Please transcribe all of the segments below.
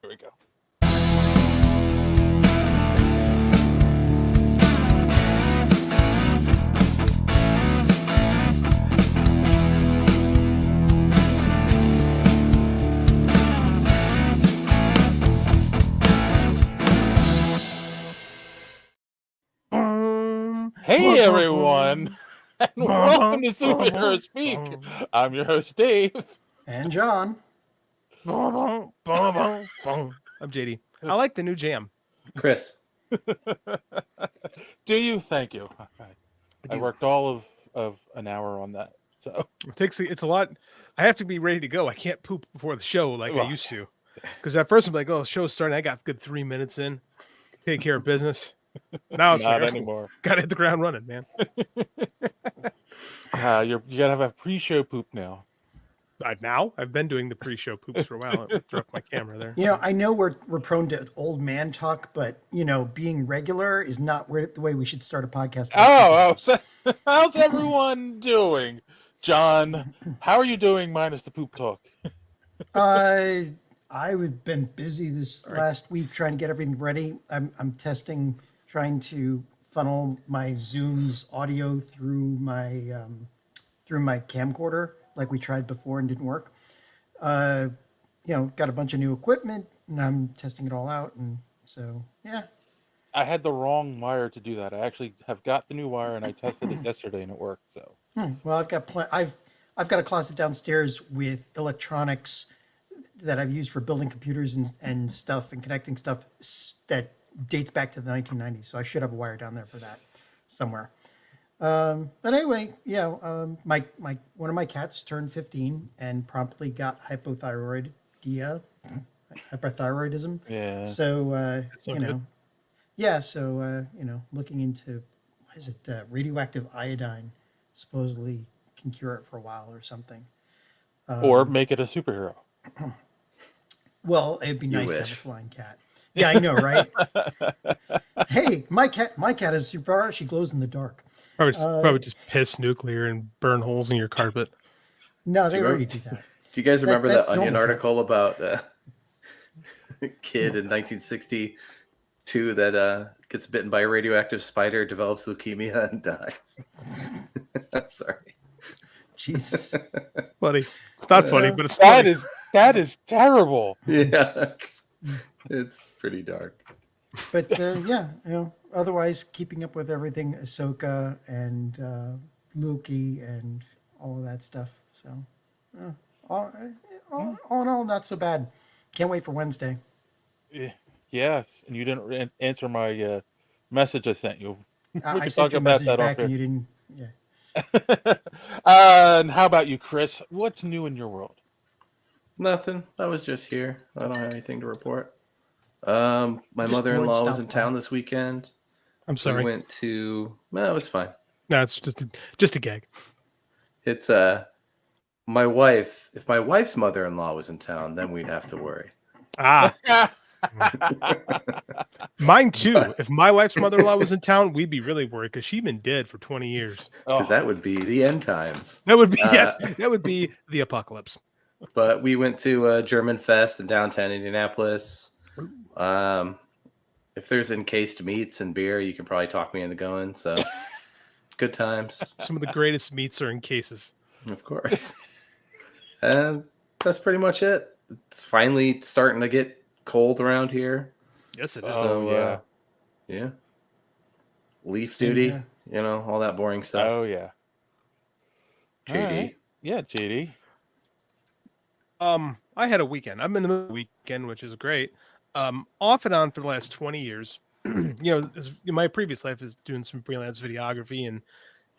Here we go. Hey everyone, and welcome to Superhero Speak. I'm your host Dave. And John. I'm JD. I like the new jam. Chris. Do you? Thank you. I worked all of an hour on that. So it's a lot. I have to be ready to go. I can't poop before the show like I used to. Because at first I'm like, oh, the show's starting. I got a good 3 minutes in. Take care of business. Now it's not like, anymore. Gotta hit the ground running, man. You gotta have a pre-show poop now. I've been doing the pre-show poops for a while. I threw up my camera there. You know, I know we're prone to old man talk, but being regular is not the way we should start a podcast. How's everyone doing? John, how are you doing minus the poop talk? I've been busy this last week trying to get everything ready. I'm testing, trying to funnel my Zoom's audio through my camcorder like we tried before and didn't work. Got a bunch of new equipment and I'm testing it all out, and so yeah. I had the wrong wire to do that. I actually have got the new wire and I tested it yesterday and it worked. So well, I've got a closet downstairs with electronics that I've used for building computers and stuff and connecting stuff that dates back to the 1990s. So I should have a wire down there for that somewhere. But anyway, my one of my cats turned 15 and promptly got hypothyroidism. yeah. So looking into radioactive iodine supposedly can cure it for a while or something. Or make it a superhero. Well, it'd be nice to have a flying cat. Yeah, I know, right? Hey, my cat is super. She glows in the dark. Probably just piss nuclear and burn holes in your carpet. No, they already do that. Do you guys remember that Onion article cat. about a kid in 1962 that gets bitten by a radioactive spider, develops leukemia, and dies? I'm sorry. Jesus. It's funny. It's not funny, but it's funny. That is terrible. Yeah, it's pretty dark. But otherwise keeping up with everything, Ahsoka and Loki and all of that stuff. So, all in all, not so bad. Can't wait for Wednesday. Yes, and you didn't answer my message I sent you. I sent you a message back and you didn't. Yeah. And how about you, Chris? What's new in your world? Nothing. I was just here. I don't have anything to report. My mother-in-law was in town this weekend. I'm sorry. We went to. No, it was fine. No, it's just a gag. It's my wife. If my wife's mother-in-law was in town, then we'd have to worry. Mine too. If my wife's mother-in-law was in town, we'd be really worried because she's been dead for 20 years. Because that would be the end times. That would be that would be the apocalypse. But we went to German Fest in downtown Indianapolis. If there's encased meats and beer, you can probably talk me into going. So good times. Some of the greatest meats are in cases. Of course. And that's pretty much it. It's finally starting to get cold around here. Yes, it is. So, yeah. Leaf duty, all that boring stuff. Oh, yeah. JD. Right. Yeah, JD. I had a weekend. I'm in the middle of the weekend, which is great. Off and on for the last 20 years. My previous life is doing some freelance videography and,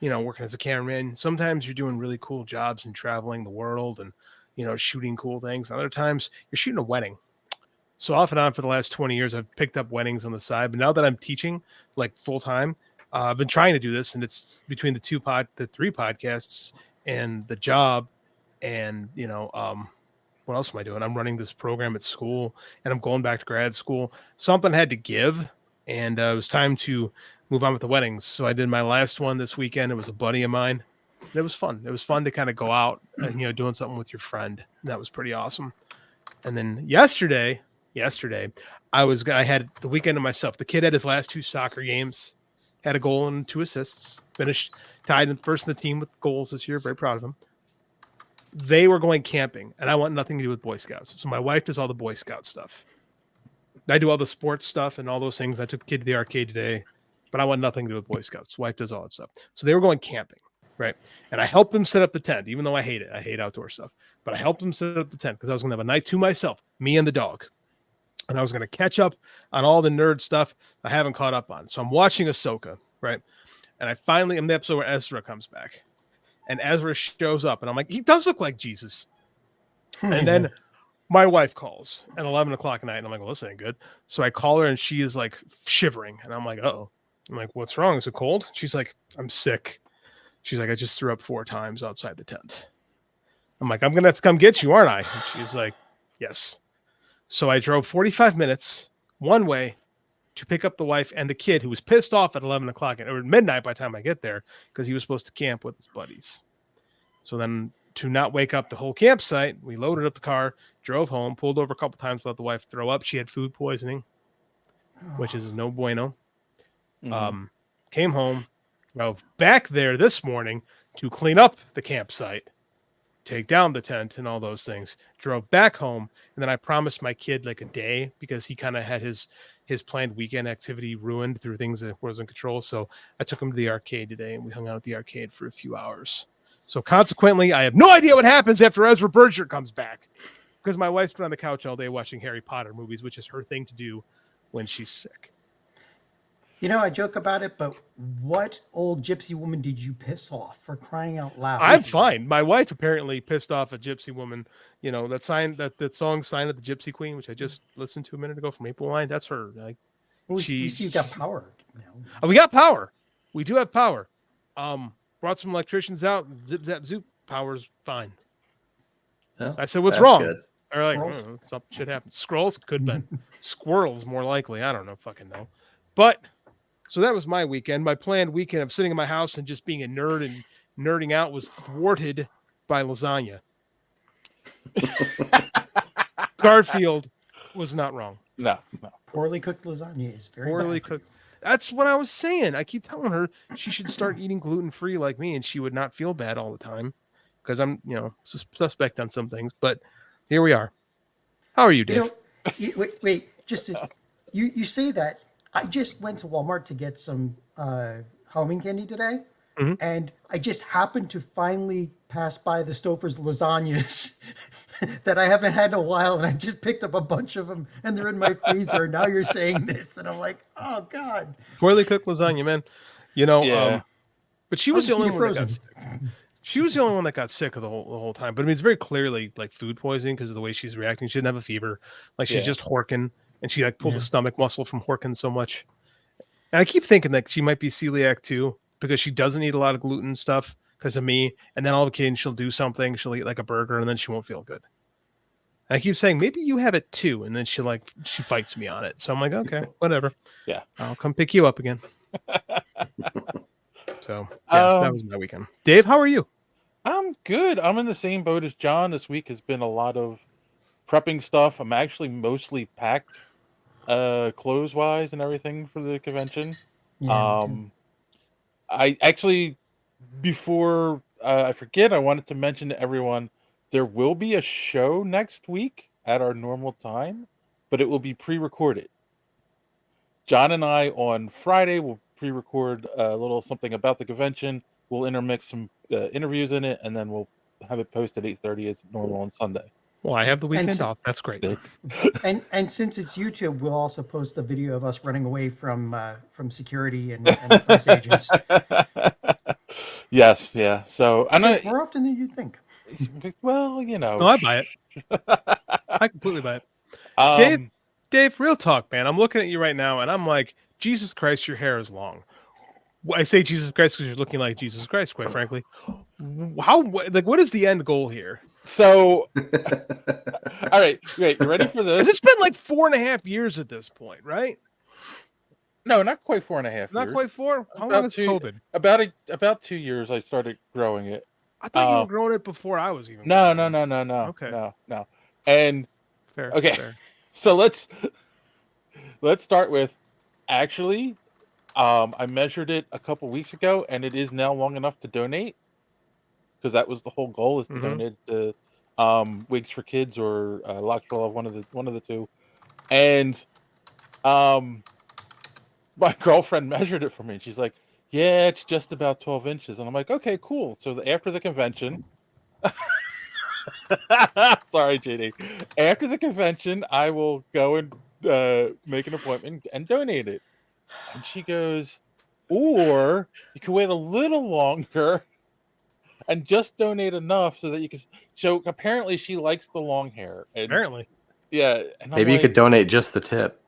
working as a cameraman. Sometimes you're doing really cool jobs and traveling the world and, shooting cool things. Other times you're shooting a wedding. So off and on for the last 20 years, I've picked up weddings on the side. But now that I'm teaching like full time, I've been trying to do this, and it's between the three podcasts and the job, and what else am I doing? I'm running this program at school, and I'm going back to grad school. Something had to give, and it was time to move on with the weddings. So I did my last one this weekend. It was a buddy of mine. It was fun. It was fun to kind of go out and doing something with your friend. And that was pretty awesome. And then yesterday, yesterday. I had the weekend to myself. The kid had his last 2 soccer games, had a goal and 2 assists, finished tied in first in the team with goals this year. Very proud of him. They were going camping, and I want nothing to do with Boy Scouts. So my wife does all the Boy Scout stuff. I do all the sports stuff and all those things. I took the kid to the arcade today, but I want nothing to do with Boy Scouts. Wife does all that stuff. So they were going camping, right? And I helped them set up the tent, even though I hate it. I hate outdoor stuff. But I helped them set up the tent because I was going to have a night to myself, me and the dog. And I was going to catch up on all the nerd stuff I haven't caught up on. So I'm watching Ahsoka, right? And I finally am the episode where Ezra comes back. And Ezra shows up, and I'm like, he does look like Jesus. And then my wife calls at 11 o'clock at night, and I'm like, well, this ain't good. So I call her, and she is like shivering. And I'm like, uh-oh. I'm like, what's wrong? Is it cold? She's like, I'm sick. She's like, I just threw up 4 times outside the tent. I'm like, I'm going to have to come get you, aren't I? And she's like, yes. So I drove 45 minutes one way to pick up the wife and the kid, who was pissed off at 11 o'clock or midnight by the time I get there because he was supposed to camp with his buddies. So then to not wake up the whole campsite, we loaded up the car, drove home, pulled over a couple times, let the wife throw up. She had food poisoning, which is no bueno. Mm-hmm. Came home, drove back there this morning to clean up the campsite, take down the tent and all those things, drove back home. And then I promised my kid like a day because he kind of had his planned weekend activity ruined through things that wasn't control. So I took him to the arcade today and we hung out at the arcade for a few hours. So consequently, I have no idea what happens after Ezra Bridger comes back because my wife's been on the couch all day watching Harry Potter movies, which is her thing to do when she's sick. You know, I joke about it, but what old gypsy woman did you piss off, for crying out loud? I'm fine. My wife apparently pissed off a gypsy woman. You know, that song "Sign of the Gypsy Queen," which I just listened to a minute ago from Maple Line. That's her. Like, we see you got power now. We got power. We do have power. Brought some electricians out. Zip zap zoop. Power's fine. Oh, I said, "What's wrong?" Good. They're like, "Something should happen." Scrolls could have been. Squirrels more likely. I don't know. Fucking know. But. So that was my weekend. My planned weekend of sitting in my house and just being a nerd and nerding out was thwarted by lasagna. Garfield was not wrong. No. Poorly cooked lasagna is very poorly cooked. That's what I was saying. I keep telling her she should start eating gluten-free like me, and she would not feel bad all the time because I'm, suspect on some things. But here we are. How are you, Dave? Wait. You say that. I just went to Walmart to get some Halloween candy today, and I just happened to finally pass by the Stouffer's lasagnas that I haven't had in a while, and I just picked up a bunch of them, and they're in my freezer. Now you're saying this, and I'm like, oh, God. Poorly cooked lasagna, man. But she was the only one that got sick. She was the only one that got sick the whole time. But I mean, it's very clearly like food poisoning because of the way she's reacting. She didn't have a fever. Like she's just horking. And she like pulled the stomach muscle from horking so much. And I keep thinking that she might be celiac too, because she doesn't eat a lot of gluten stuff because of me. And then all of a sudden she'll do something. She'll eat like a burger and then she won't feel good. And I keep saying, maybe you have it too. And then she fights me on it. So I'm like, okay, whatever. Yeah. I'll come pick you up again. So that was my weekend. Dave, how are you? I'm good. I'm in the same boat as John. This week has been a lot of prepping stuff. I'm actually mostly packed clothes wise and everything for the convention. I actually, before I forget, I wanted to mention to everyone there will be a show next week at our normal time, but it will be pre-recorded. John and I on Friday will pre-record a little something about the convention. We'll intermix some interviews in it, and then we'll have it posted 8:30 as normal on Sunday. Well, I have the weekend off. That's great. And since it's YouTube, we'll also post the video of us running away from security and press agents. Yes, yeah. So I know more often than you'd think. Well, No, I buy it. I completely buy it. Dave, real talk, man. I'm looking at you right now, and I'm like, Jesus Christ, your hair is long. I say Jesus Christ because you're looking like Jesus Christ, quite frankly. What is the end goal here? So, all right, wait, you ready for this? It's been like 4.5 years at this point, right? No, not quite 4.5 years. Not quite 4? How long is COVID? About 2 years I started growing it. I thought you were growing it before I was even. No. Okay. No. And fair. Okay. Fair. So let's start with actually. I measured it a couple weeks ago, and it is now long enough to donate because that was the whole goal is to donate to Wigs for Kids or Locks for Love, one of the two. And my girlfriend measured it for me. And she's like, "Yeah, it's just about 12 inches." And I'm like, "Okay, cool." So after the convention, sorry, JD. After the convention, I will go and make an appointment and donate it. And she goes, "Or you can wait a little longer and just donate enough so that you can." So apparently, she likes the long hair. And Apparently. yeah. And I'm Maybe you like, could donate just the tip.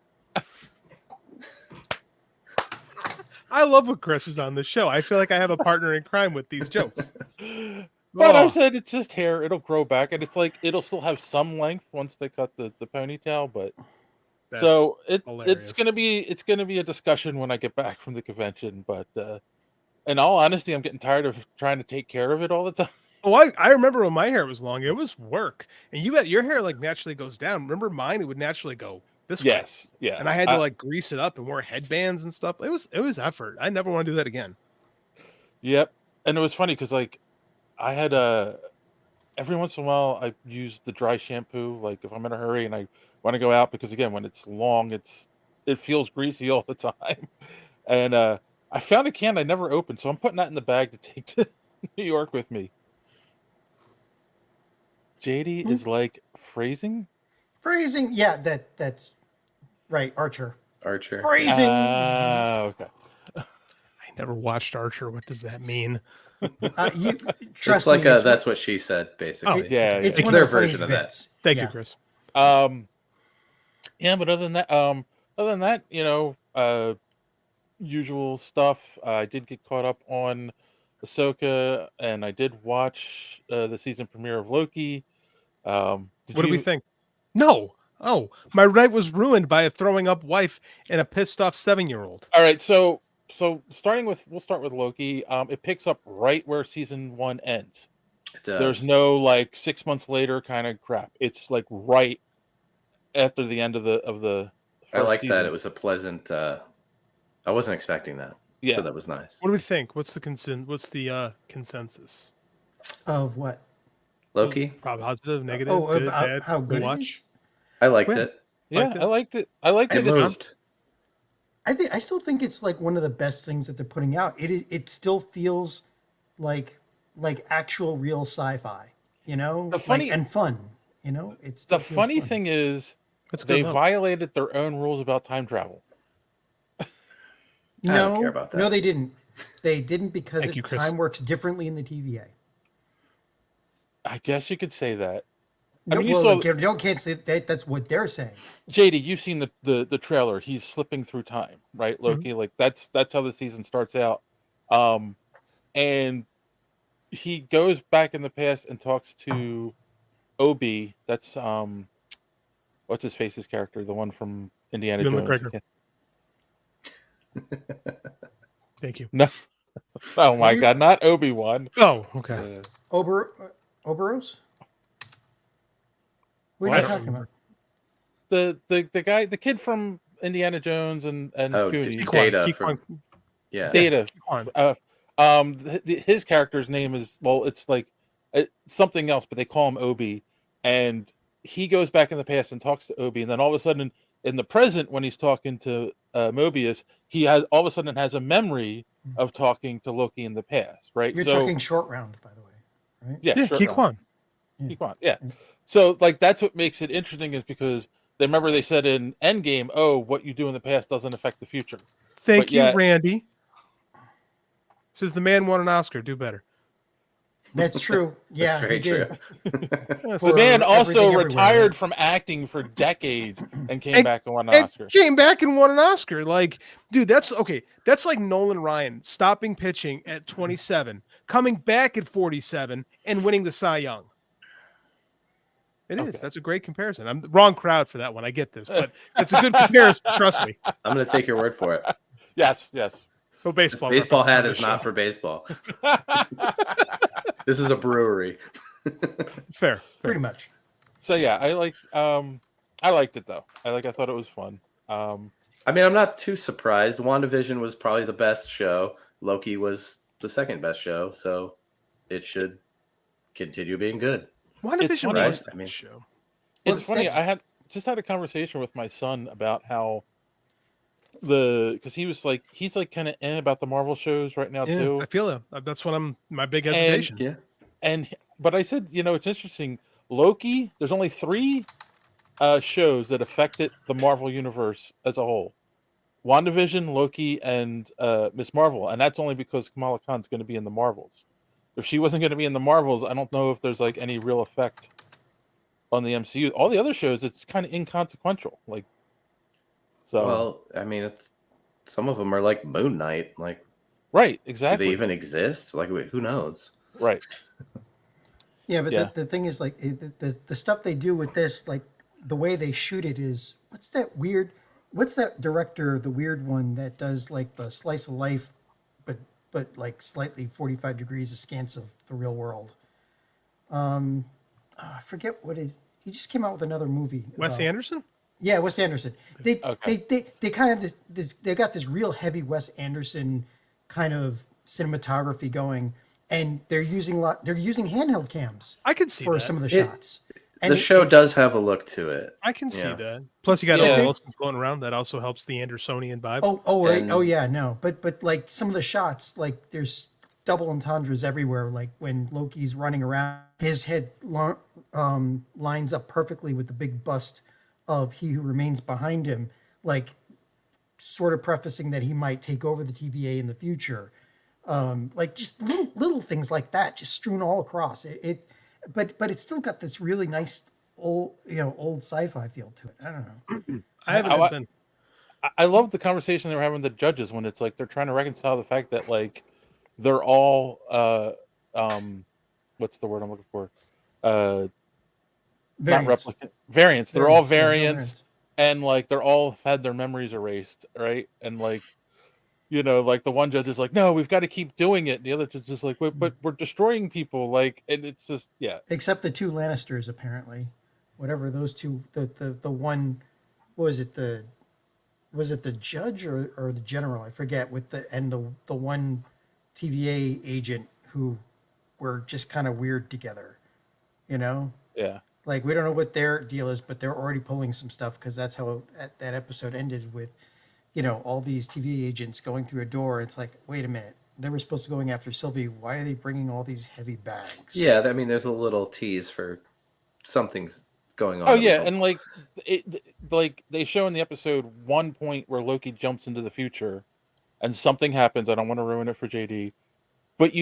I love when Chris is on the show. I feel like I have a partner in crime with these jokes. But I Oh, said it's just hair; it'll grow back, and it's like it'll still have some length once they cut the ponytail. But that's so it's hilarious. gonna be a discussion when I get back from the convention. But in all honesty, I'm getting tired of trying to take care of it all the time. Oh, I remember when my hair was long. It was work, and your hair like naturally goes down. Remember mine? It would naturally go this way. Yes, yeah. And I had to like grease it up and wear headbands and stuff. It was effort. I never want to do that again. Yep. And it was funny because like I had every once in a while I use the dry shampoo, like if I'm in a hurry and I want to go out, because again when it's long it feels greasy all the time. And I found a can I never opened, so I'm putting that in the bag to take to New York with me. JD is like phrasing. Phrasing, yeah, that's right. Archer. Archer. Phrasing. Okay. I never watched Archer. What does that mean? You It's trust like me. It's, that's what she said, basically. Yeah, it's It's one their of the funniest version of that. bits. Thank Yeah. you, Chris. Yeah, but other than that, usual stuff. I did get caught up on Ahsoka, and I did watch the season premiere of Loki. What do we think? No. Oh, my night was ruined by a throwing up wife and a pissed off 7-year-old. All right, so we'll start with Loki. It picks up right where season 1 ends. It does. There's no like 6 months later kind of crap. It's like right after the end of the I first like season. that. It was a pleasant. I wasn't expecting that. Yeah. So that was nice. What do we think? What's the consensus? Of what? Loki, Positive, negative, Oh, good, about bad, how good it watch. is? I liked Well, it. Yeah, liked it. I liked it. I liked It it. moved. I still think it's like one of the best things that they're putting out. It still feels like actual real sci-fi, The funny- and fun. It's The funny thing is, That's a good they note. violated their own rules about time travel. I don't care about that. No, they didn't. They didn't because Thank you, Chris. time works differently in the TVA. I guess you could say that. No, mean, you well, saw- you can't say that. That's what they're saying. JD, you've seen the trailer. He's slipping through time, right, Loki? Like that's how the season starts out. And he goes back in the past and talks to Obi. That's what's his face's character, the one from Indiana Ewan Jones. McGregor. Thank you. No, oh my You- God, not Obi-Wan. Oh, okay. Oberos? What Well, are I you don't talking remember. about? The guy, the kid from Indiana Jones and Oh, Goonies. Keep Data on, keep from- on, Yeah. Data. keep on. His character's name is, well, it's like something else, but they call him Obi, and he goes back in the past and talks to Obi, and then all of a sudden in the present when he's talking to Mobius, he has all of a sudden has a memory of talking to Loki in the past, right? You're so talking short round, by the way, right? Yeah, sure, keep on. Keep on. Yeah. So like that's what makes it interesting is because they said in Endgame, oh, what you do in the past doesn't affect the future. Thank But you, yet- Randy. Says the man won an Oscar. Do better. That's true. Yeah, That's very he did. true. The For man also Everything Everywhere, retired right? from acting for decades and came And- back and won an And Oscar. came back and won an Oscar. Like, dude, that's okay. That's like Nolan Ryan stopping pitching at 27, coming back at 47, and winning the Cy Young. It is. Okay. That's a great comparison. I'm the wrong crowd for that one. I get this, but it's a good comparison. Trust me. I'm going to take your word for it. Yes, yes. No This baseball. baseball references hat on is the not show. for baseball. This is a brewery. Fair. Pretty much. So yeah, I I liked it though. I thought it was fun. I mean, I'm not too surprised. WandaVision was probably the best show. Loki was the second best show, so it should continue being good. WandaVision funny, was I the mean- show. Well, It's funny. that's- I had a conversation with my son about how because he's like kind of about the Marvel shows right now Yeah, too. I feel it. That's what my big And- hesitation. Yeah. But I said, it's interesting. Loki, there's only 3 shows that affected the Marvel universe as a whole: WandaVision, Loki, and Miss Marvel, and that's only because Kamala Khan's going to be in the Marvels. If she wasn't going to be in the Marvels, I don't know if there's like any real effect on the MCU. All the other shows, it's kind of inconsequential. So Well, I mean, some of them are like Moon Knight. Like, right, do exactly. they even exist? Like, who knows? Right. Yeah, but Yeah. The thing is, like, the stuff they do with this, like, the way they shoot it is, what's that director, the weird one that does, like, the slice of life, but like, slightly 45 degrees askance of the real world? I forget he just came out with another movie. Wes about- Anderson? Yeah, Wes Anderson. They Okay. they kind of they got this real heavy Wes Anderson kind of cinematography going, and they're using handheld cams I can see for that. some of the It- shots. The show does have a look to it. I can see Yeah. that. Plus, you got Yeah. Owen Wilson floating around. That also helps the Andersonian vibe. Right. Oh And- yeah, no. But like some of the shots, like there's double entendres everywhere. Like when Loki's running around, his head lines up perfectly with the big bust of He Who Remains behind him, like sort of prefacing that he might take over the TVA in the future. Like just little things like that, just strewn all across but it's still got this really nice old sci-fi feel to it. I don't know. I haven't I- been. I love the conversation they were having with the judges when it's like they're trying to reconcile the fact that like they're all what's the word I'm looking for? Not Variants. replicant variants. They're all Variants, yeah, no variants, and like they're all had their memories erased, right? And like like the one judge is like, no, we've got to keep doing it. And the other judge is like, but we're destroying people, like, and it's just Except the two Lannisters, apparently. Whatever those two, the one, what was it, was it the judge or the general? I forget. With the one TVA agent who were just kind of weird together, yeah. Like we don't know what their deal is, but they're already pulling some stuff because that's how that episode ended with, all these TVA agents going through a door. It's like, wait a minute, they were supposed to be going after Sylvie. Why are they bringing all these heavy bags? Yeah, I mean, there's a little tease for something's going on. Oh that we yeah, don't- and like they show in the episode one point where Loki jumps into the future, and something happens. I don't want to ruin it for JD, but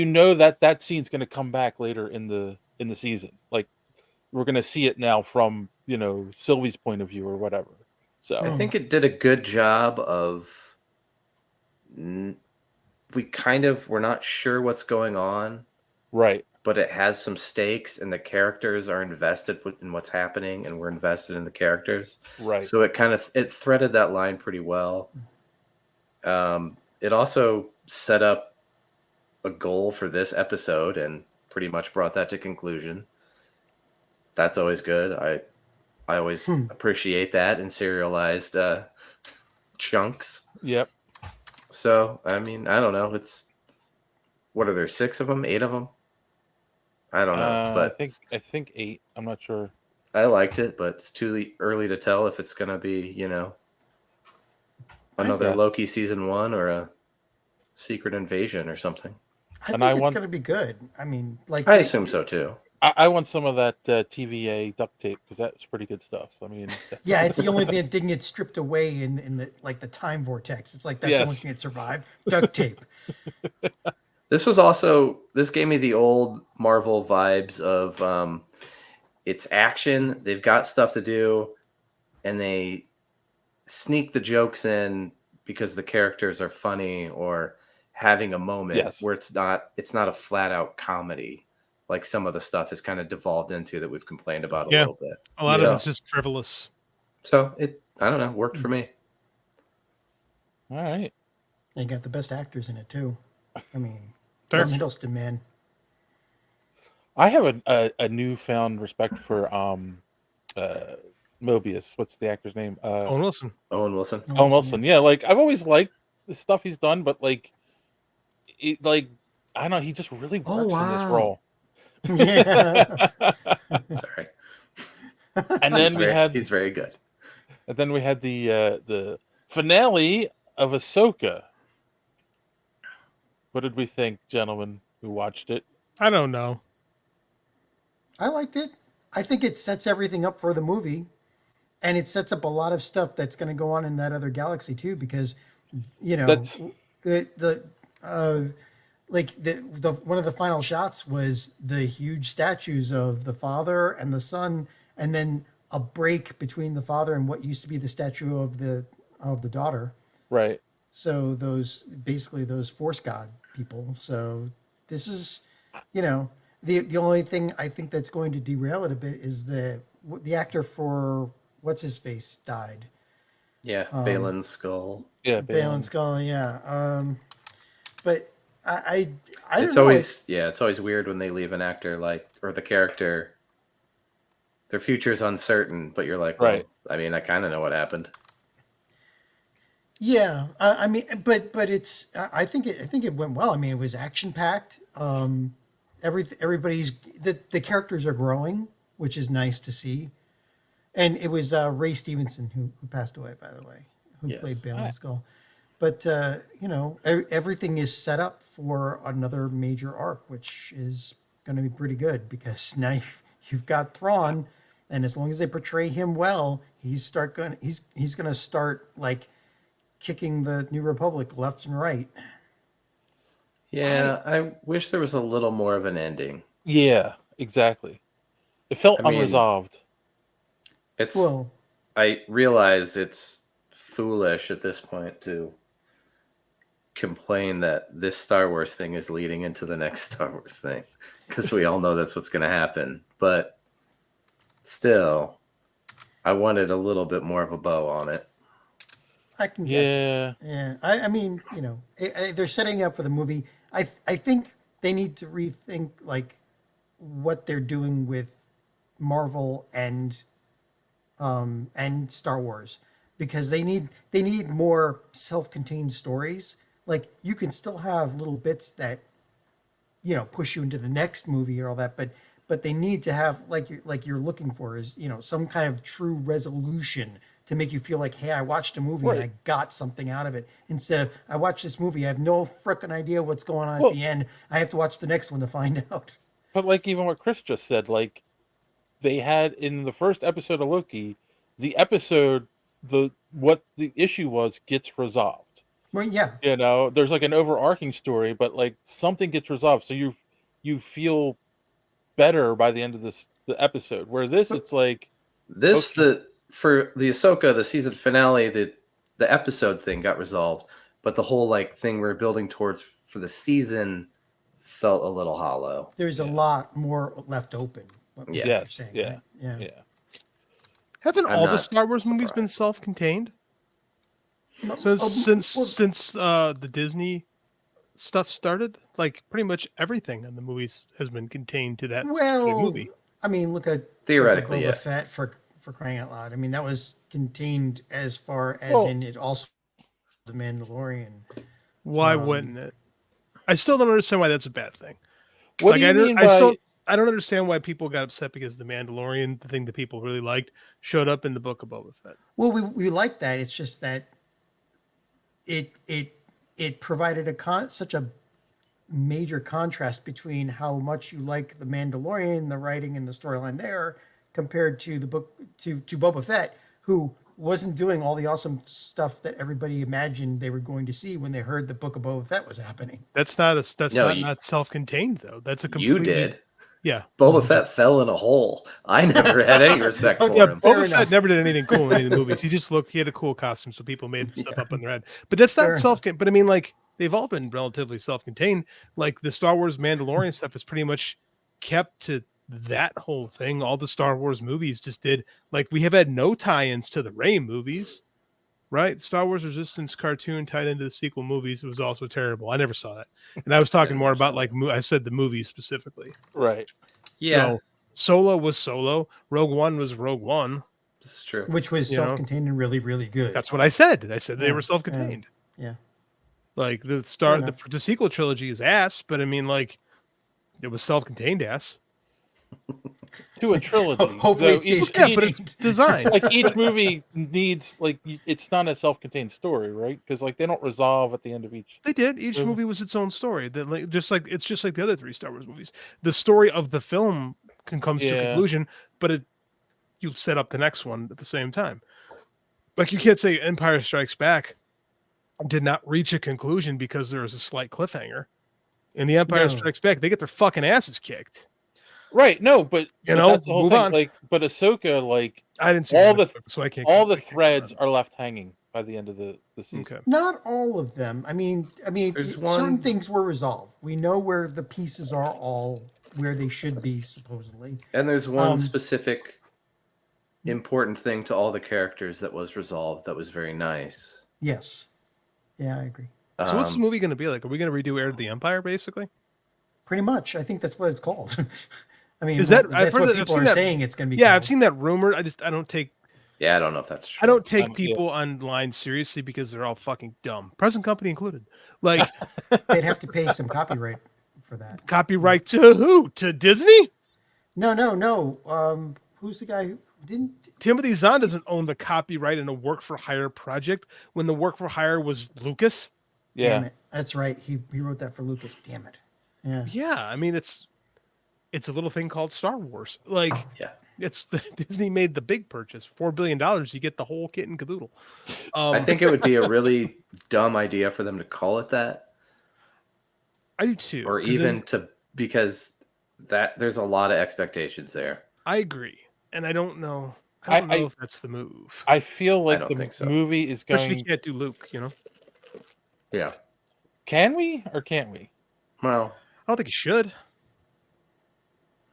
that scene's going to come back later in the season. Like we're going to see it now from Sylvie's point of view or whatever. So I think it did a good job of. We kind of we're not sure what's going on, right. but it has some stakes, and the characters are invested in what's happening, and we're invested in the characters. Right. So it threaded that line pretty well. It also set up a goal for this episode and pretty much brought that to conclusion. That's always good. I always appreciate that in serialized chunks. Yep. So, I mean, I don't know. What are there, 6 of them, 8 of them? I don't know, but I think 8. I'm not sure. I liked it, but it's too early to tell if it's going to be, another Yeah. Loki season 1 or a Secret Invasion or something. I And think I it's want- going to be good. I mean, like I assume so too. I want some of that TVA duct tape because that's pretty good stuff. I mean, yeah, it's the only thing that didn't get stripped away in the time vortex. It's like that's the only Yes. thing that survived. Duct tape. This gave me the old Marvel vibes of it's action, they've got stuff to do, and they sneak the jokes in because the characters are funny or having a moment Yes. where it's not a flat out comedy like some of the stuff has kind of devolved into that we've complained about a Yeah. little bit. A lot So- of it's just frivolous. So I don't know, worked for me. all right. And you got the best actors in it too. I mean, Fair. Tom Hiddleston, man. I have a newfound respect for Mobius. What's the actor's name? Owen Wilson. Owen Wilson. Owen Wilson. Yeah, like I've always liked the stuff he's done, but like, I don't know, he just really works in this wow. role. Yeah. Sorry. And then He's very good. And then we had the finale of Ahsoka. What did we think, gentlemen who watched it? I don't know. I liked it. I think it sets everything up for the movie, and it sets up a lot of stuff that's going to go on in that other galaxy too. Because, you know, That's the one of the final shots was the huge statues of the father and the son, and then a break between the father and what used to be the statue of the daughter. right. So those Force God people. So this is, you know, the only thing I think that's going to derail it a bit is the actor for what's his face died. Yeah, Balin's skull. Yeah, Balin Skull. Yeah. But I don't It's know. it's always weird when they leave an actor or the character. Their future's uncertain, but you're like, well, Right. I mean, I kind of know what happened. Yeah, I mean, but it's. I think it went well. I mean, it was action packed. Everybody's the characters are growing, which is nice to see. And it was Ray Stevenson who passed away, by the way, who Yes. played Balin Skull. But you know, everything is set up for another major arc, which is going to be pretty good because now you've got Thrawn, and as long as they portray him well, he's going to start like kicking the New Republic left and right. Yeah, I wish there was a little more of an ending. Yeah, exactly. It felt I mean, unresolved. Well, I realize it's foolish at this point to complain that this Star Wars thing is leading into the next Star Wars thing, because we all know that's what's going to happen. But still, I wanted a little bit more of a bow on it. I can get Yeah. yeah. I mean, you know, they're setting up for the movie. I think they need to rethink like what they're doing with Marvel and Star Wars, because they need more self-contained stories. Like you can still have little bits that, you know, push you into the next movie or all that, but they need to have like you're looking for is, you know, some kind of true resolution to make you feel like, hey, I watched a movie and I got something out of it. Instead of, I watched this movie, I have no frickin' idea what's going on at the end. I have to watch the next one to find out. But like even what Chris just said, like they had in the first episode of Loki, the issue was gets resolved. Well, yeah. You know, there's like an overarching story, but like something gets resolved, so you feel better by the end of the episode. Where this, it's like for the Ahsoka, the season finale, the episode thing got resolved, but the whole like thing we're building towards for the season felt a little hollow. There's a lot more left open. Yeah. You're saying, Yeah. right? Yeah. Haven't I'm all the not Star Wars movies been surprised. self-contained? Since the Disney stuff started, like pretty much everything in the movies has been contained to that specific movie. I mean, look at Theoretically, Boba yes. Fett for crying out loud. I mean, that was contained as far as in it also the Mandalorian. Why wouldn't it? I still don't understand why that's a bad thing. what do you mean by I don't understand why people got upset because the Mandalorian, the thing that people really liked, showed up in the book of Boba Fett. Well, we like that. It's just that it provided such a major contrast between how much you like the Mandalorian, the writing and the storyline there, compared to the book to Boba Fett, who wasn't doing all the awesome stuff that everybody imagined they were going to see when they heard the book of Boba Fett was happening. That's not self-contained though. That's a You completely did. Yeah. Boba Fett fell in a hole. I never had any respect for Yeah, him. Boba Fett never did anything cool in any of the movies. He had a cool costume, so people made stuff up in their head. But that's not self-contained. But I mean, like, they've all been relatively self-contained. Like the Star Wars Mandalorian stuff is pretty much kept to that whole thing. All the Star Wars movies just did. Like, we have had no tie-ins to the Rey movies, right? Star Wars Resistance cartoon tied into the sequel movies. It was also terrible. I never saw that. And I was talking more about, like, I said the movies specifically. right? Yeah. You know, Solo was Solo. Rogue One was Rogue One. This is true. which was You know? self-contained and really, really good. That's what I said. I said they Yeah, were self-contained. Yeah. Like the Fair the sequel trilogy is ass, but I mean, like, it was self-contained ass. To a trilogy. Hopefully though it stays Yeah, but it's contained. designed. like each movie needs it's not a self-contained story, right? Because like they don't resolve at the end of each. They did. Each Really? movie was its own story. That like just like the other 3 Star Wars movies. The story of the film comes to a Yeah. conclusion, but you set up the next one at the same time. Like you can't say Empire Strikes Back did not reach a conclusion because there was a slight cliffhanger. In the Empire No. Strikes Back, they get their fucking asses kicked. Right. No, but You know, that's the whole move thing. on. Like, but Ahsoka, like I didn't see all the the so I can't. all the I can't threads comment. are left hanging by the end of the season. Okay. Not all of them. I mean, There's certain one- things were resolved. We know where the pieces are all where they should be, supposedly. And there's one Um, specific important thing to all the characters that was resolved that was very nice. Yes. Yeah, I agree. So what's the Um, movie going to be like? Are we going to redo Heir to the Empire, basically? Pretty much. I think that's what it's called. I mean, Is that- I've that's heard what that- I've people seen are that- saying it's going to be Yeah, called. I've seen that rumor. I don't take yeah, I don't know if that's true. I don't take Yeah. people online seriously because they're all fucking dumb. Present company included. Like They'd have to pay some copyright for that. copyright to who? To Disney? No. Who's the guy who didn't? Timothy Zahn doesn't own the copyright in a work for hire project when the work for hire was Lucas. Damn Yeah. it. That's right. He wrote that for Lucas. Damn it. Yeah. Yeah, I mean it's a little thing called Star Wars. Like Yeah. it's Disney made the big purchase, $4 billion. You get the whole kit and caboodle. I think it would be a really dumb idea for them to call it that, I do too. or 'cause even then- to because that there's a lot of expectations there. I agree, and I don't know. I don't know I- if that's the move. I feel like don't the think so. movie is Especially if going. you can't do Luke. You know, Yeah. Can we or can't we? Well, I don't think you should.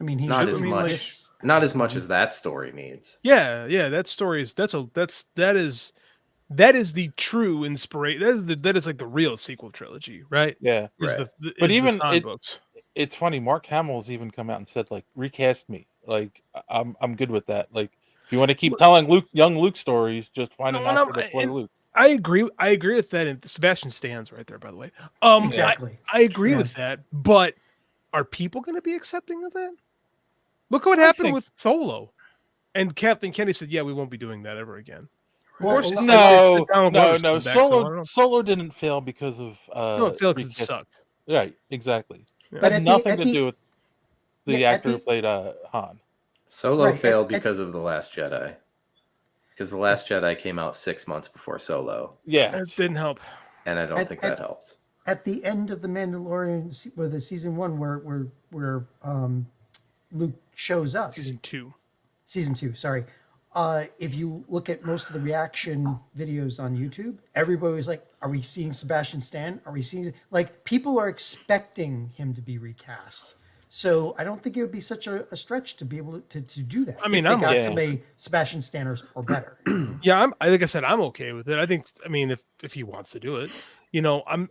I mean, he not should as be much. cis- Not as much as that story needs. Yeah. That story is that is the true inspiration. That is like the real sequel trilogy, right? Yeah. Is Right. the But is even the Stan it- books. It's funny. Mark Hamill's even come out and said like recast me. Like I'm good with that. Like if you want to keep telling young Luke stories, just find an No, no, actor to play and- Luke. I agree with that, and Sebastian Stan's right there, by the way. Exactly. I agree Yeah. with that, but are people going to be accepting of that? Look what I happened think- with Solo, and Kathleen Kennedy said, "Yeah, we won't be doing that ever again." Well, Of course, it's No, like Donald no, Glover's no. coming back, so I don't know. Solo didn't fail because of No, it failed because it recast- sucked. Right, exactly. Yeah. But Had at the- nothing at to the- do with the Yeah, at actor who the- played Han. Solo Right, failed at- because of The Last Jedi. Because The Last Jedi came out 6 months before Solo, Yeah, It didn't help. and I don't At- think at- that helped. At the end of the Mandalorian, with the season 1, where Luke shows up, Season 2. season 2, sorry. If you look at most of the reaction videos on YouTube, everybody was like, "Are we seeing Sebastian Stan? Are we seeing like people are expecting him to be recast?" So I don't think it would be such a stretch to be able to do that. I mean, if they I'm- got yeah. somebody Sebastian Stan or better. Yeah, like I said, I'm okay with it. I mean, if he wants to do it, you know, I'm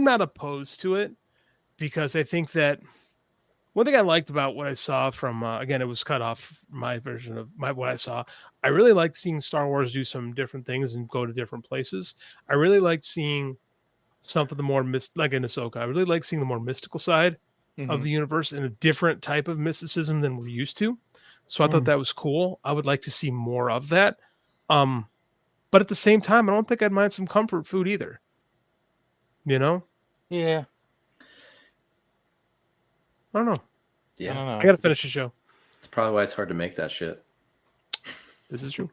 not opposed to it because I think that one thing I liked about what I saw from again, it was cut off my version of what I saw. I really liked seeing Star Wars do some different things and go to different places. I really liked seeing some of the more like in Ahsoka. I really like seeing the more mystical side of Mhm. the universe and a different type of mysticism than we're used to. So I thought that was cool. I would like to see more of that. But at the same time, I don't think I'd mind some comfort food either. You know? yeah. I don't know. I Yeah, don't know. I gotta finish the show. it's probably why it's hard to make that shit. This is true.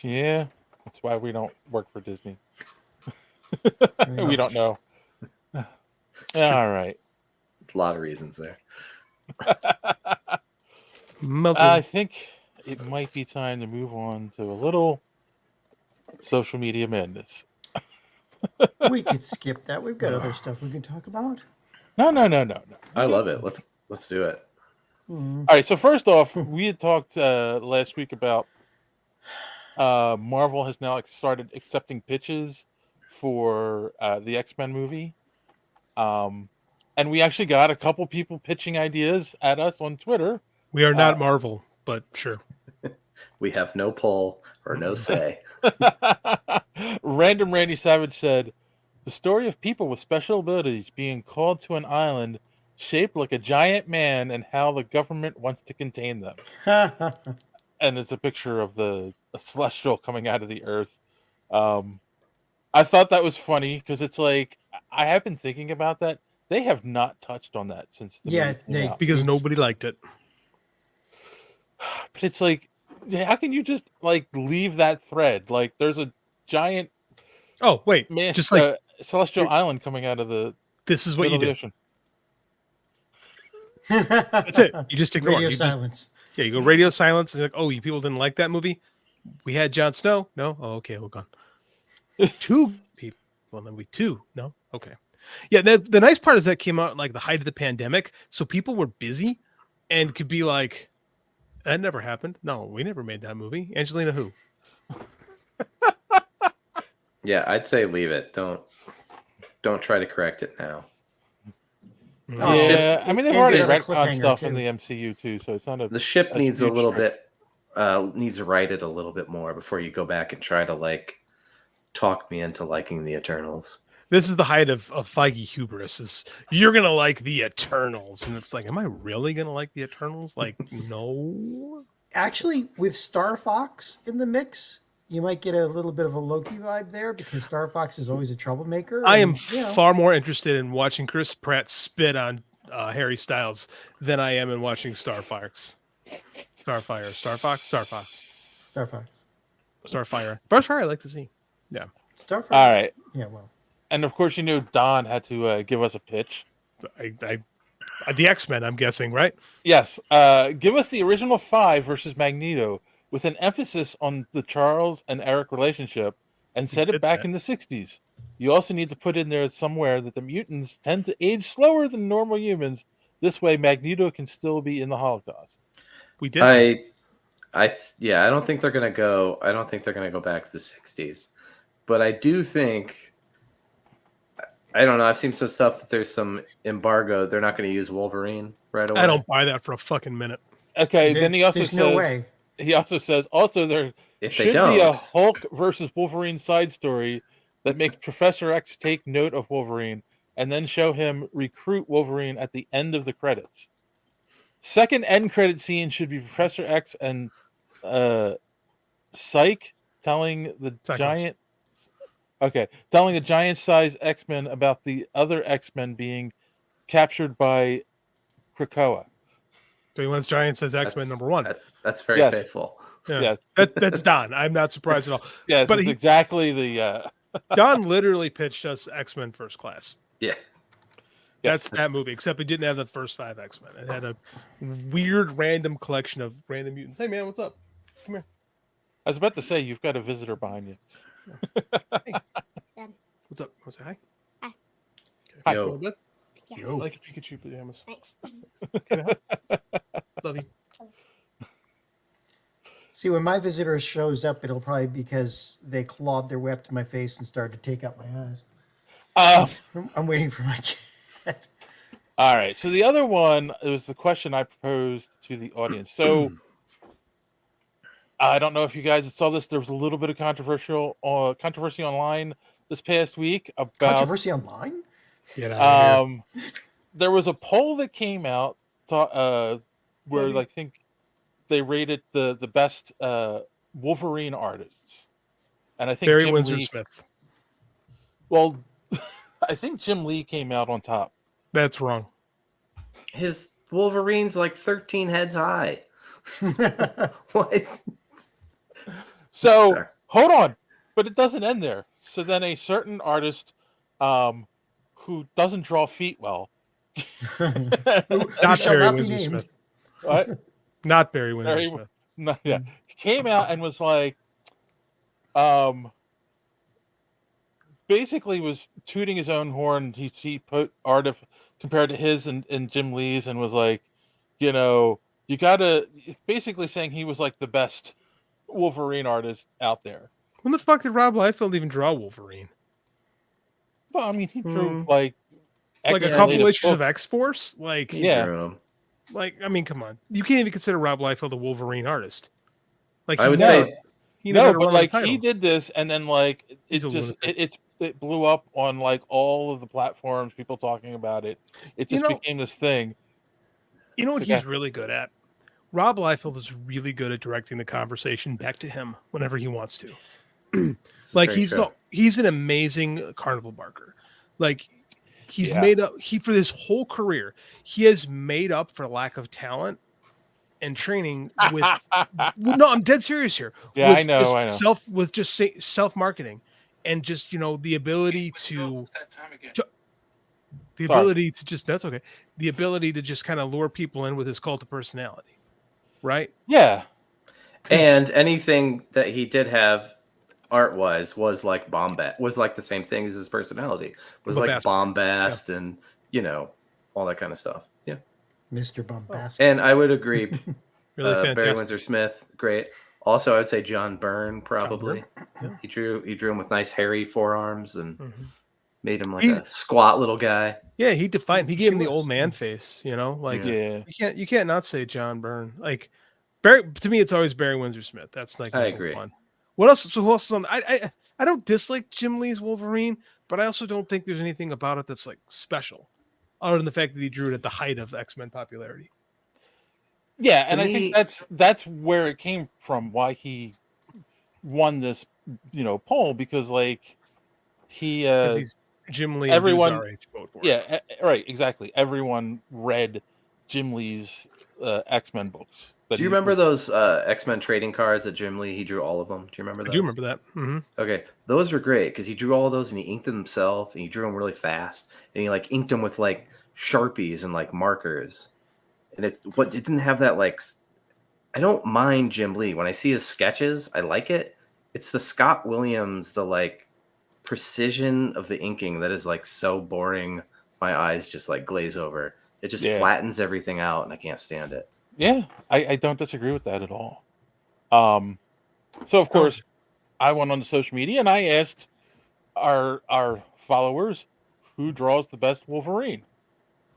Yeah, that's why we don't work for Disney. Very We much. don't know. true. All right. A lot of reasons there. Melted. I think it might be time to move on to a little social media madness. We could skip that. We've got other stuff we can talk about. No. I love it. Let's do it. Hmm. All right. So first off, we had talked last week about Marvel has now started accepting pitches for the X-Men movie, and we actually got a couple people pitching ideas at us on Twitter. We are not Marvel, but sure. We have no pull or no say. Random Randy Savage said, the story of people with special abilities being called to an island shaped like a giant man and how the government wants to contain them. And it's a picture of the celestial coming out of the earth. I thought that was funny because it's like, I have been thinking about that. They have not touched on that since the movie came out. Because It's- nobody liked it. But it's like, how can you just like leave that thread? Like, there's a giant Oh, wait. man, Just like, celestial island coming out of the this is what you middle of the do. ocean. That's it. You just ignore it. Radio You silence. Yeah, you go radio silence and you're like, oh, you people didn't like that movie? We had Jon Snow? No? Oh, okay, hold on. 2 people. Well, then we 2. No? Okay. Yeah, the nice part is that came out like the height of the pandemic, so people were busy and could be like, that never happened. No, we never made that movie. Angelina who? Yeah, I'd say leave it. Don't try to correct it now. Oh, Yeah, I mean, they've ended already on a retconned cliffhanger, stuff too. in the MCU too, so it's not a. The ship That's needs a huge little stretch. bit needs righted a little bit more before you go back and try to like talk me into liking the Eternals. This is the height of Feige hubris. Is you're gonna like the Eternals, and it's like, am I really gonna like the Eternals? Like, no. Actually, with Star Fox in the mix, you might get a little bit of a Loki vibe there because Star Fox is always a troublemaker. I am and, you know, far more interested in watching Chris Pratt spit on Harry Styles than I am in watching Starfire. Starfire. I like to see. Yeah. Starfire. All right, Yeah, well, and of course, you knew Don had to give us a pitch. The X-Men, I'm guessing, right? Yes, give us the original 5 versus Magneto with an emphasis on the Charles and Eric relationship, and set it did back that. in the 60s. You also need to put in there somewhere that the mutants tend to age slower than normal humans. This way, Magneto can still be in the Holocaust. We did. that. I don't think they're gonna go. I don't think they're gonna go back to the '60s, but I do think. I don't know. I've seen some stuff that there's some embargo. They're not going to use Wolverine right away. I don't buy that for a fucking minute. Okay, then he also there's says no way. he also says there If they should don't, be a Hulk versus Wolverine side story that makes Professor X take note of Wolverine and then show him recruit Wolverine at the end of the credits. Second end credit scene should be Professor X and Psyche telling the Psycho. telling the giant-sized X-Men about the other X-Men being captured by Krakoa. So he wants Giant says X-Men number 1. That's very Yes. faithful. Yeah. Yes, That's Don. I'm not surprised at all. yes, But it's he- exactly the. Don literally pitched us X-Men First Class. Yeah. Yes. That's that movie, except it didn't have the first 5 X-Men. It had a weird random collection of random mutants. Hey man, what's up? Come here. I was about to say you've got a visitor behind you. What's up? Want to say hi? Hi. Hi. Yo. Feel good? Yeah. I like your Pikachu pajamas. Thanks. Can I help? Love you. See, when my visitor shows up, it'll probably be because they clawed their way up to my face and started to take out my eyes. I'm waiting for my kid. All right. So the other one, it was the question I proposed to the audience. So I don't know if you guys saw this. There was a little bit of controversy online this past week about Controversy online? Get out of here. there was a poll that came out where I think they rated the best Wolverine artists, and I think Barry Jim Windsor Lee, Smith. well, I think Jim Lee came out on top. That's wrong. His Wolverine's like 13 heads high. What is... So Sorry. hold on, but it doesn't end there. So then a certain artist who doesn't draw feet well, Not shall Barry not be Windsor named. Smith. what? Not Barry Windsor Barry- Smith. No, yeah, he came out and was like, basically was tooting his own horn. He put art of compared to his and Jim Lee's and was like, you know, you gotta basically saying he was like the best Wolverine artist out there. When the fuck did Rob Liefeld even draw Wolverine? Well, I mean, he drew like Like a X-related couple issues of books. X-Force? Like, He Yeah. drew 'em. I mean, come on. You can't even consider Rob Liefeld a Wolverine artist. Like I would he say never but won a like title. he did this, and then like He's it a just lunatic. it blew up on like all of the platforms. People talking about it. It You just know, became this thing. you know what It's like he's really good at? Rob Liefeld is really good at directing the conversation back to him whenever he wants to. this is Like very true. he's an amazing carnival barker. Like he's Yeah. made up for his whole career, he has made up for lack of talent and training with no, I'm dead serious here. Yeah, I With know, just I know. self marketing and just the ability to Sorry. just that's okay. The ability to just kind of lure people in with his cult of personality, right? Yeah. 'Cause- And anything that he did have art wise was like bombast, was like the same thing as his personality, was like Bombastic. bombast and all that kind of stuff. Yeah. Mr. Bombastic. And I would agree. really Barry fantastic. Windsor Smith, great. Also, I would say John Byrne probably. Byrne, yeah. He drew him with nice hairy forearms and Mhm. made him like He- a squat little guy. Yeah, he defined. He gave him the was. old man face. Like Yeah. you can't not say John Byrne. Like Barry, to me, it's always Barry Windsor Smith. That's like I number agree. one. What else? So who else is on? I don't dislike Jim Lee's Wolverine, but I also don't think there's anything about it that's like special, other than the fact that he drew it at the height of X-Men popularity. Yeah, To and I me- think that's where it came from. Why he won this, poll, because like he 'Cause he's Jim Lee. everyone- Our age vote for it. yeah, right, exactly. Everyone read Jim Lee's X-Men books. Do you remember those X-Men trading cards that Jim Lee, he drew all of them? Do you remember I those? do remember that. Mm-hmm. Okay, those were great because he drew all of those and he inked them himself and he drew them really fast and he like inked them with like Sharpies and like markers. And it didn't have that like. I don't mind Jim Lee when I see his sketches. I like it. It's the Scott Williams, the like precision of the inking that is like so boring. My eyes just like glaze over. It just flattens everything out, and I can't stand it. Yeah, I don't disagree with that at all. So of course, I went on the social media and I asked our followers who draws the best Wolverine.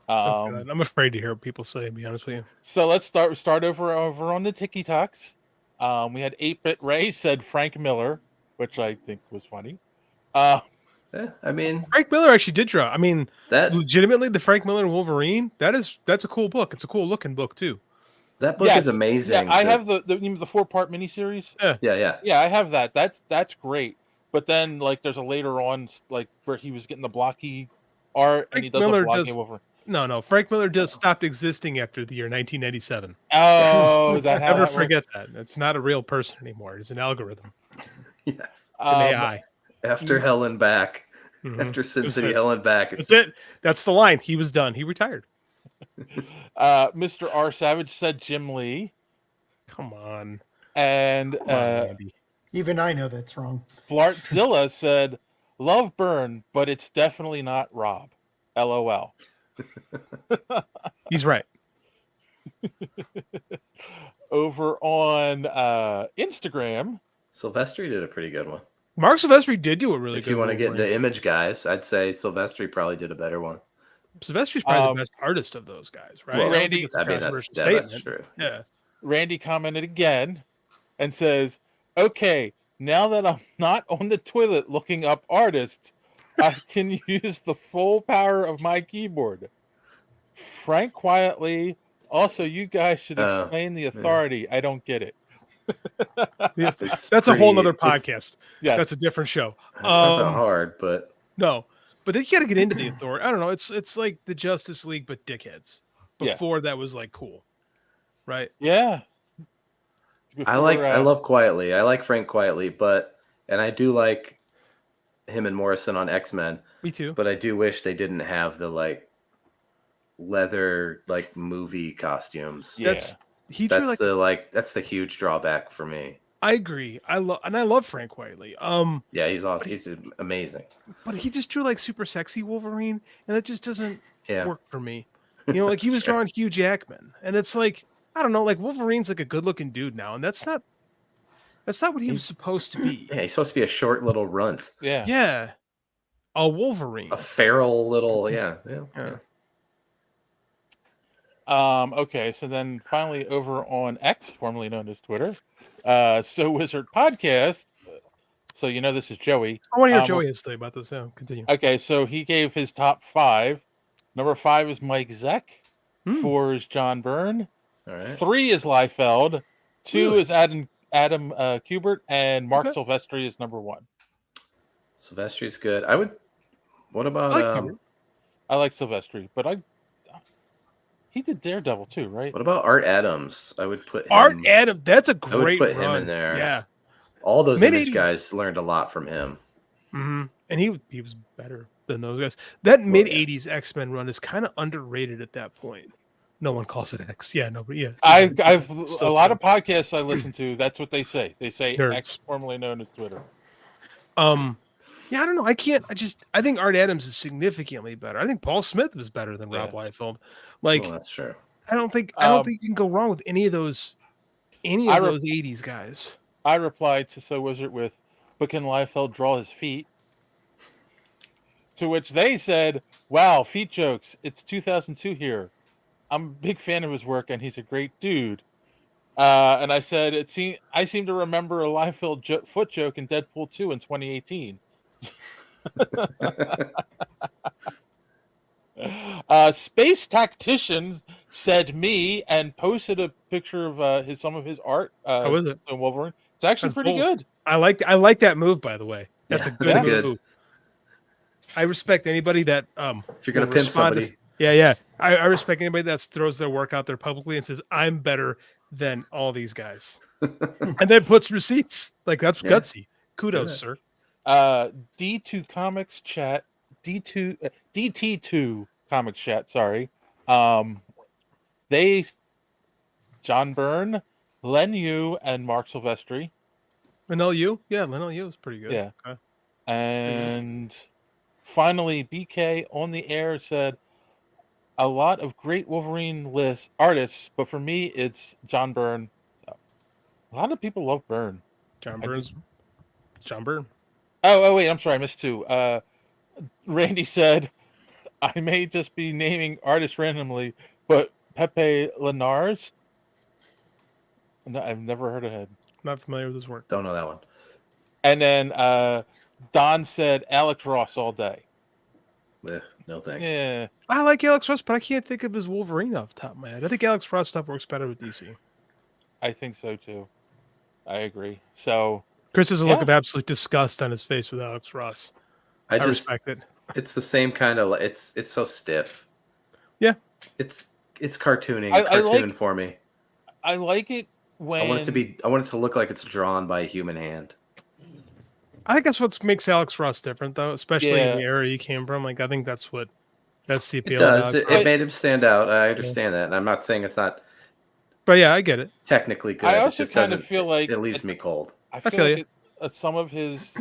I'm afraid to hear what people say. To be honest with you. So let's start over on the TikToks. We had 8-Bit Ray said Frank Miller, which I think was funny. I mean, Frank Miller actually did draw. I mean, that legitimately, the Frank Miller Wolverine. That's a cool book. It's a cool looking book too. that book is amazing. Yeah, I have the 4-part miniseries. Yeah. I have that. That's great. But then like there's a later on like where he was getting the blocky art and he does a blocky Wolverine. No. Frank Miller just stopped existing after the year 1997. Oh, is that how Never that forget that. It's not a real person anymore. It's an algorithm. Yes. It's an AI. After Hell and Back. Mhm. After Sin That's City it. Hell and Back. That's it. That's the line. He was done. He retired. Mr. R Savage said Jim Lee, Come on. and Come on, Andy. Even I know that's wrong. Blartzilla said love Byrne, but it's definitely not Rob. LOL. He's right. Over on Instagram, Sylvester did a pretty good one. Mark Silvestri did do a really If good you want to get Wolverine. into image guys, I'd say Sylvester probably did a better one. Silvestri's probably the best artist of those guys, right? Well, I don't Randy- think it's a I mean, controversial that's statement. true. Yeah. Randy commented again and says, okay, now that I'm not on the toilet looking up artists, I can use the full power of my keyboard. Frank quietly, also, you guys should explain the authority. I don't get it. Yeah, It's that's a whole pretty- nother podcast. Yes. That's a different show. It's not that hard, but No, but you got to get into the authority. I don't know. It's like the Justice League, but dickheads. Yeah. Before that was like cool, right? Yeah. I love Quietly. I like Frank Quietly, and I do like him and Morrison on X-Men, Me too. but I do wish they didn't have the like leather like movie costumes. Yeah. He drew That's the huge drawback for me. I agree. I love Frank Quietly. Yeah, he's awesome. He's amazing. But he just drew like super sexy Wolverine, and that just doesn't Yeah. work for me. Like he was drawing Hugh Jackman, and it's like I don't know, like Wolverine's like a good-looking dude now, and that's not what he was supposed to be. Yeah, he's supposed to be a short little runt, Yeah. Yeah, a Wolverine. a feral little. Yeah. Okay, so then finally over on X, formerly known as Twitter, So Wizard Podcast. So you know this is Joey. I want to hear Joey has to say about this. Yeah, continue. Okay, so he gave his top 5. Number 5 is Mike Zeck. 4 is John Byrne. All right. 3 is Liefeld. 2 Really? is Adam Kubert, and Mark Silvestri is number 1. Silvestri's good. I would. What about I like Silvestri, but he did Daredevil too, right? what about Art Adams? I would put him, Art Adams. That's a I would great put run. him in there. Yeah. All those Mid-80s. Image guys learned a lot from him. Mm-hmm. And he was better than those guys. That mid-80s X-Men run is kind of underrated at that point. No one calls it X. Yeah, nobody. Yeah. I've a lot of podcasts I listen to. That's what they say. They say Nerds. X, formerly known as Twitter. Yeah, I don't know. I think Art Adams is significantly better. I think Paul Smith was better than Rob Liefeld. Like, Well, that's true. I don't think you can go wrong with any of those 80s guys. I replied to So Wizard with, but can Liefeld draw his feet? To which they said, wow, feet jokes. It's 2002 here. I'm a big fan of his work, and he's a great dude. And I said, I seem to remember a Liefeld foot joke in Deadpool 2 in 2018. Space Tactician said me and posted a picture of some of his art. How is it? On Wolverine. It's actually That's pretty bold. good. I like that move, by the way. That's a good good. move. I respect anybody that If you're gonna will pimp respond somebody, yeah. I respect anybody that throws their work out there publicly and says I'm better than all these guys, and then puts receipts. Like that's gutsy. Kudos, sir. D2 Comics Chat, DT2 Comics Chat. Sorry, they, John Byrne, Len Yu, and Mark Silvestri. Lenell Yu, Lenell Yu is pretty good. Yeah, okay. And finally, BK on the air said a lot of great Wolverine artists, but for me, it's John Byrne. So, a lot of people love Byrne. John Byrne. Oh, wait, I'm sorry, I missed 2. Randy said, I may just be naming artists randomly, but Pepe Linares? No, I've never heard of him. Not familiar with his work. don't know that one. And then Don said Alex Ross all day. No thanks. Yeah. I like Alex Ross, but I can't think of his Wolverine off the top of my head. I think Alex Ross stuff works better with DC. I think so too. I agree. So Chris has a look of absolute disgust on his face with Alex Ross. I respect it. It's the same kind of. It's so stiff. Yeah. It's cartooning. I for me. I like it when I want it to look like it's drawn by a human hand. I think that's what makes Alex Ross different, though, especially in the era he came from. Like, I think that's the appeal. It does. It made him stand out. I understand that, and I'm not saying it's not. But yeah, I get it. Technically good. I also it just kind of feel like it leaves me cold. I feel like some of his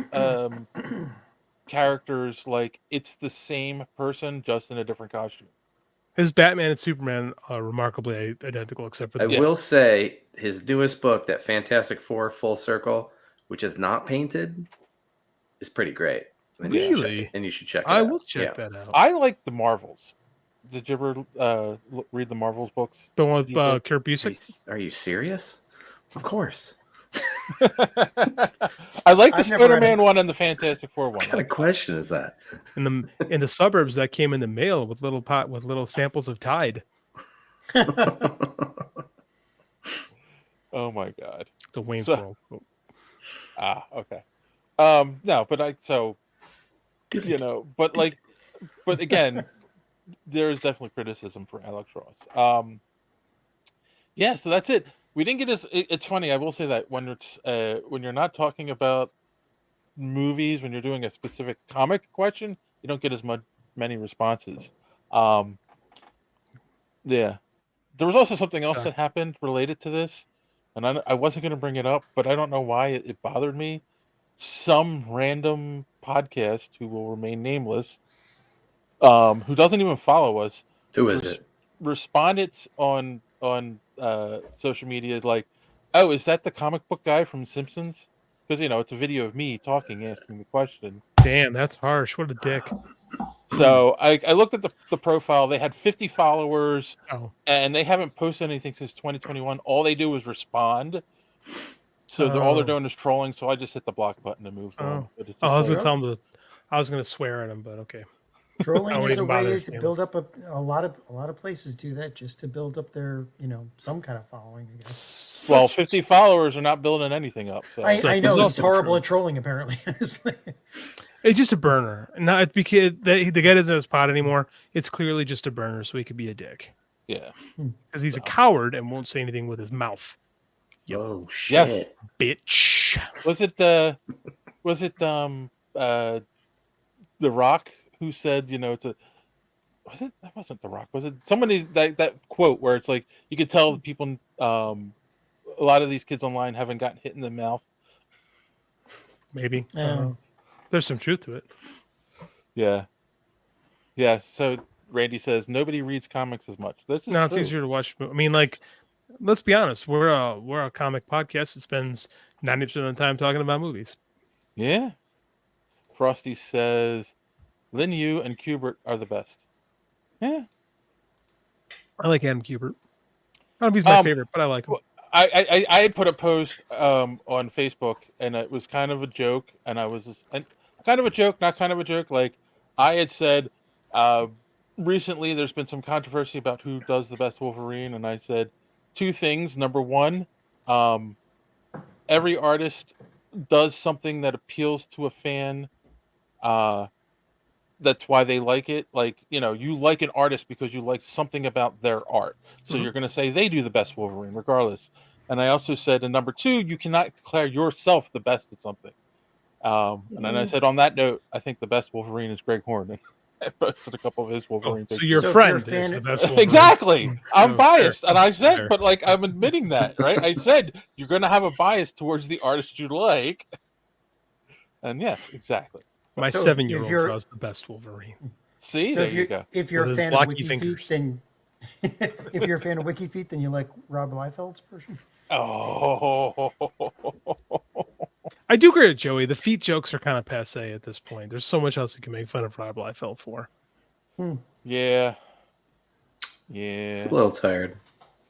characters, like it's the same person just in a different costume. His Batman and Superman are remarkably identical, except for I will say his newest book, that Fantastic Four Full Circle, which is not painted, is pretty great. And really? You should check it I out. will check that out. I like the Marvels. Did you ever read the Marvels books? The one with Kurt Busiek? Are you serious? Of course. I like the Spider-Man one and the Fantastic Four one. What kind of question is that? In the suburbs that came in the mail with little samples of Tide. Oh my God! It's a Wayne's World. Okay. No, but but again, there is definitely criticism for Alex Ross. Yeah, so that's it. We didn't get it's funny. I will say that when you're not talking about movies, when you're doing a specific comic question, you don't get as many responses. Yeah, there was also something else that happened related to this, and I wasn't going to bring it up, but I don't know why it bothered me. Some random podcast who will remain nameless, who doesn't even follow us. Who is it? Responded on social media like, oh, is that the comic book guy from Simpsons? Because it's a video of me talking, asking the question. Damn, that's harsh. What a dick. So I looked at the profile. They had 50 followers, Oh, and they haven't posted anything since 2021. All they do is respond. So all they're doing is trolling. So I just hit the block button and moved on. But it's I just was like, gonna tell him to. I was gonna swear at him, but okay. I Trolling wouldn't is a even bother way if to he build up a lot of places do that just to build up their some kind of following. I guess. well, 50 followers are not building anything up. So I know It's he's also horrible true. at trolling. Apparently, honestly. It's just a burner. Not because the guy doesn't have his pot anymore. It's clearly just a burner, so he could be a dick yeah. because he's a coward and won't say anything with his mouth. Yep. Oh shit! Yes. Bitch. Was it The Rock who said, it's a was it that wasn't The Rock, was it somebody that quote where it's like you could tell people a lot of these kids online haven't gotten hit in the mouth. Maybe. There's some truth to it. Yeah. Yeah. So Randy says nobody reads comics as much. That's No, it's true. easier to watch. I mean, like, let's be honest. We're a comic podcast that spends 90% of the time talking about movies. Yeah. Frosty says Lin Yu and Kubert are the best. Yeah. I like Adam Kubert. I don't know if he's my favorite, but I like him. I had put a post on Facebook, and it was kind of a joke, and I was just, and kind of a joke, not kind of a joke. Like I had said, recently there's been some controversy about who does the best Wolverine, and I said two things. Number one, every artist does something that appeals to a fan. That's why they like it. Like, you like an artist because you like something about their art. So you're going to say they do the best Wolverine regardless. And I also said, and number two, you cannot declare yourself the best at something. And then I said, on that note, I think the best Wolverine is Greg Horn. I posted a couple of his Wolverine So pictures. your So if friend you're a is fan- the best Wolverine. Exactly. I'm Oh, biased. fair. And I said, Fair. but like, I'm admitting that, right? I said, you're going to have a bias towards the artist you like. And yes, exactly. My So if 7-year-old you're- draws the best Wolverine. See, So there you go. if you're With a his fan of blocky WikiFeet, fingers. then if you're a fan of WikiFeet, then you like Rob Liefeld's version. Oh, I do agree with Joey. The feet jokes are kind of passe at this point. There's so much else you can make fun of Rob Liefeld for. yeah. It's a little tired.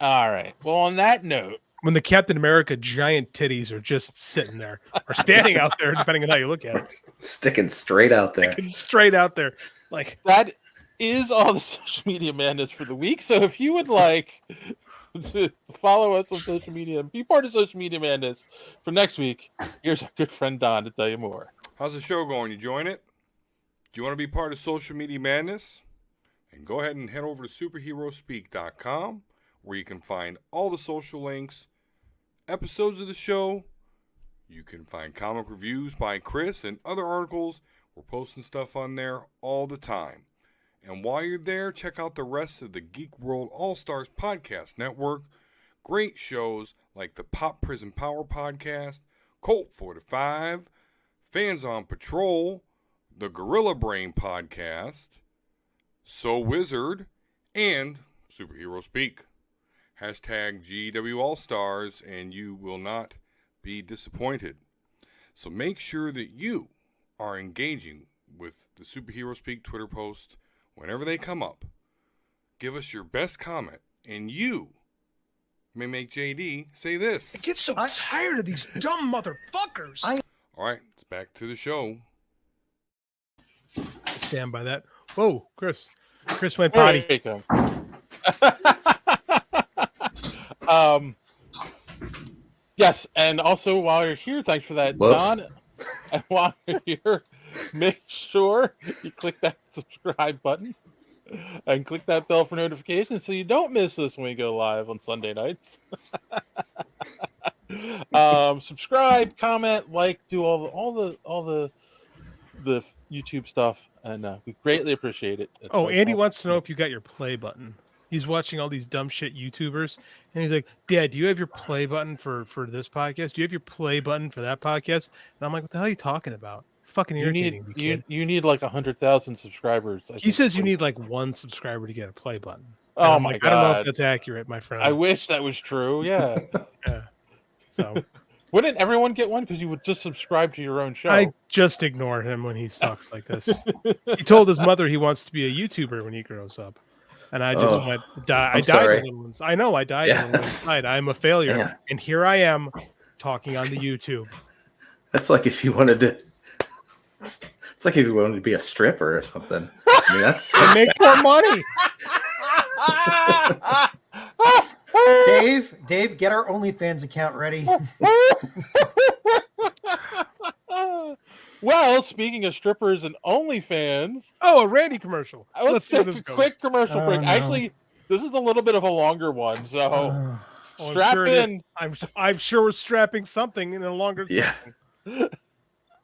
All right. Well, on that note, When the Captain America giant titties are just sitting there or standing out there, depending on how you look at it, Sticking straight out there. straight out there, like that is all the social media madness for the week. So if you would like to follow us on social media and be part of social media madness for next week, here's our good friend Don to tell you more. How's the show going? You join it? Do you want to be part of social media madness? And go ahead and head over to superheroespeak.com where you can find all the social links, episodes of the show. You can find comic reviews by Chris and other articles. We're posting stuff on there all the time. And while you're there, check out the rest of the Geek World All-Stars Podcast Network. Great shows like the Pop Prison Power Podcast, Colt 45, Fans on Patrol, the Gorilla Brain Podcast, So Wizard, and Superhero Speak. Hashtag GW All-Stars, and you will not be disappointed. So make sure that you are engaging with the Superhero Speak Twitter post whenever they come up. Give us your best comment, and you may make JD say this. I get so tired of these dumb motherfuckers. All right, it's back to the show. Stand by that. Whoa, Chris went potty. There you go. Yes, and also while you're here, thanks for that, Whoops. Don. And while you're here, make sure you click that subscribe button and click that bell for notifications so you don't miss us when we go live on Sunday nights. Subscribe, comment, like, do all the YouTube stuff, and we greatly appreciate it. Oh, Andy wants to know if you got your play button. He's watching all these dumb shit YouTubers, and he's like, Dad, do you have your play button for this podcast? Do you have your play button for that podcast? And I'm like, what the hell are you talking about? Fucking irritating, kid. You need like 100,000 subscribers. He says you need like one subscriber to get a play button. Oh I'm my like, god! I don't know if that's accurate, my friend. I wish that was true. Yeah. Yeah. So Wouldn't everyone get one? Because you would just subscribe to your own show. I just ignore him when he talks like this. He told his mother he wants to be a YouTuber when he grows up. And I just went, I died sorry. a little inside. I know I died a little inside. I'm a failure. Yeah. And here I am talking on the YouTube. That's like if you wanted to. It's like if you wanted to be a stripper or something. I mean, that's I make more money. Dave, get our OnlyFans account ready. Well, speaking of strippers and OnlyFans, Oh, a Randy commercial. Let's see where this goes. quick commercial break. no. Actually, this is a little bit of a longer one, so Oh, I'm strap sure it is. in. I'm sure we're strapping something in a longer. yeah.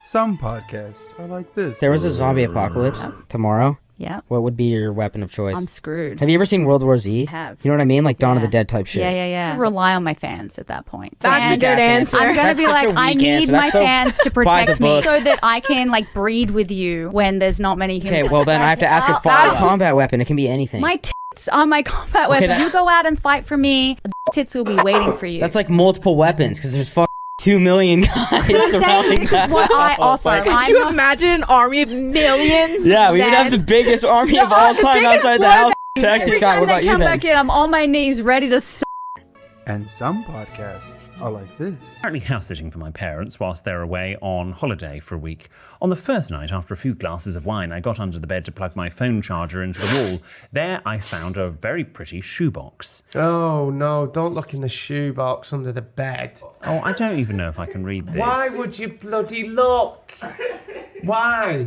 Some podcasts are like this. There was a zombie apocalypse tomorrow. Yeah, What would be your weapon of choice? I'm screwed. Have you ever seen World War Z? I have. You know what I mean? Like Dawn of the Yeah. Dead type shit. Yeah. I rely on my fans at that point. That's a And good answer. I'm gonna That's be such like, a I weak need answer. my That's so fans to by the protect me book. so that I can like breed with you when there's not many humans. Okay, well then I have to ask a fire combat weapon. It can be anything. My tits are my combat weapon. that- You go out and fight for me. The tits will be waiting for you. That's like multiple weapons because there's 2 million guys I'm saying surrounding this that is what I house. offer. Like, Could I'm you not- imagine an army of millions? yeah, we would have the men? biggest army of all the time biggest outside the blood house. Every Protecting Scott, time what they about you come then? back in, I'm on my knees ready to. And some podcasts are like this. Currently house sitting for my parents whilst they're away on holiday for a week. On the first night, after a few glasses of wine, I got under the bed to plug my phone charger into the wall. There I found a very pretty shoebox. Oh no, don't look in the shoebox under the bed. Oh, I don't even know if I can read this. Why would you bloody look? Why?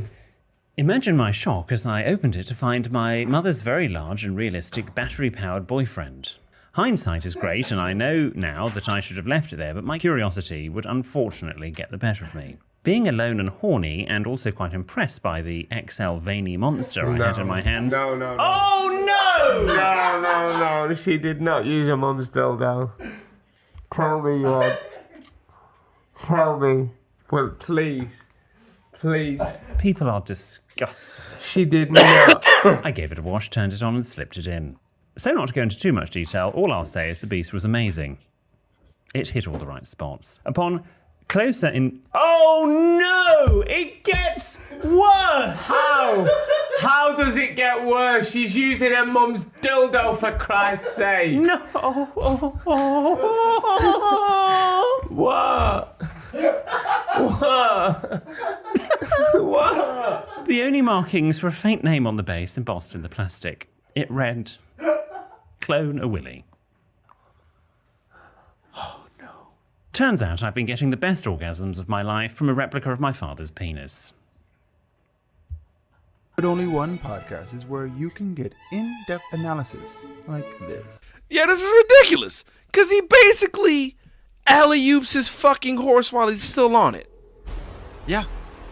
Imagine my shock as I opened it to find my mother's very large and realistic battery-powered boyfriend. Hindsight is great, and I know now that I should have left it there, but my curiosity would unfortunately get the better of me. Being alone and horny, and also quite impressed by the XL veiny monster I had in my hands. No. Oh no! No. She did not use a mum's dildo. Tell me, Tell me. Well, please. People are disgusting. She did not. I gave it a wash, turned it on, and slipped it in. So not to go into too much detail, all I'll say is the beast was amazing. It hit all the right spots. Upon closer in... Oh no! It gets worse! How does it get worse? She's using her mum's dildo, for Christ's sake. No! What? What? The only markings were a faint name on the base embossed in the plastic. It read, "Clone a Willy." Oh no. Turns out I've been getting the best orgasms of my life from a replica of my father's penis. But only one podcast is where you can get in-depth analysis like this. Yeah, this is ridiculous. Because he basically alley-oops his fucking horse while he's still on it. Yeah.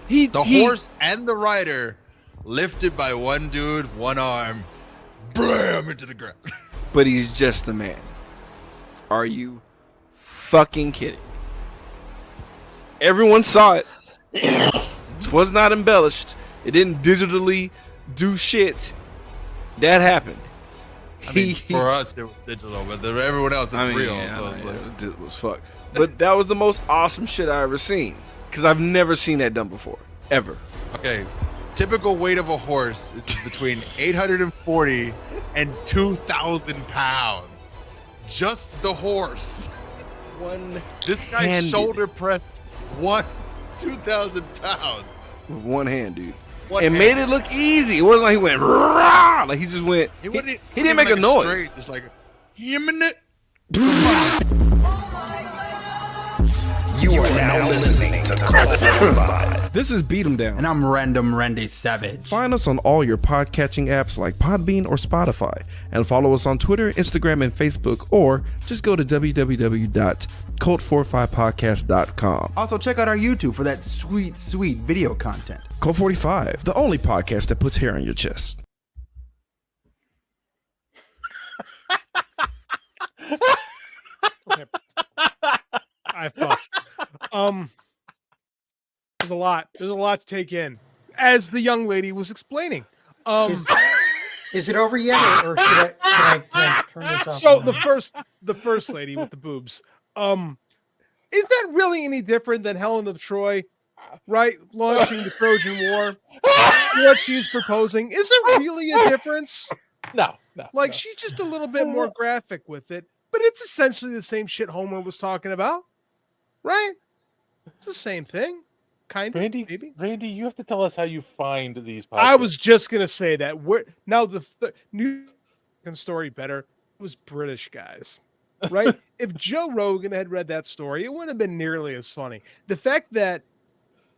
The Horse and the rider lifted by one dude, one arm, blam into the ground. But he's just a man. Are you fucking kidding? Everyone saw it. It was not embellished. It didn't digitally do shit. That happened. I mean, for us, it was digital, but everyone else, it's real. So it's like, it was fuck. But that was the most awesome shit I ever seen. Because I've never seen that done before. Ever. okay, typical weight of a horse is between 840 and 2,000 pounds. Just the horse. This guy One-handed. shoulder pressed 2,000 pounds. With one hand, dude. One and hand. made it look easy. It wasn't like he went rah! Like he just went. He didn't make a noise. Straight, just like him in it. You are now listening to Cult 45. This is Beat 'em Down. And I'm Random Randy Savage. Find us on all your podcatching apps like Podbean or Spotify. And follow us on Twitter, Instagram, and Facebook. Or just go to www.cult45podcast.com. Also, check out our YouTube for that sweet, sweet video content. Cult 45, the only podcast that puts hair on your chest. Okay. I have thoughts. There's a lot. There's a lot to take in, as the young lady was explaining. Is it over yet, or should I turn this off? So the first lady with the boobs. is that really any different than Helen of Troy, right? Launching the Trojan War. What she's proposing. Is there really a difference? No. Like, she's just a little bit more graphic with it, but it's essentially the same shit Homer was talking about, right? It's the same thing. Kind of, maybe. Randy, you have to tell us how you find these podcasts. I was just going to say that. Now, the new story better was British guys, right? If Joe Rogan had read that story, it wouldn't have been nearly as funny. The fact that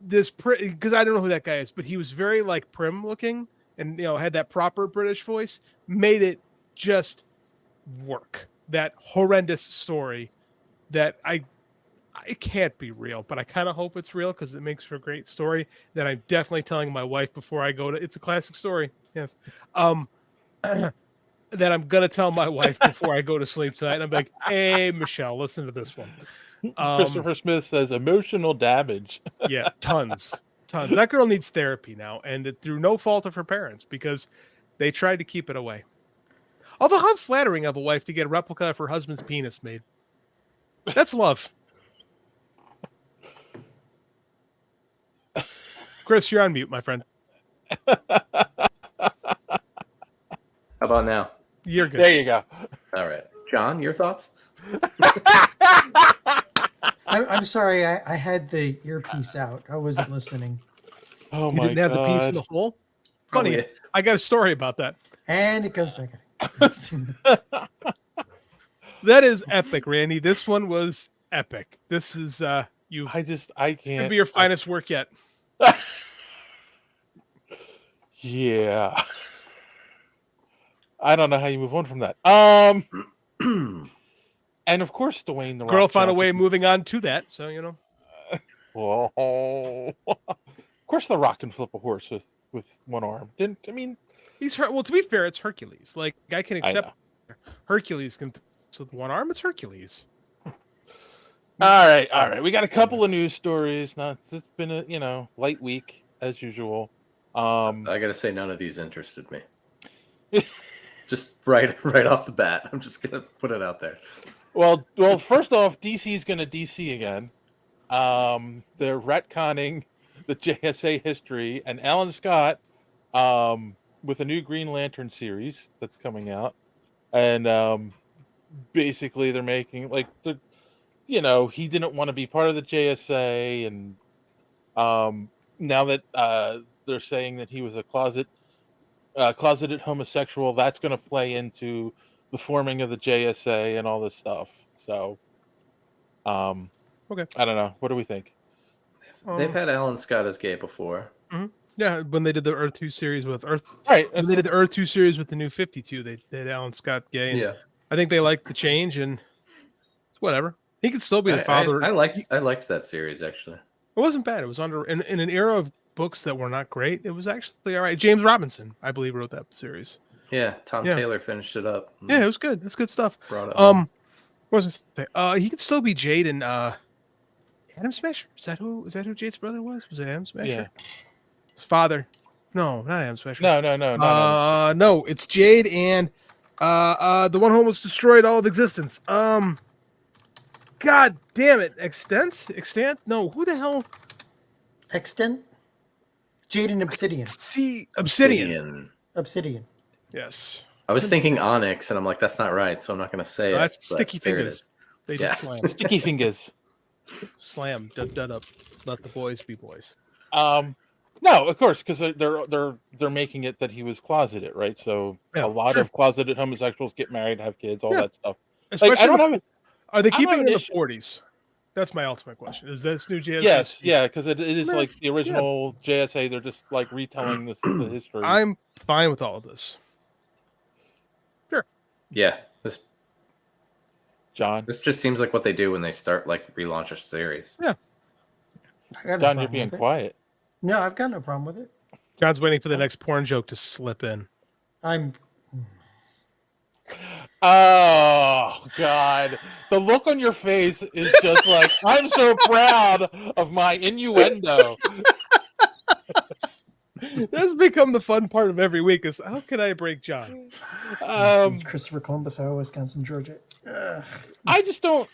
because I don't know who that guy is, but he was very like prim looking and had that proper British voice, made it just work. That horrendous story that it can't be real, but I kind of hope it's real because it makes for a great story that I'm definitely telling my wife before I go to. It's a classic story, yes. That I'm gonna tell my wife before I go to sleep tonight. And I'm like, hey, Michelle, listen to this one. Christopher Smith says emotional damage. Yeah, tons. That girl needs therapy now, and through no fault of her parents because they tried to keep it away. Although how flattering of a wife to get a replica of her husband's penis made. That's love. Chris, you're on mute, my friend. How about now? You're good. There you go. All right. John, your thoughts? I'm sorry, I had the earpiece out. I wasn't listening. Oh You my didn't have the piece in the hole? Funny. Probably. I got a story about that. And it goes back. That is epic, Randy. This one was epic. This is I can't. Could be your finest work yet. Yeah. I don't know how you move on from that. And of course, Dwayne the Rock Girl found a Johnson. way of moving on to that, so Oh. Of course, the Rock can flip a horse with one arm. He's hurt. Well, to be fair, it's Hercules. Like, I can accept Hercules can with one arm. It's Hercules. All right. We got a couple of news stories. It's been a light week as usual. I gotta say, none of these interested me. Just right off the bat, I'm just gonna put it out there. Well, first off, DC is gonna DC again. They're retconning the JSA history, and Alan Scott, with a new Green Lantern series that's coming out, and basically they're making he didn't want to be part of the JSA, and now that they're saying that he was a closeted homosexual, that's going to play into the forming of the JSA and all this stuff. So, okay, I don't know. What do we think? They've had Alan Scott as gay before. Mm-hmm. Yeah, when they did the Earth 2 series with Earth, right? When they did the Earth 2 series with the New 52, they had Alan Scott gay. And I think they liked the change, and it's whatever. He could still be the father. I liked that series actually. It wasn't bad. It was in an era of books that were not great. It was actually all right. James Robinson, I believe, wrote that series. Yeah, Tom Taylor finished it up. Yeah, it was good. That's good stuff. Brought it home. What was I say? He could still be Jade in Atom Smasher. Is that who Jade's brother was? Was it Atom Smasher? Yeah. His father. No, not Atom Smasher. No. No, it's Jade and the one who almost destroyed all of existence. God damn it. Extent? No, who the hell? Extent? Jade and Obsidian. See, Obsidian. Yes. I was thinking Onyx, and I'm like, that's not right, so I'm not going to say it. That's but Sticky there it Fingers. is. They did slam. Sticky Fingers. Slam. Dud up. Let the boys be boys. No, of course, because they're making it that he was closeted, right? So a lot of closeted homosexuals get married, have kids, all that stuff. Are they keeping it in the 40s? That's my ultimate question. Is this new JSA? Yes, yeah, because it is like the original JSA. They're just like retelling the history. I'm fine with all of this. Sure. Yeah, this just seems like what they do when they start relaunch a series. Yeah. John, you're being quiet. No, I've got no problem with it. John's waiting for the next porn joke to slip in. Oh God, the look on your face is just like, I'm so proud of my innuendo. That's become the fun part of every week is how can I break John? Christopher Columbus, Ohio, Wisconsin, Georgia. I just don't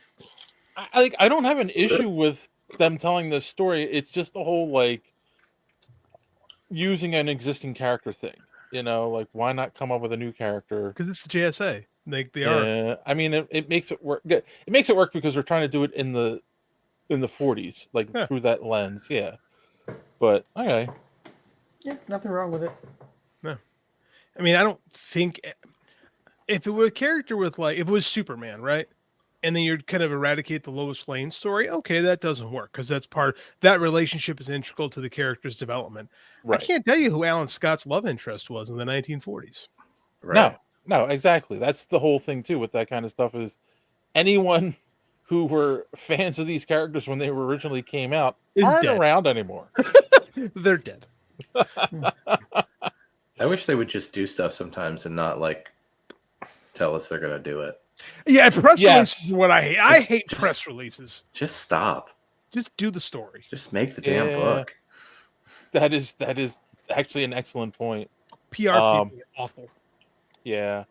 I don't have an issue with them telling this story. It's just the whole like using an existing character thing. You know, like why not come up with a new character? Because it's the JSA. They are. I mean, it makes it work. It makes it work because we're trying to do it in the 40s, like through that lens. Yeah, but okay. Yeah, nothing wrong with it. No, I mean, I don't think if it were a character with like if it was Superman, right? And then you'd kind of eradicate the Lois Lane story. Okay, that doesn't work because that relationship is integral to the character's development. Right. I can't tell you who Alan Scott's love interest was in the 1940s. Right. No, exactly. That's the whole thing too with that kind of stuff is anyone who were fans of these characters when they were originally came out aren't around anymore. They're dead. I wish they would just do stuff sometimes and not like tell us they're gonna do it. Yeah, press releases is what I hate. I hate press releases. Just stop. Just do the story. Just make the damn book. That is actually an excellent point. PR people are awful. Yeah.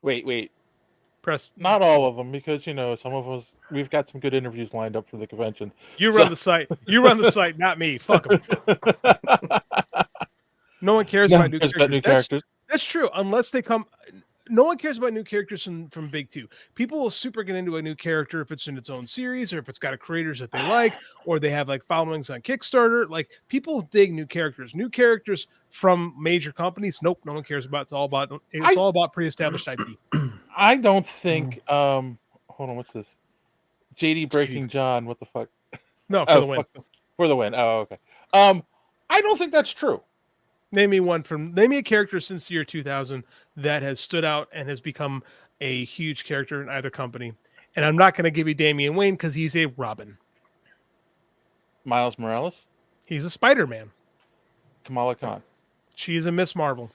Wait. Press. Not all of them, because some of us we've got some good interviews lined up for the convention. You run the site. You run the site, not me. Fuck them. No one cares about new characters. That's true. Unless they come. No one cares about new characters from Big Two. People will super get into a new character if it's in its own series or if it's got a creators that they like or they have like followings on Kickstarter. Like people dig new characters. New characters from major companies. Nope, no one cares about. It's all about pre-established IP. I don't think. Hold on, what's this? JD Breaking John. What the fuck? No, for the win. For the win. Oh, okay. I don't think that's true. Name me a character since the year 2000 that has stood out and has become a huge character in either company. And I'm not going to give you Damian Wayne because he's a Robin. Miles Morales? He's a Spider-Man. Kamala Khan. She's a Miss Marvel.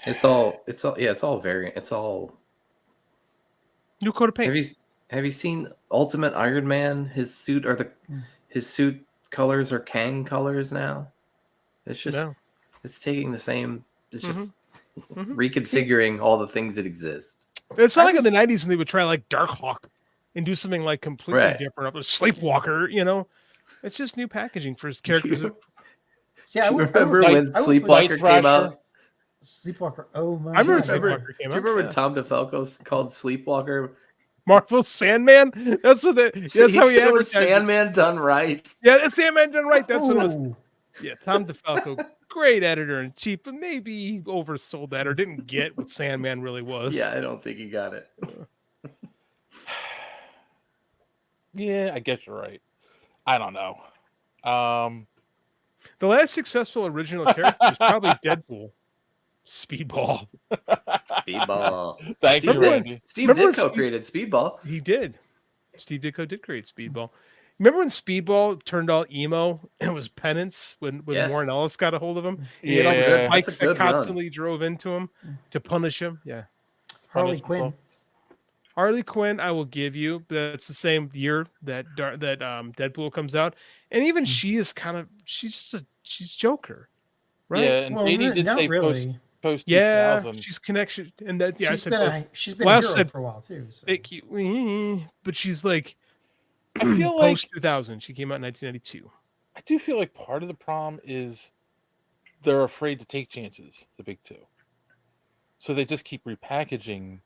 It's all variant. It's all new coat of paint. Have you seen Ultimate Iron Man? His suit his suit colors are Kang colors now. It's just it's taking the same. It's just reconfiguring all the things that exist. It's not like in the 90s when they would try like Darkhawk and do something like completely different. Sleepwalker, it's just new packaging for his characters. I remember when Sleepwalker came out. Sleepwalker. Oh my! I remember Sleepwalker came out. Do you remember when Tom DeFalco called Sleepwalker Marvel's Sandman? That's what that's how he was Sandman done right. Yeah, it's Sandman done right. That's what it was. Yeah, Tom DeFalco, great editor in chief, but maybe he oversold that or didn't get what Sandman really was. Yeah, I don't think he got it. Yeah, I guess you're right. I don't know. The last successful original character is probably Deadpool. Speedball. Thank you, Randy. Steve Ditko created Speedball. He did. Steve Ditko did create Speedball. Remember when Speedball turned all emo and it was Penance when Warren Ellis got a hold of him? He had all the spikes that constantly drove into him to punish him. Yeah. Harley Quinn. Harley Quinn, I will give you. But it's the same year that Deadpool comes out. And even she is she's Joker. Right? Yeah, and JD did say really. post 2000. Yeah, she's connection. And that she's been a hero for a while too. So. But she's like I feel like post 2000. She came out in 1992. I do feel like part of the problem is they're afraid to take chances, the big two. So they just keep repackaging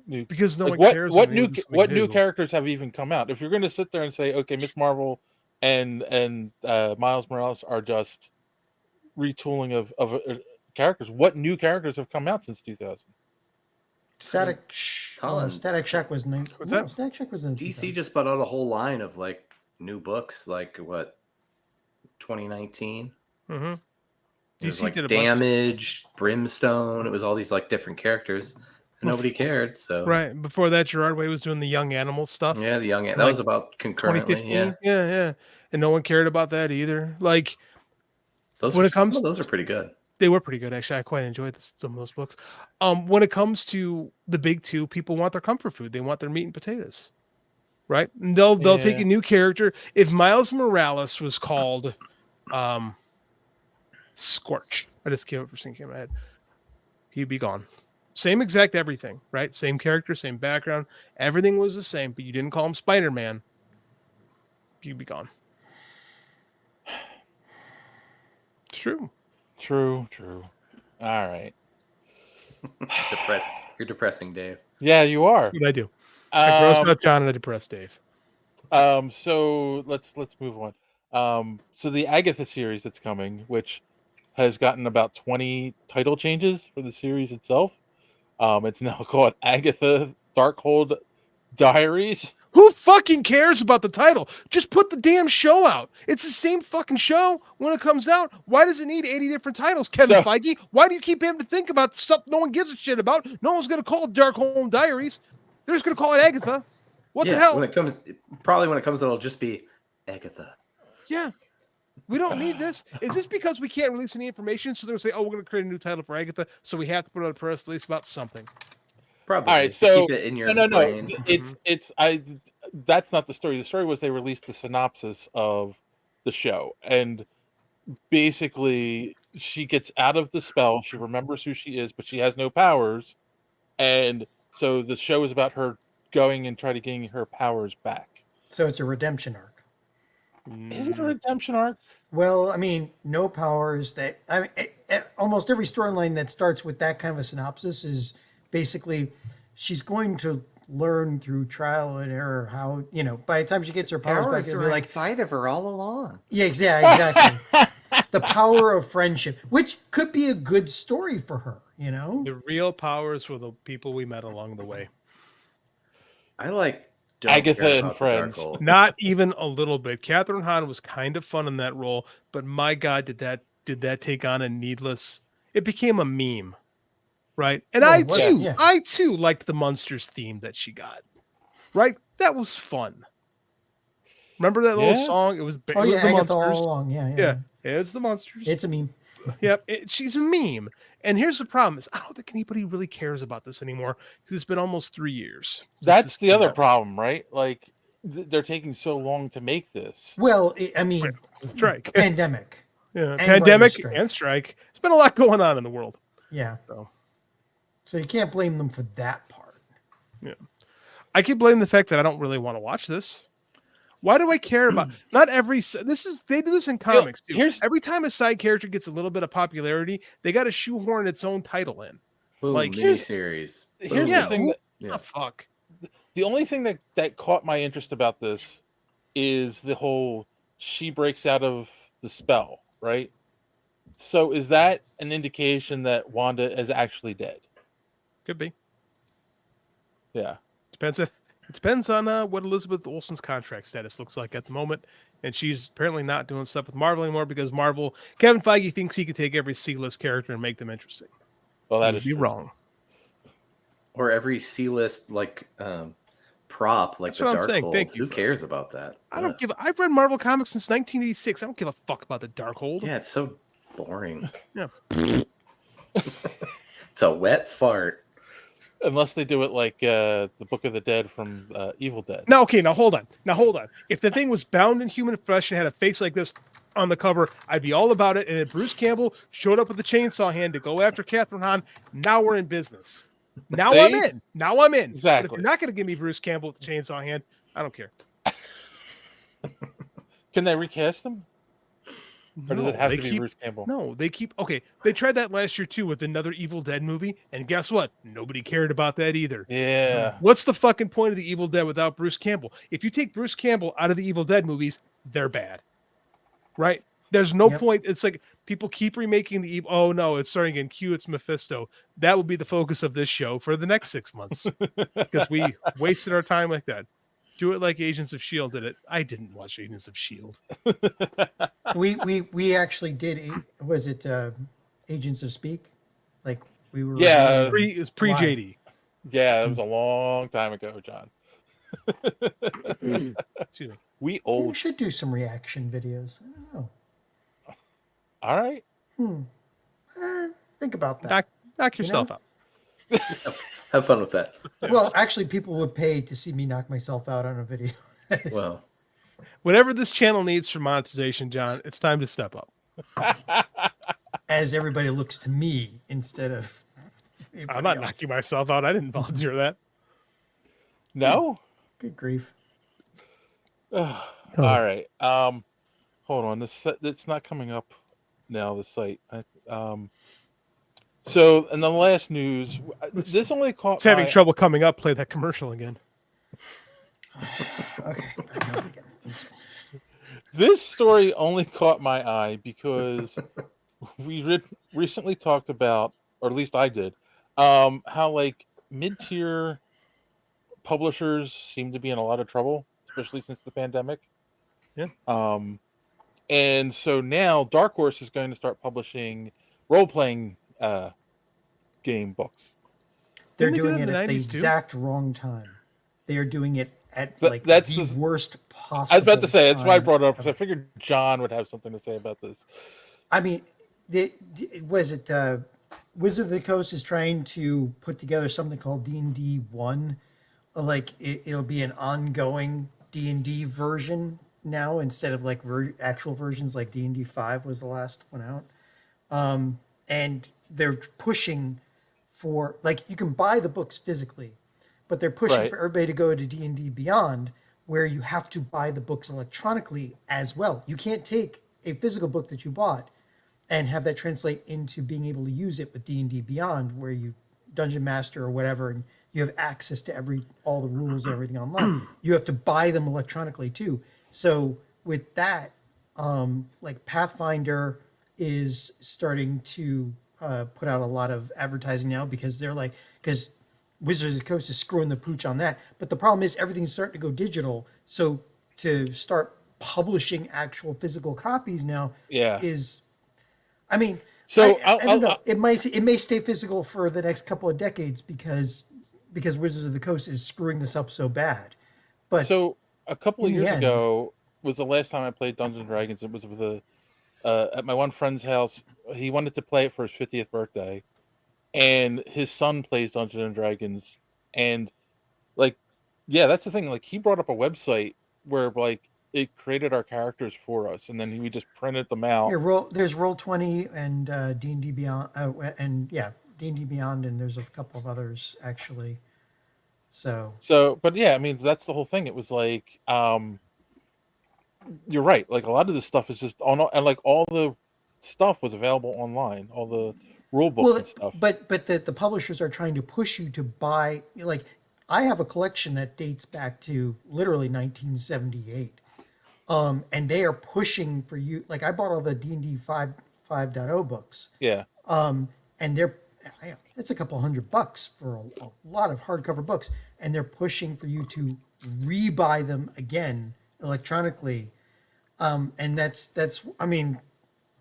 new because no one cares. What new characters have even come out? If you're going to sit there and say, okay, Miss Marvel and Miles Morales are just retooling of characters, what new characters have come out since 2000? Static Shock was new. Static Shock was in DC just put out a whole line of like new books, like what 2019. DC like did Damage, Brimstone. It was all these like different characters. And nobody cared. So right before that, Gerard Way was doing the Young Animals stuff. Yeah, the Young that was about concurrently. 2015. Yeah, and no one cared about that either. Like those are pretty good. They were pretty good, actually. I quite enjoyed some of those books. When it comes to the big two, people want their comfort food. They want their meat and potatoes, right? And they'll take a new character. If Miles Morales was called Scorch, I just came up for seeing him in my head. He'd be gone. Same exact everything, right? Same character, same background. Everything was the same, but you didn't call him Spider-Man. You'd be gone. It's true. True. All right. You're depressing, Dave. Yeah, you are. What I do. I gross out John and I depress Dave. So let's move on. So the Agatha series that's coming, which has gotten about 20 title changes for the series itself. It's now called Agatha Darkhold Diaries. Who fucking cares about the title? Just put the damn show out. It's the same fucking show when it comes out. Why does it need 80 different titles, Kevin Feige? Why do you keep having to think about stuff no one gives a shit about? No one's going to call it Darkhold Diaries. They're just going to call it Agatha. What the hell? When it comes, it'll just be Agatha. Yeah. We don't need this. Is this because we can't release any information? So they're going to say, oh, we're going to create a new title for Agatha, so we have to put out a press release about something. Probably. All right, so keep it in your no. brain. That's not the story. The story was they released the synopsis of the show, and basically she gets out of the spell. She remembers who she is, but she has no powers, and so the show is about her going and trying to gain her powers back. So it's a redemption arc. Is it a redemption arc? Well, I mean, no powers. Almost every storyline that starts with that kind of a synopsis is basically she's going to learn through trial and error how, by the time she gets her powers back, it'll be like inside of her all along. Yeah, exactly. The power of friendship, which could be a good story for her, The real powers were the people we met along the way. I like Agatha and Friends. Not even a little bit. Catherine Hahn was kind of fun in that role, but my God, did that take on a needless? It became a meme, right? And I too liked the Munsters theme that she got. Right, that was fun. Remember that little song? It was the Agatha Munsters. all along. Yeah. It's the Munsters. It's a meme. Yep, she's a meme. And here's the problem: is I don't think anybody really cares about this anymore because it's been almost 3 years. That's the other problem, right? Like they're taking so long to make this. Well, strike, pandemic, pandemic and strike. There's been a lot going on in the world. Yeah. So you can't blame them for that part. Yeah, I can blame the fact that I don't really want to watch this. Why do I care about? Not every. They do this in comics too. Every time a side character gets a little bit of popularity, they got to shoehorn its own title in. Boom, like miniseries. Here's the thing. Fuck. The only thing that caught my interest about this is the whole she breaks out of the spell, right? So is that an indication that Wanda is actually dead? Could be. Yeah. It depends on what Elizabeth Olsen's contract status looks like at the moment. And she's apparently not doing stuff with Marvel anymore because Kevin Feige thinks he could take every C-list character and make them interesting. Well, that is wrong. Or every C-list prop like That's the what I'm saying. Darkhold. Thank you. Who cares about that? I've read Marvel comics since 1986. I don't give a fuck about the Darkhold. Yeah, it's so boring. Yeah. It's a wet fart. Unless they do it like the Book of the Dead from Evil Dead. Now hold on. If the thing was bound in human flesh and had a face like this on the cover, I'd be all about it. And if Bruce Campbell showed up with a chainsaw hand to go after Catherine Hahn, now we're in business. Now I'm in. Exactly. But if you're not going to give me Bruce Campbell with the chainsaw hand, I don't care. Can they recast him? Or does it have to be Bruce Campbell? No, they tried that last year too with another Evil Dead movie, and guess what? Nobody cared about that either. Yeah. What's the fucking point of the Evil Dead without Bruce Campbell? If you take Bruce Campbell out of the Evil Dead movies, they're bad. Right? There's no point. It's like people keep remaking the Evil. Oh no, it's starting again. Q, it's Mephisto. That will be the focus of this show for the next 6 months because we wasted our time like that. Do it like Agents of S.H.I.E.L.D. did it. I didn't watch Agents of S.H.I.E.L.D. we actually did. Was it Agents of Speak? Like we were. Yeah, it was pre JD. Yeah, it was a long time ago, John. We old. We should do some reaction videos. I don't know. All right. Think about that. Knock yourself out. Have fun with that. Well, actually, people would pay to see me knock myself out on a video. Well, whatever this channel needs for monetization, John, it's time to step up. As everybody looks to me instead of I'm not knocking myself out. I didn't volunteer that. No. Good grief. All right. Hold on. It's not coming up now. The site. So, in the last news, this only caught. It's having trouble coming up. Play that commercial again. Okay. This story only caught my eye because we recently talked about, or at least I did, how like mid-tier publishers seem to be in a lot of trouble, especially since the pandemic. Yeah. And so now Darkhorse is going to start publishing role-playing game books. They're doing it at the exact wrong time. They are doing it at that's the worst possible. I was about to say that's why I time brought it up because ever. I figured John would have something to say about this. I mean, was it Wizard of the Coast is trying to put together something called D&D 1. Like it'll be an ongoing D&D version now instead of like actual versions like D&D 5 was the last one out. And they're pushing for, like, you can buy the books physically, but they're pushing for everybody to go to D&D Beyond, where you have to buy the books electronically as well. You can't take a physical book that you bought and have that translate into being able to use it with D&D Beyond, where you Dungeon Master or whatever, and you have access to all the rules and everything online. You have to buy them electronically too. So with that, like Pathfinder is starting to put out a lot of advertising now because because Wizards of the Coast is screwing the pooch on that. But the problem is everything's starting to go digital. So to start publishing actual physical copies now is, I mean, so I don't know. It may stay physical for the next couple of decades because Wizards of the Coast is screwing this up so bad. But so a couple of years ago was the last time I played Dungeons and Dragons. It was with at my one friend's house. He wanted to play it for his 50th birthday, and his son plays Dungeons and Dragons. And like, yeah, that's the thing. Like, he brought up a website where like it created our characters for us, and then we just printed them out. Yeah, there's Roll20 and D&D Beyond, and D&D Beyond, and there's a couple of others actually. So, but yeah, I mean, that's the whole thing. It was like, you're right. Like a lot of this stuff is just on, and like all the stuff was available online, all the rule books and stuff. But the publishers are trying to push you to buy. Like, I have a collection that dates back to literally 1978, and they are pushing for you. Like, I bought all the D&D 5.0 books. Yeah. And it's a couple $100 for a lot of hardcover books, and they're pushing for you to rebuy them again electronically. And that's I mean,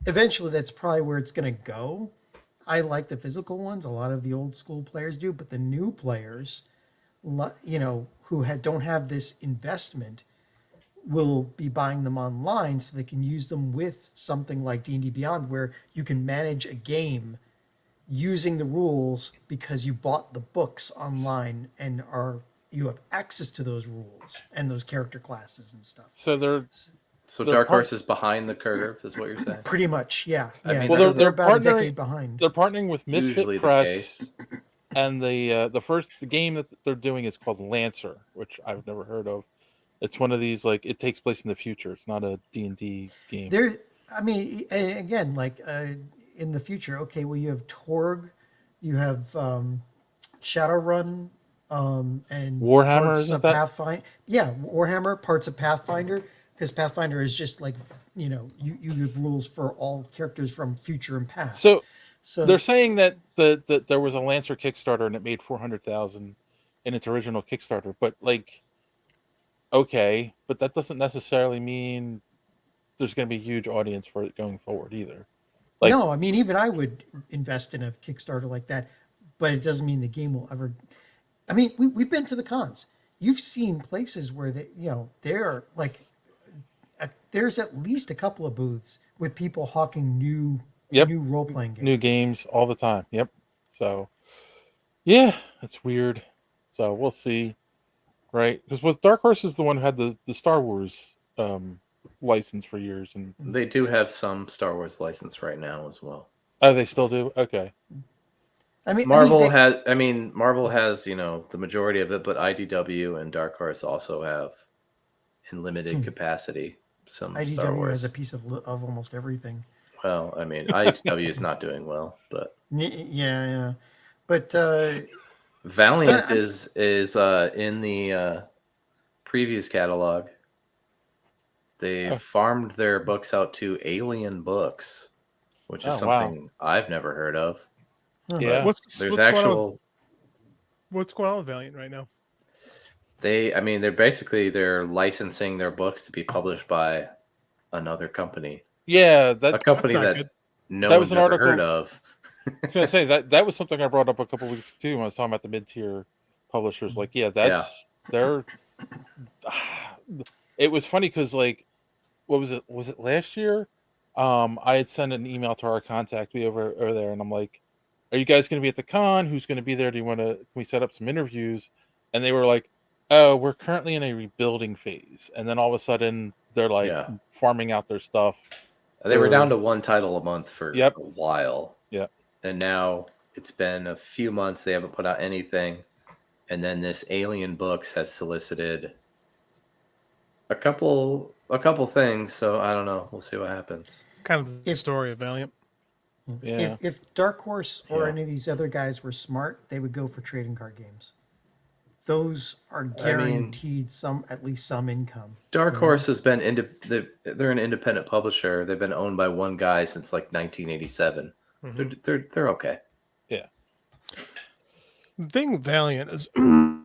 eventually that's probably where it's going to go. I like the physical ones. A lot of the old school players do, but the new players, who don't have this investment, will be buying them online so they can use them with something like D&D Beyond, where you can manage a game using the rules because you bought the books online and you have access to those rules and those character classes and stuff. So Dark Horse is behind the curve, is what you're saying? Pretty much, yeah. I mean, well, they're about a decade behind. They're partnering with Misfit Usually Press, and the game that they're doing is called Lancer, which I've never heard of. It's one of these, like, it takes place in the future. It's not a D&D game. Again, like in the future, okay, well, you have Torg, you have Shadowrun, and Warhammer, parts of Pathfinder. Yeah, Warhammer, parts of Pathfinder, because Pathfinder is just like, you have rules for all characters from future and past. So they're saying that there was a Lancer Kickstarter and it made $400,000 in its original Kickstarter, but like, okay, but that doesn't necessarily mean there's going to be a huge audience for it going forward either. Like, no, I mean, even I would invest in a Kickstarter like that, but it doesn't mean the game will ever. I mean, we've been to the cons. You've seen places where they're like, there's at least a couple of booths with people hawking new role playing games. New games all the time. Yep. So, yeah, it's weird. So we'll see, right? Because Dark Horse is the one who had the Star Wars license for years, and they do have some Star Wars license right now as well. Oh, they still do? Okay. Marvel has the majority of it, but IDW and Darkhorse also have in limited capacity some Star IDW Wars. has a piece of almost everything. Well, I mean, IDW is not doing well, but yeah, but Valiant is in the previews catalog. They farmed their books out to Alien Books, which is something I've never heard of. Yeah, what's going on with Valiant right now? They're licensing their books to be published by another company. Yeah, a company that no one's ever heard of. I was gonna say that was something I brought up a couple weeks too when I was talking about the mid-tier publishers. Like, they're. It was funny because what was it? Was it last year? I had sent an email to our contact over there, and I'm like, "Are you guys going to be at the con? Who's going to be there? Can we set up some interviews?" And they were like, "Oh, we're currently in a rebuilding phase." And then all of a sudden, they're farming out their stuff. They were down to one title a month for a while. Yeah, and now it's been a few months. They haven't put out anything, and then this Alien Books has solicited a couple things, so I don't know. We'll see what happens. It's kind of the story of Valiant. Yeah. If Darkhorse or any of these other guys were smart, they would go for trading card games. Those are guaranteed at least some income. Darkhorse has been they're an independent publisher. They've been owned by one guy since 1987. Mm-hmm. They're okay. Yeah. The thing with Valiant is a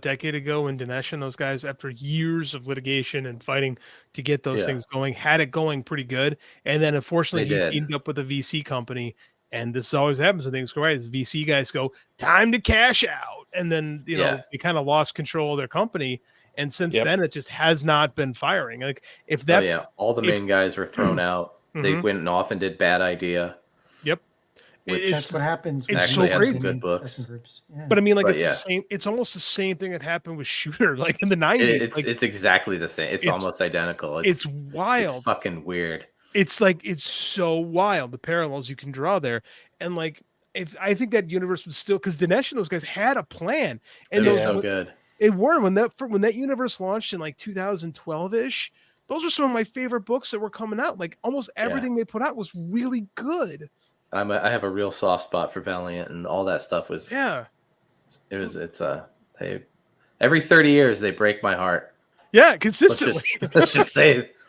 decade ago when Dinesh and those guys, after years of litigation and fighting to get those things going, had it going pretty good. And then unfortunately he teamed up with a VC company. And this always happens when things go right. Is VC guys go, time to cash out. And then, they kind of lost control of their company. And since then, it just has not been firing. Like if that, all the main guys were thrown out. They went off and did Bad Idea. Yep. That's what happens. It's so crazy. Good books. Groups. Yeah. But I mean, it's the same. It's almost the same thing that happened with Shooter, like in the 90s. It's exactly the same. It's almost identical. It's wild. It's fucking weird. It's so wild, the parallels you can draw there. And if I think that universe was still, because Dinesh and those guys had a plan. And it was so good. It were when that universe launched in 2012-ish. Those are some of my favorite books that were coming out. Like almost everything they put out was really good. I have a real soft spot for Valiant, and all that stuff was. Yeah. Every 30 years they break my heart. Yeah, consistently.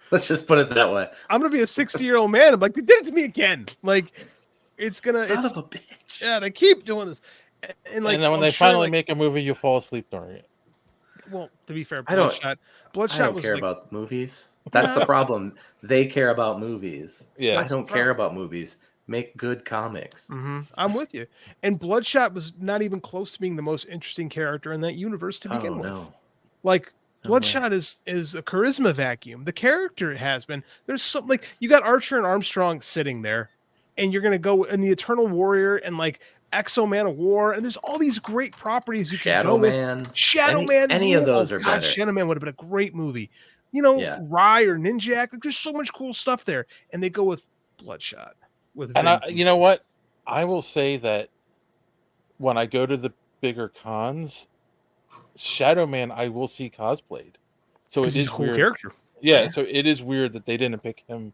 Let's just put it that way. I'm gonna be a 60-year-old man. I'm like, they did it to me again. It's gonna. Son of a bitch. Yeah, they keep doing this. And then when they finally make a movie, you fall asleep during it. Well, to be fair, Bloodshot I don't care about movies. That's the problem. They care about movies. Yeah, I don't care about movies. Make good comics. Mm-hmm. I'm with you. And Bloodshot was not even close to being the most interesting character in that universe to begin with. Bloodshot is a charisma vacuum. The character has been. There's something you got Archer and Armstrong sitting there, and you're gonna go in the Eternal Warrior and Exo Man of War, and there's all these great properties you can go with. Shadow Man. Any of those are better. Shadow Man would have been a great movie. Rye or Ninjak. There's so much cool stuff there, and they go with Bloodshot. You know what? I will say that when I go to the bigger cons, Shadow Man I will see cosplayed. So it is a cool character. Yeah, so it is weird that they didn't pick him.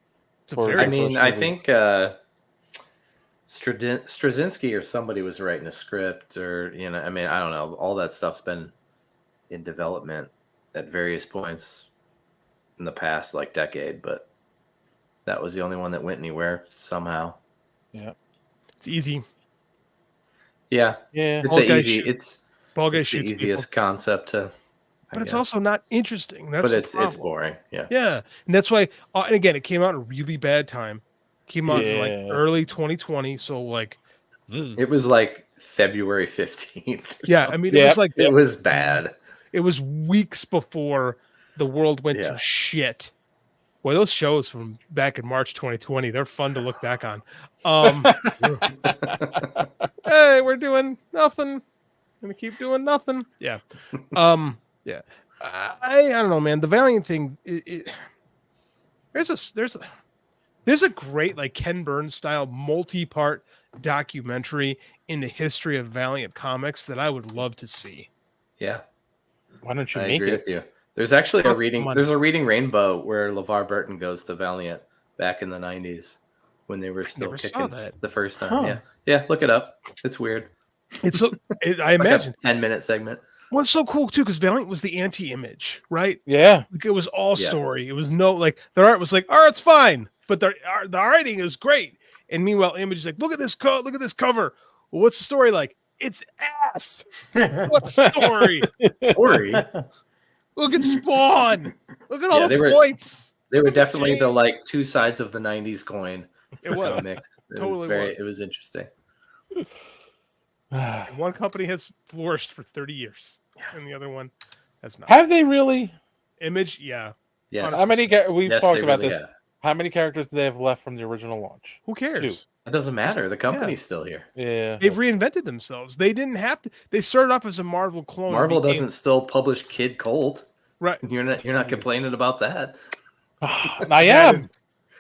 I think Straczynski or somebody was writing a script, or I don't know. All that stuff's been in development at various points in the past decade, but that was the only one that went anywhere somehow. Yeah, it's easy. Yeah. It's the easiest concept to. But it's also not interesting. It's boring. Yeah. Yeah, and that's why. And again, it came out at a really bad time. Came out in early 2020, so it was February 15th. Yeah, something. It was it was bad. It was weeks before the world went to shit. Boy, those shows from back in March 2020, they're fun to look back on. Hey, we're doing nothing. Gonna keep doing nothing. Yeah. Yeah. I don't know, man. The Valiant thing, there's There's a great like Ken Burns style multi-part documentary in the history of Valiant Comics that I would love to see. Yeah. Why don't you I make agree it? with you. There's actually a Costs reading. money. There's a Reading Rainbow where LeVar Burton goes to Valiant back in the '90s when they were still never saw kicking that. the first time. Huh. Yeah, yeah. Look it up. It's weird. It's I Like imagine a 10-minute segment. what's so cool too because Valiant was the anti-image, right? Yeah. Like, it was all Yes. story. It was no like their art was like, art's fine, but the writing is great. And meanwhile, Image is like, look at this look at this cover. Well, what's the story like? It's ass. What's the story? Story. Look at Spawn. Look at all Yeah, the they were- points. They were Look at the definitely the chains. like two sides of the '90s coin. It for was. comics. It Totally was very. was. It was interesting. And one company has flourished for 30 years, and the other one has not. Have they really? Image, yeah. Yes. How many? We've Yes, talked they about really this. have. How many characters do they have left from the original launch? Who cares? It doesn't matter. The company's still here. Yeah. They've reinvented themselves. They didn't have to. They started off as a Marvel clone. and Marvel became- doesn't still publish Kid Colt. Right. You're not complaining about that. I am.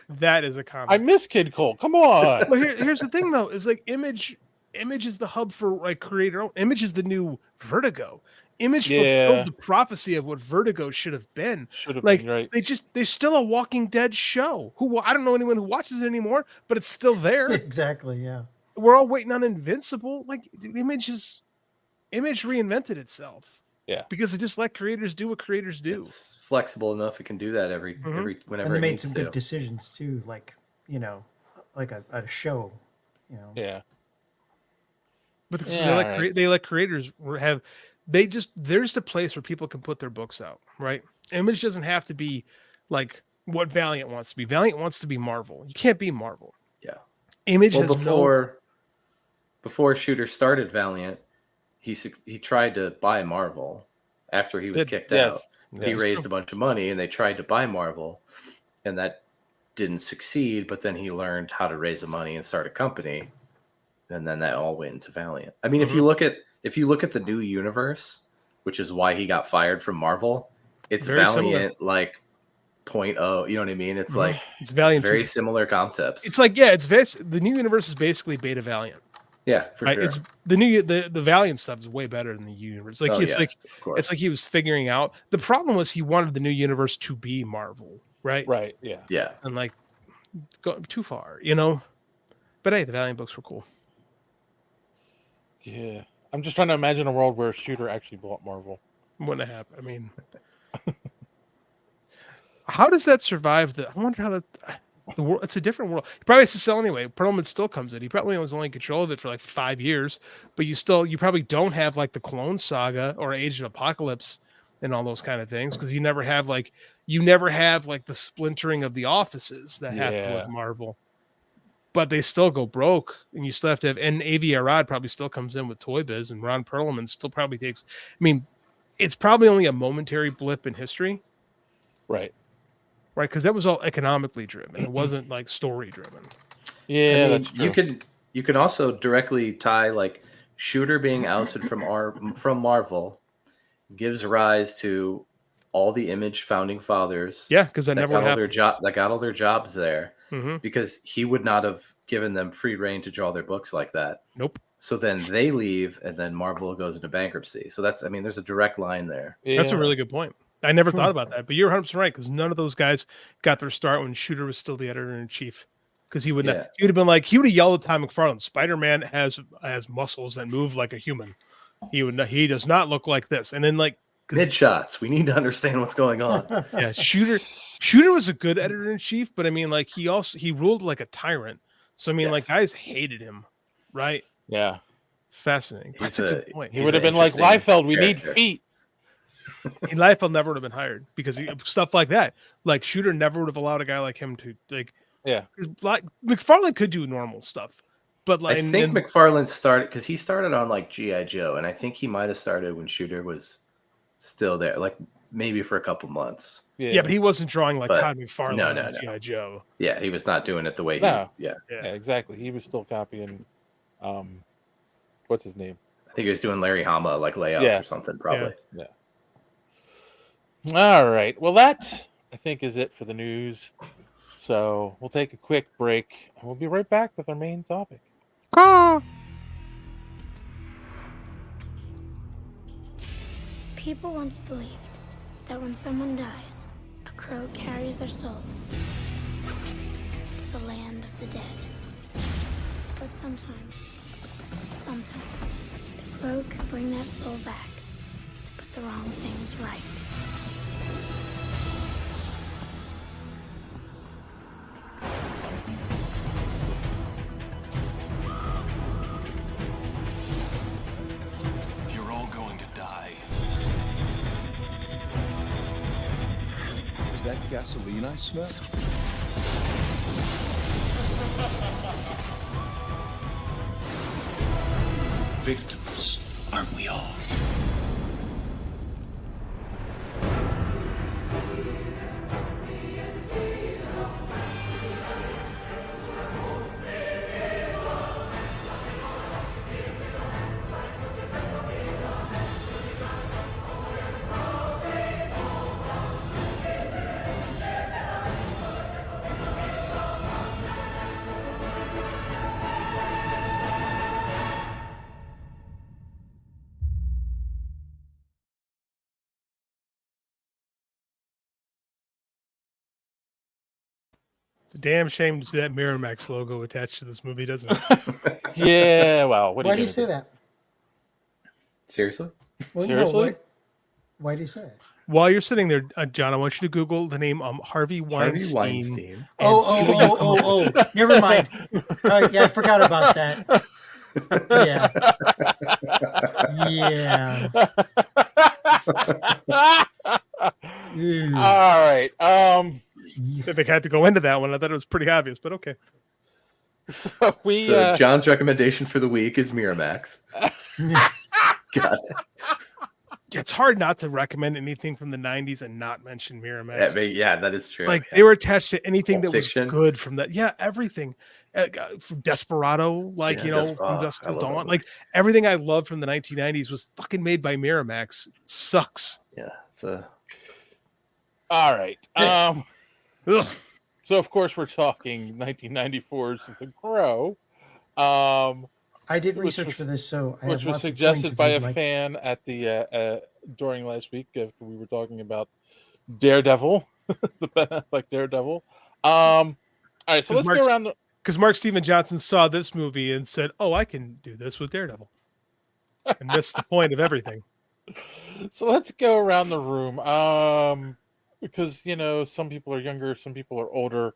That is a comic. I miss Kid Cole. Come on. Well, here's the thing, though, is like Image is the hub for like creator. Image is the new Vertigo. Image Yeah. fulfilled the prophecy of what Vertigo should have been. Should have Like been right. they're still a Walking Dead show. Who I don't know anyone who watches it anymore, but it's still there. Exactly. Yeah. We're all waiting on Invincible. Like Image reinvented itself. Yeah. Because they just let creators do what creators do. It's flexible enough; it can do that every whenever. And they it made needs some to. good decisions too, like like a show. Yeah. But it's, Yeah, alright. they let creators have there's the place where people can put their books out, right? Image doesn't have to be like what Valiant wants to be. Valiant wants to be Marvel. You can't be Marvel. Yeah. Image Well, has before Shooter started Valiant, he tried to buy Marvel after he was kicked Yes. out. Yes. He raised a bunch of money, and they tried to buy Marvel, and that didn't succeed. But then he learned how to raise the money and start a company, and then that all went into Valiant. I mean, if you look at the new universe, which is why he got fired from Marvel, it's Very Valiant like 0.0. You know what I mean? It's like it's Valiant very 2. similar concepts. It's like the new universe is basically Beta Valiant. Yeah, for Right? sure. It's the Valiant stuff is way better than the universe. Like Oh, it's yes, like of course. it's like he was figuring out. The problem was he wanted the new universe to be Marvel, right? Right. Yeah. Yeah. And like go too far, But hey, the Valiant books were cool. Yeah. I'm just trying to imagine a world where Shooter actually bought Marvel. Wouldn't have happened. I mean, how does that survive? I wonder how that. The world, it's a different world. He probably has to sell anyway. Perlman still comes in. He probably was only in control of it for like 5 years, but you probably don't have like the Clone Saga or Age of Apocalypse and all those kind of things because you never have like the splintering of the offices that happen with Marvel. But they still go broke, and you still have to have. And Avi Arad probably still comes in with Toy Biz, and Ron Perlman still probably takes. I mean, it's probably only a momentary blip in history, right? Right, because that was all economically driven. It wasn't like story driven. Yeah, I mean, that's true. you can also directly tie like Shooter being ousted from Marvel gives rise to all the Image founding fathers. Yeah, because that never got all happened. got all their jobs there Mhm. because he would not have given them free reign to draw their books like that. Nope. So then they leave, and then Marvel goes into bankruptcy. So there's a direct line there. That's a really good point. I never thought about that, but you're 100% right because none of those guys got their start when Shooter was still the editor in chief. Because he would Yeah. he would have been like he would have yelled at Tom McFarlane. Spider-Man has muscles that move like a human. He does not look like this. And then like Mid shots. We need to understand what's going on. yeah, Shooter was a good editor in chief, but I mean like he ruled like a tyrant. So I mean like guys hated him, right? Yeah. Fascinating. That's a good point. He would have been like Liefeld, we need feet. Liefeld never would have been hired because stuff like that. Like Shooter never would have allowed a guy like him to like. Yeah, like McFarlane could do normal stuff, but like I think McFarlane started because he started on like G.I. Joe, and I think he might have started when Shooter was still there, like maybe for a couple months. Yeah, but he wasn't drawing like But Todd McFarlane no. on G.I. Joe. Yeah, he was not doing it the way No. yeah, exactly. He was still copying what's his name? I think he was doing Larry Hama like layouts Yeah. or something, probably. Yeah. All right. Well, that I think is it for the news. So we'll take a quick break, and we'll be right back with our main topic. People once believed that when someone dies, a crow carries their soul to the land of the dead. But sometimes, just sometimes, the crow can bring that soul back to put the wrong things right. You're all going to die. Is that gasoline I smell? Victims, aren't we all? It's a damn shame to see that Miramax logo attached to this movie, doesn't it? Yeah, well, what are Why you do you gonna say do? that? Seriously? Well, no, Seriously? why do you say it? While you're sitting there, John, I want you to Google the name Harvey Weinstein. Weinstein. Oh. Never mind. Yeah, I forgot about that. Yeah. Yeah. All right. If they had to go into that one, I thought it was pretty obvious, but okay. So we So John's recommendation for the week is Miramax. Got it. It's hard not to recommend anything from the 90s and not mention Miramax. Yeah, that is true. Like they were attached to anything Pulp that Fiction. was good from that. Yeah, everything. From Desperado, like Yeah, you know, I from Dusk Till love that Dawn. movie. Like everything I loved from the 1990s was fucking made by Miramax. It sucks. Yeah, it's a. all right. Ugh. So of course we're talking 1994's The Crow. I did Which research was- for this, so I which have was lots of points suggested if by you'd a like. fan at the during last week after we were talking about Daredevil, the Ben Affleck Daredevil. All right, so let's go around. Because Mark Steven Johnson saw this movie and said, "Oh, I can do this with Daredevil," and missed the point of everything. So let's go around the room. Because you know some people are younger, some people are older.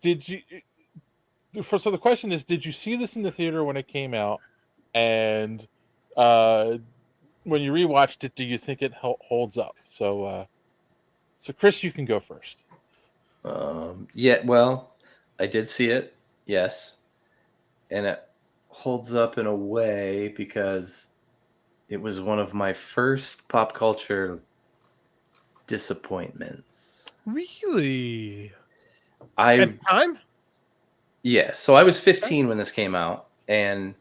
Did you? So the question is, did you see this in the theater when it came out? And when you rewatched it, do you think it holds up? So Chris, you can go first. Yeah, well, I did see it, yes, and it holds up in a way because it was one of my first pop culture disappointments. Really? At time? Yeah, so I was 15 when this came out, and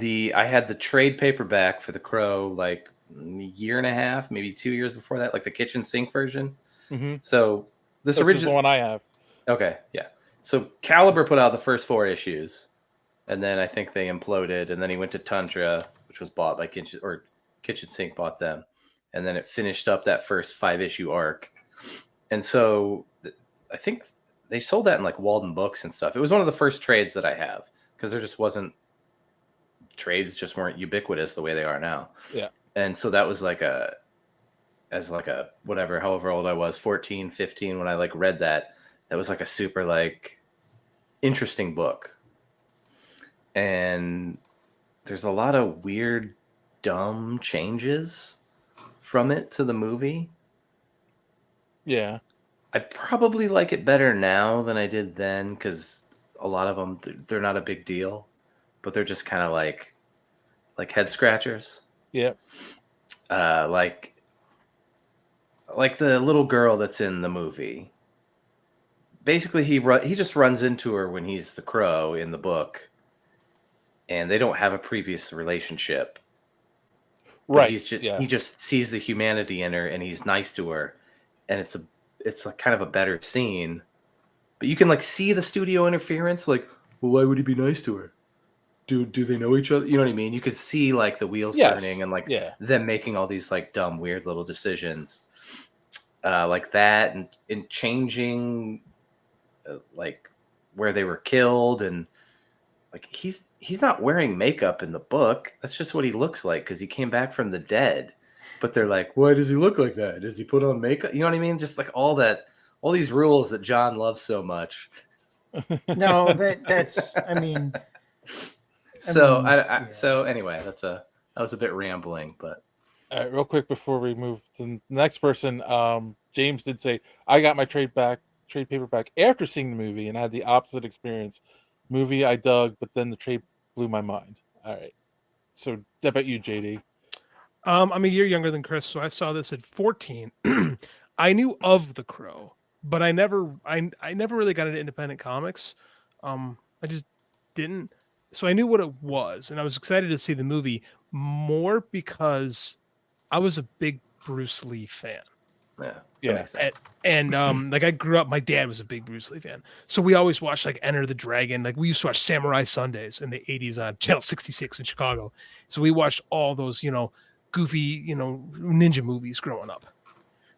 I had the trade paperback for The Crow like a year and a half, maybe 2 years before that, like the kitchen sink version. Mm-hmm. So this Which is original the one I have. Okay, yeah. So Caliber put out the first 4 issues, and then I think they imploded, and then he went to Tundra, which was bought by Kitchen Sink bought them, and then it finished up that first 5-issue arc. And so I think they sold that in like Walden Books and stuff. It was one of the first trades that I have because there just wasn't trades just weren't ubiquitous the way they are now. Yeah. And so that was like whatever, however old I was, 14, 15 when I like read that. That was like a super like interesting book. And there's a lot of weird, dumb changes from it to the movie. Yeah. I probably like it better now than I did then because a lot of them, they're not a big deal, but they're just kind of like head scratchers. Yeah. Like the little girl that's in the movie. Basically, he just runs into her when he's the Crow in the book, and they don't have a previous relationship. But Right. he just sees the humanity in her, and he's nice to her, and it's it's like kind of a better scene. But you can like see the studio interference. Like, well, why would he be nice to her? Do they know each other? You know what I mean? You could see like the wheels turning and like them making all these like dumb, weird little decisions, like that, and changing like where they were killed, and like he's not wearing makeup in the book. That's just what he looks like because he came back from the dead. But they're like, why does he look like that? Does he put on makeup? You know what I mean? Just like all these rules that John loves so much. No, that's I mean. So so anyway, that was a bit rambling, but all right, real quick before we move to the next person, James did say I got my trade paperback after seeing the movie and had the opposite experience. Movie I dug, but then the trade blew my mind. All right, so how about you, JD? I'm a year younger than Chris, so I saw this at 14. I knew of The Crow, but I never really got into independent comics. I just didn't. So I knew what it was, and I was excited to see the movie more because I was a big Bruce Lee fan. Yeah. And like I grew up, my dad was a big Bruce Lee fan, so we always watched like Enter the Dragon. Like we used to watch Samurai Sundays in the 80s on Channel 66 in Chicago. So we watched all those, goofy, ninja movies growing up.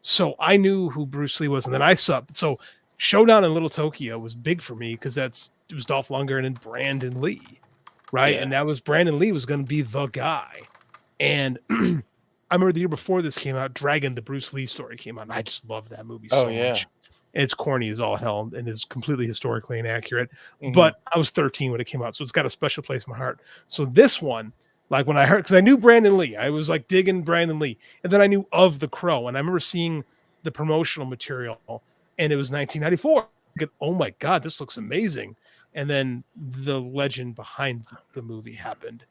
So I knew who Bruce Lee was, and then I saw so Showdown in Little Tokyo was big for me because it was Dolph Lundgren and Brandon Lee, right? Yeah. And that was Brandon Lee was going to be the guy. And I remember the year before this came out, Dragon, the Bruce Lee story came out. And I just love that movie so much. It's corny as all hell and is completely historically inaccurate. Mhm. But I was 13 when it came out, so it's got a special place in my heart. So this one, like when I heard, because I knew Brandon Lee, I was like digging Brandon Lee, and then I knew of The Crow, and I remember seeing the promotional material, and it was 1994. Oh my God, this looks amazing. And then the legend behind the movie happened.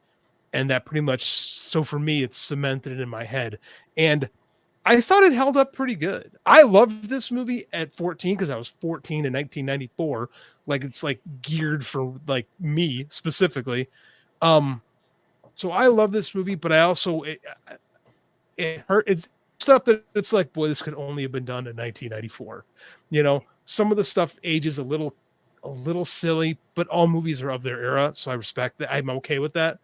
And that pretty much, so for me, it's cemented in my head. And I thought it held up pretty good. I loved this movie at 14 because I was 14 in 1994. Like it's like geared for like me specifically. So I love this movie, but I also, it hurt. It's stuff that it's like, boy, this could only have been done in 1994. Some of the stuff ages a little silly, but all movies are of their era. So I respect that. I'm okay with that.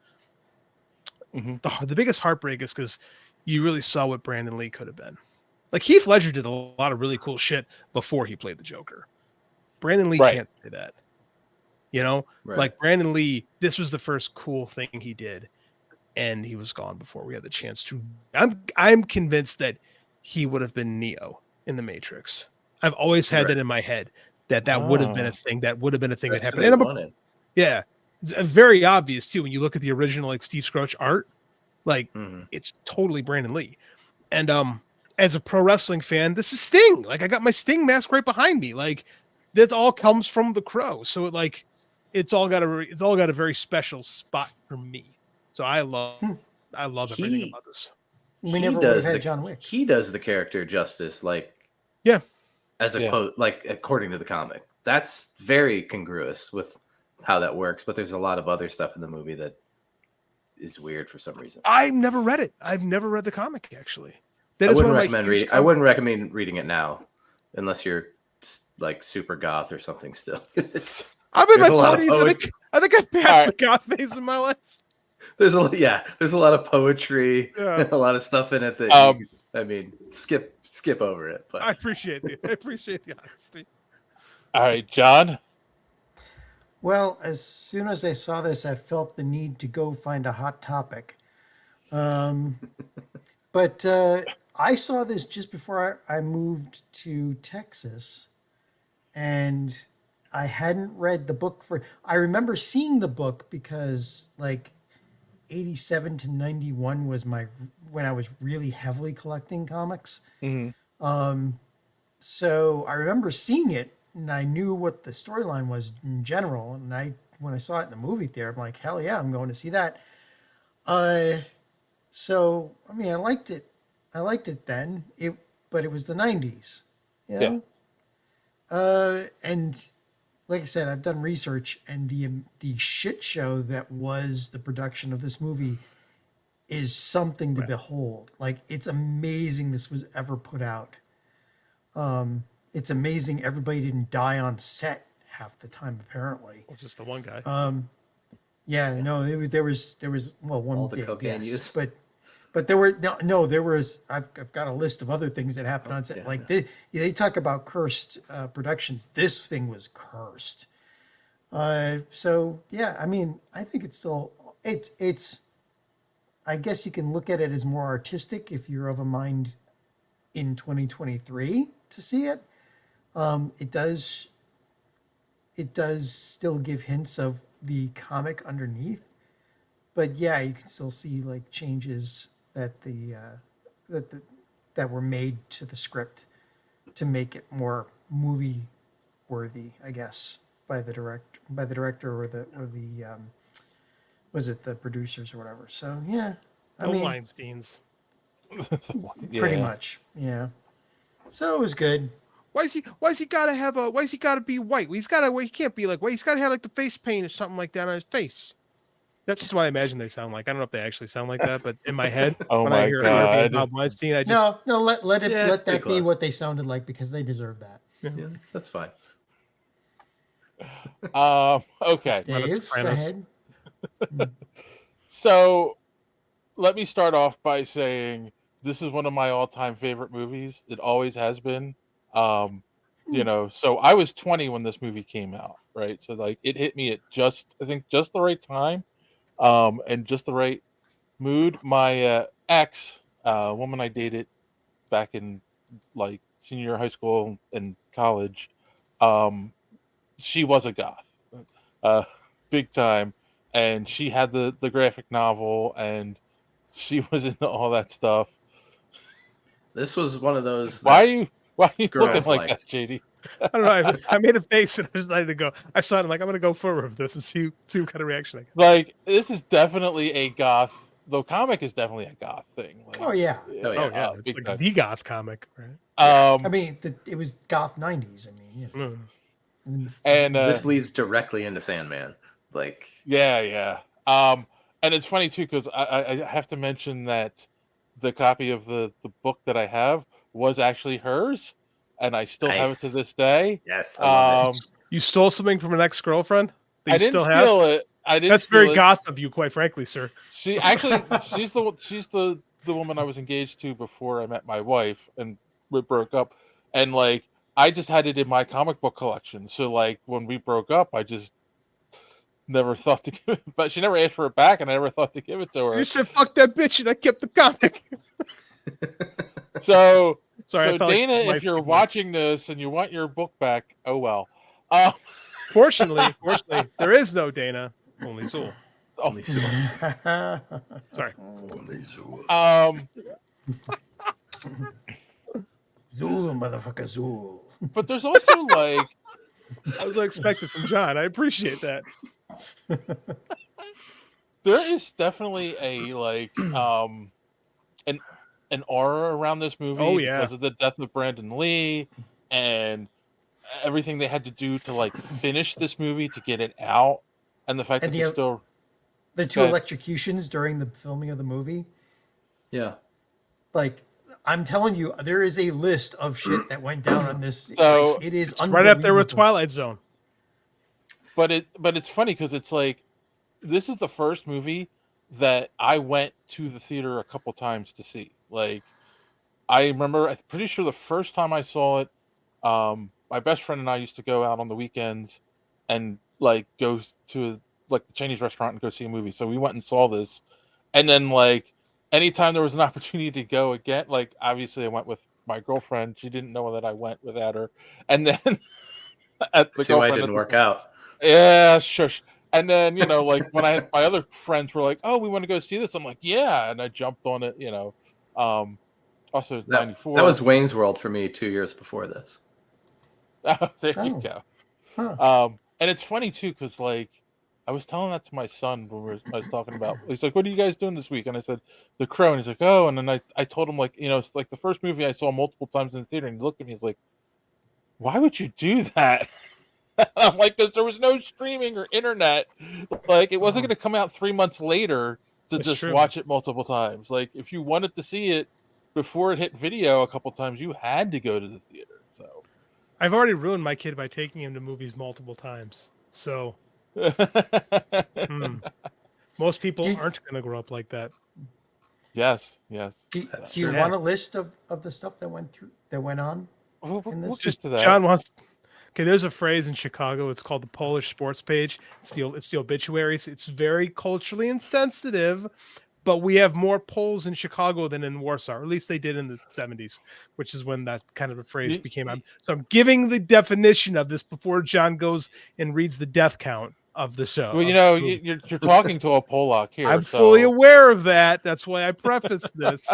Mm-hmm. The biggest heartbreak is because you really saw what Brandon Lee could have been. Like Heath Ledger did a lot of really cool shit before he played the Joker. Brandon Lee can't say that. Like Brandon Lee, this was the first cool thing he did, and he was gone before we had the chance to. I'm convinced that he would have been Neo in the Matrix. I've always had that in my head that would have been a thing. That would have been a thing that happened. Yeah. It's very obvious too when you look at the original like Steve Scroach art, like it's totally Brandon Lee. And as a pro wrestling fan, this is Sting. Like I got my Sting mask right behind me. Like that all comes from The Crow. So it's all got a very special spot for me. So I love everything about this. We never would have had John Wick. He does the character justice, like quote, like according to the comic. That's very congruous with how that works, but there's a lot of other stuff in the movie that is weird for some reason. I've never read it. I've never read the comic actually. I wouldn't recommend reading it now, unless you're like super goth or something. Still, I'm in my 40s. I think I've passed the goth phase in my life. There's a lot of poetry, and a lot of stuff in it that skip over it. But I appreciate the honesty. All right, John. Well, as soon as I saw this, I felt the need to go find a hot topic. But I saw this just before I moved to Texas, and I hadn't read the book I remember seeing the book because like 87 to 91 was when I was really heavily collecting comics. Mm-hmm. So I remember seeing it, and I knew what the storyline was in general. And when I saw it in the movie theater, I'm like, hell yeah, I'm going to see that. So I mean, I liked it then. But it was the 90s, Yeah. And like I said, I've done research, and the shit show that was the production of this movie is something to behold. Like it's amazing this was ever put out. it's amazing everybody didn't die on set half the time, apparently. Well, just the one guy. Yeah, no, there was well, one All the did, cocaine yes, use. but there were no, there was. I've got a list of other things that happened on set. Like they talk about cursed productions. This thing was cursed. So yeah, I mean, I think it's still it's. I guess you can look at it as more artistic if you're of a mind in 2023 to see it. It does still give hints of the comic underneath, but yeah, you can still see like changes that that were made to the script to make it more movie worthy, I guess, by the director or the was it the producers or whatever. So yeah, I mean, Weinsteins. pretty much, yeah. So it was good. Why is he gotta be white? He can't be like white. He's gotta have like the face paint or something like that on his face. That's just what I imagine they sound like. I don't know if they actually sound like that, but in my head, Oh when my I hear God. Bob Weinstein, I just No, let Yeah, it's that pretty be close. what they sounded like because they deserve that. Yeah, that's fine. Okay. Dave, go ahead. So let me start off by saying this is one of my all-time favorite movies. It always has been. You know, so I was 20 when this movie came out, right? So like it hit me at I think just the right time, and just the right mood. My ex, woman I dated back in like senior year of high school and college, she was a goth, big time, and she had the graphic novel, and she was into all that stuff. This was one of those. Why are you looking girls like liked. that, JD? I don't know. I made a face and I decided to go. I saw it. I'm like, I'm gonna go forward with this and see what kind of reaction I get. Like this is definitely a goth. The comic is definitely a goth thing. Like, Oh yeah. Oh yeah, it's big like time. the goth comic, right? I mean, it was goth 90s. I mean, you know. And this leads directly into Sandman. Like, yeah. And it's funny too because I have to mention that the copy of the book that I have was actually hers, and I still have it to Nice. this day. yes, I love it. You stole something from an ex-girlfriend that you I didn't still steal have? it. I didn't. That's steal very it. goth of you, quite frankly, sir. She actually, she's the woman I was engaged to before I met my wife, and we broke up. And like, I just had it in my comic book collection. So like, when we broke up, I just never thought to give it. But she never asked for it back, and I never thought to give it to her. You said "fuck that bitch" and I kept the comic. So, Sorry, I so felt like Dana, my if wife you're did that. watching this and you want your book back, oh well. Fortunately, there is no Dana, only Zool. Only Sorry. Zool, motherfucker, Zool. But there's also like, I was expected from John. I appreciate that. there is definitely a like an aura around this movie Oh, yeah. because of the death of Brandon Lee and everything they had to do to like finish this movie to get it out, and the fact And that they still the two Go ahead. electrocutions during the filming of the movie. Yeah. Like, I'm telling you, there is a list of shit that went down on this. So, it is Right up there with unbelievable. Twilight Zone. but it's funny because it's like this is the first movie that I went to the theater a couple times to see. Like, I remember, I'm pretty sure the first time I saw it, my best friend and I used to go out on the weekends and like go to like the Chinese restaurant and go see a movie. So we went and saw this, and then like anytime there was an opportunity to go again, like obviously I went with my girlfriend. She didn't know that I went without her, and then at the See why it girlfriend didn't at the- work out. Yeah, shush. And then, you know, like when I had my other friends were like, "Oh, we want to go see this." I'm like, "Yeah," and I jumped on it. You know, also That, 94. that was Wayne's World for me 2 years before this. Oh, there you Oh. go. Huh. And it's funny too, because like I was telling that to my son when I was talking about. He's like, "What are you guys doing this week?" And I said, "The Crow." And he's like, "Oh." And then I told him like, you know, it's like the first movie I saw multiple times in the theater. And he looked at me, he's like, "Why would you do that?" I'm like, because there was no streaming or internet. Like, it wasn't going to come out 3 months later to That's just true. watch it multiple times. Like, if you wanted to see it before it hit video a couple times, you had to go to the theater. So, I've already ruined my kid by taking him to movies multiple times. So, most people aren't going to grow up like that. Yes. Do you want a list of the stuff that went on? We'll this? get to that. John wants. Okay, there's a phrase in Chicago. It's called the Polish sports page. It's the obituaries. It's very culturally insensitive, but we have more Poles in Chicago than in Warsaw, or at least they did in the 70s, which is when that kind of a phrase became. So I'm giving the definition of this before John goes and reads the death count of the show. Well, you're talking to a Polak here. I'm so. fully aware of that. That's why I prefaced this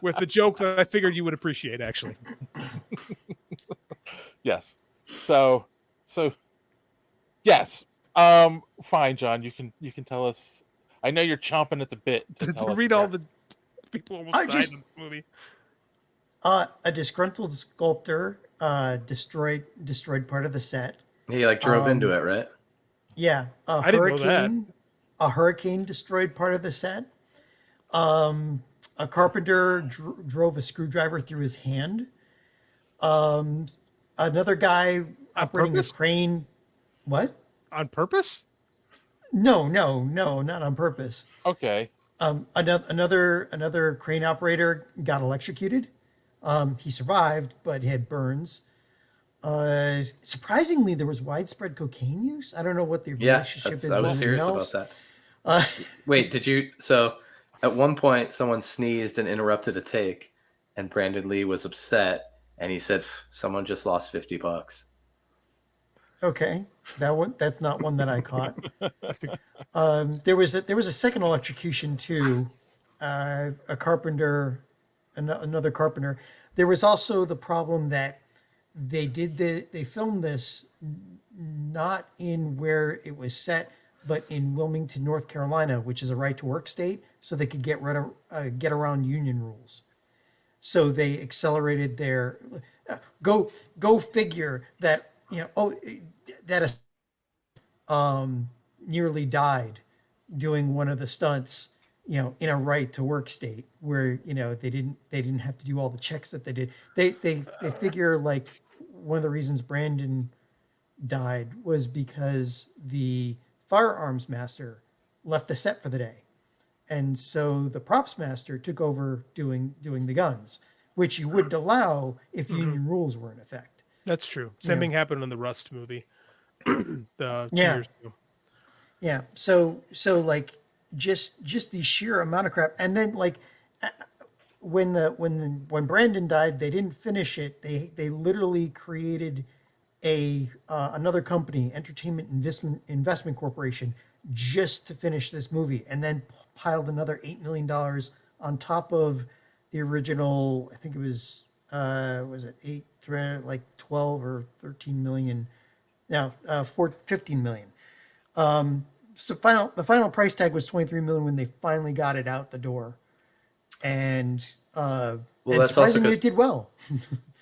with a joke that I figured you would appreciate, actually. Yes. So yes. Fine, John. You can tell us. I know you're chomping at the bit to tell us read all the people almost died in the movie. A disgruntled sculptor destroyed part of the set. He drove into it, right? Yeah, I didn't know that. A hurricane destroyed part of the set. A carpenter drove a screwdriver through his hand. Another guy operating a crane. What? On purpose? No, not on purpose. Okay. Another crane operator got electrocuted. He survived, but he had burns. Surprisingly, there was widespread cocaine use. I don't know what the relationship is. I was serious about that. Wait, did you? So at one point, someone sneezed and interrupted a take, and Brandon Lee was upset, and he said, "Someone just lost $50." Okay, that's not one that I caught. There was a second electrocution too. A carpenter, another carpenter. There was also the problem that they filmed this not in where it was set, but in Wilmington, North Carolina, which is a right to work state, so they could get around union rules. So they accelerated their go figure that that nearly died doing one of the stunts, in a right to work state where they didn't have to do all the checks that they did. They figure one of the reasons Brandon died was because the firearms master left the set for the day, and so the props master took over doing the guns, which you wouldn't allow if union rules were in effect. That's true. Same thing happened in the Rust movie. 2 years ago. Yeah. So just the sheer amount of crap, and then when Brandon died, they didn't finish it. They literally created another company, Entertainment Investment Corporation, just to finish this movie, and then piled another $8 million on top of the original. I think it was it 12 or 13 million. Now 15 million. So the final price tag was 23 million when they finally got it out the door, and that's surprisingly it did well.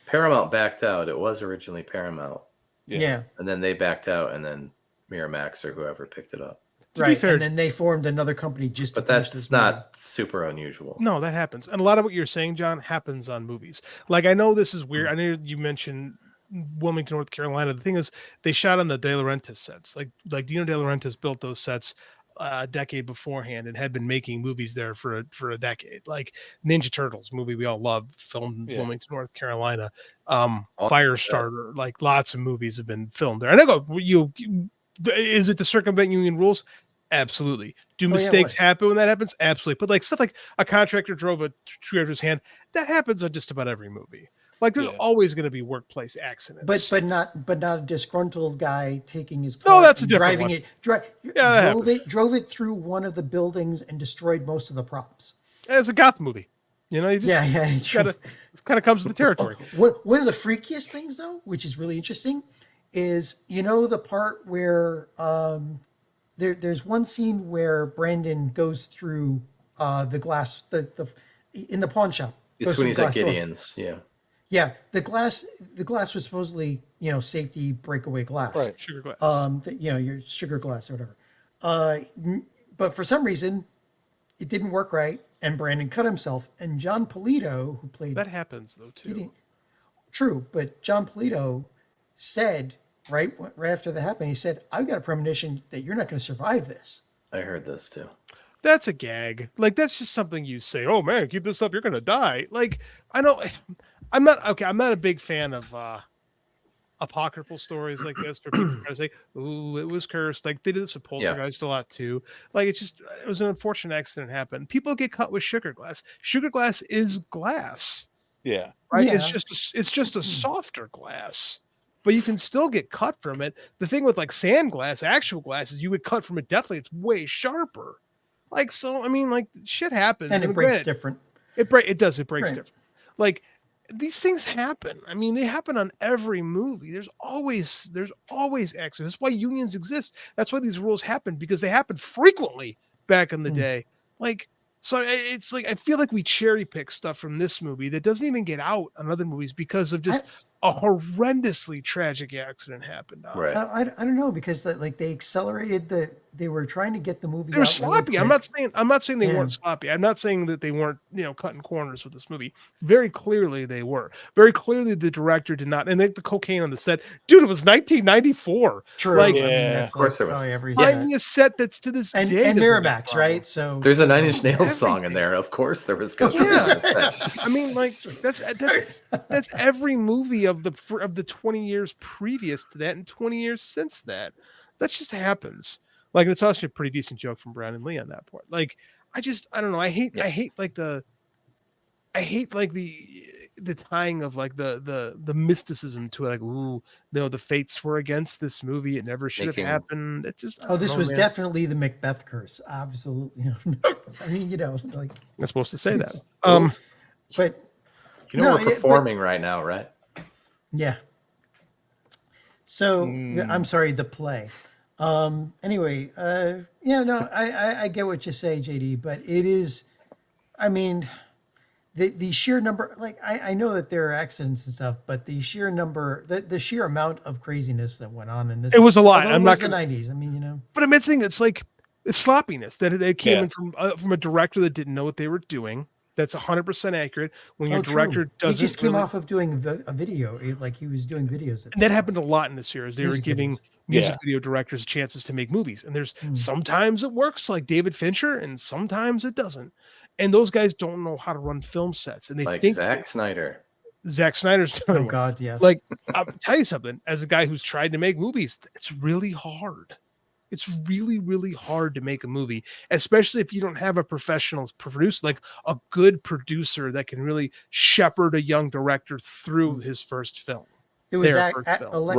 Paramount backed out. It was originally Paramount. Yeah. And then they backed out, and then Miramax or whoever picked it up. Right, and then they formed another company just to finish this movie. But that's not super unusual. No, that happens. And a lot of what you're saying, John, happens on movies. I know this is weird. I know you mentioned Wilmington, North Carolina. The thing is, they shot on the De Laurentiis sets. Dino De Laurentiis built those sets a decade beforehand and had been making movies there for a decade. Like Ninja Turtles, movie we all love, filmed in Wilmington, North Carolina. Firestarter, lots of movies have been filmed there. And I go, is it to circumvent union rules? Absolutely. Do mistakes happen when that happens? Absolutely. But stuff like a contractor drove a tree out of his hand, that happens on just about every movie. There's always going to be workplace accidents. But not a disgruntled guy taking his car, that's a different one. Drove it through one of the buildings and destroyed most of the props. It's a goth movie. It kind of comes with the territory. One of the freakiest things, though, which is really interesting, is the part where there's one scene where Brandon goes through the glass in the pawn shop. It's when he's at Gideon's, Yeah, the glass was supposedly, safety breakaway glass. Right, sugar glass. Your sugar glass or whatever. But for some reason, it didn't work right, and Brandon cut himself. And John Polito, who played... That happens, though, too. True, but John Polito said right after that happened, he said, "I've got a premonition that you're not going to survive this." I heard this too. That's a gag. Like, that's just something you say. Oh man, keep this up, you're gonna die. Like, I'm not a big fan of apocryphal stories like this where people try to say, "Ooh, it was cursed." Like they did this with Poltergeist a lot too. Like it was an unfortunate accident happened. People get cut with sugar glass. Sugar glass is glass. Yeah. Right. Yeah. It's just a softer glass, but you can still get cut from it. The thing with like sand glass, actual glass, is you get cut from it. Definitely, it's way sharper. Like so, I mean, like shit happens, And it breaks different. It breaks Right. different. Like these things happen. I mean, they happen on every movie. There's always accidents. That's why unions exist. That's why these rules happen, because they happened frequently back in the day. Like, so it's like I feel like we cherry pick stuff from this movie that doesn't even get out on other movies because of just a horrendously tragic accident happened. Right. I don't know, because like they accelerated they were trying to get the movie. They were out really sloppy. I'm quick. not saying they Yeah. weren't sloppy. I'm not saying that they weren't, cutting corners with this movie. Very clearly they were. Very clearly the director did not. And like the cocaine on the set, dude, it was 1994. True. Like, I mean, that's of course like there was. probably every find me a set that's to this and day. and doesn't get Miramax, followed. right? So There's a Nine Inch Nails song in there. Of course there was cocaine. Yeah. on the set. I mean, like that's every movie of the 20 years previous to that and 20 years since that. That just happens. Like it's actually a pretty decent joke from Brandon Lee on that point. Like I don't know. I hate the tying of like the mysticism to it. Like, ooh, no, the fates were against this movie. It never should have happened. It just this was definitely the Macbeth curse. Absolutely. I mean, like I'm supposed to say that. But we're performing right now, right? Yeah. So I'm sorry, the play. Anyway, I get what you say, JD, but it is, I mean, the sheer number, like I know that there are accidents and stuff, but the sheer number, the sheer amount of craziness that went on in this, it was a lot. I'm not not the 90s. I mean, but I'm saying it's like it's sloppiness that they came in from a director that didn't know what they were doing. That's 100% accurate. When your director doesn't, he just came off of doing a video, like he was doing videos. And that happened a lot in the series. They were giving music Yeah. video directors chances to make movies, and there's sometimes it works, like David Fincher, and sometimes it doesn't. And those guys don't know how to run film sets, and they Like think Zack Snyder. Zack Snyder's Oh God, yeah. Like I'll tell you something. As a guy who's tried to make movies, it's really hard. It's really, really hard to make a movie, especially if you don't have a professional producer, like a good producer that can really shepherd a young director through his first film. It was Their first film.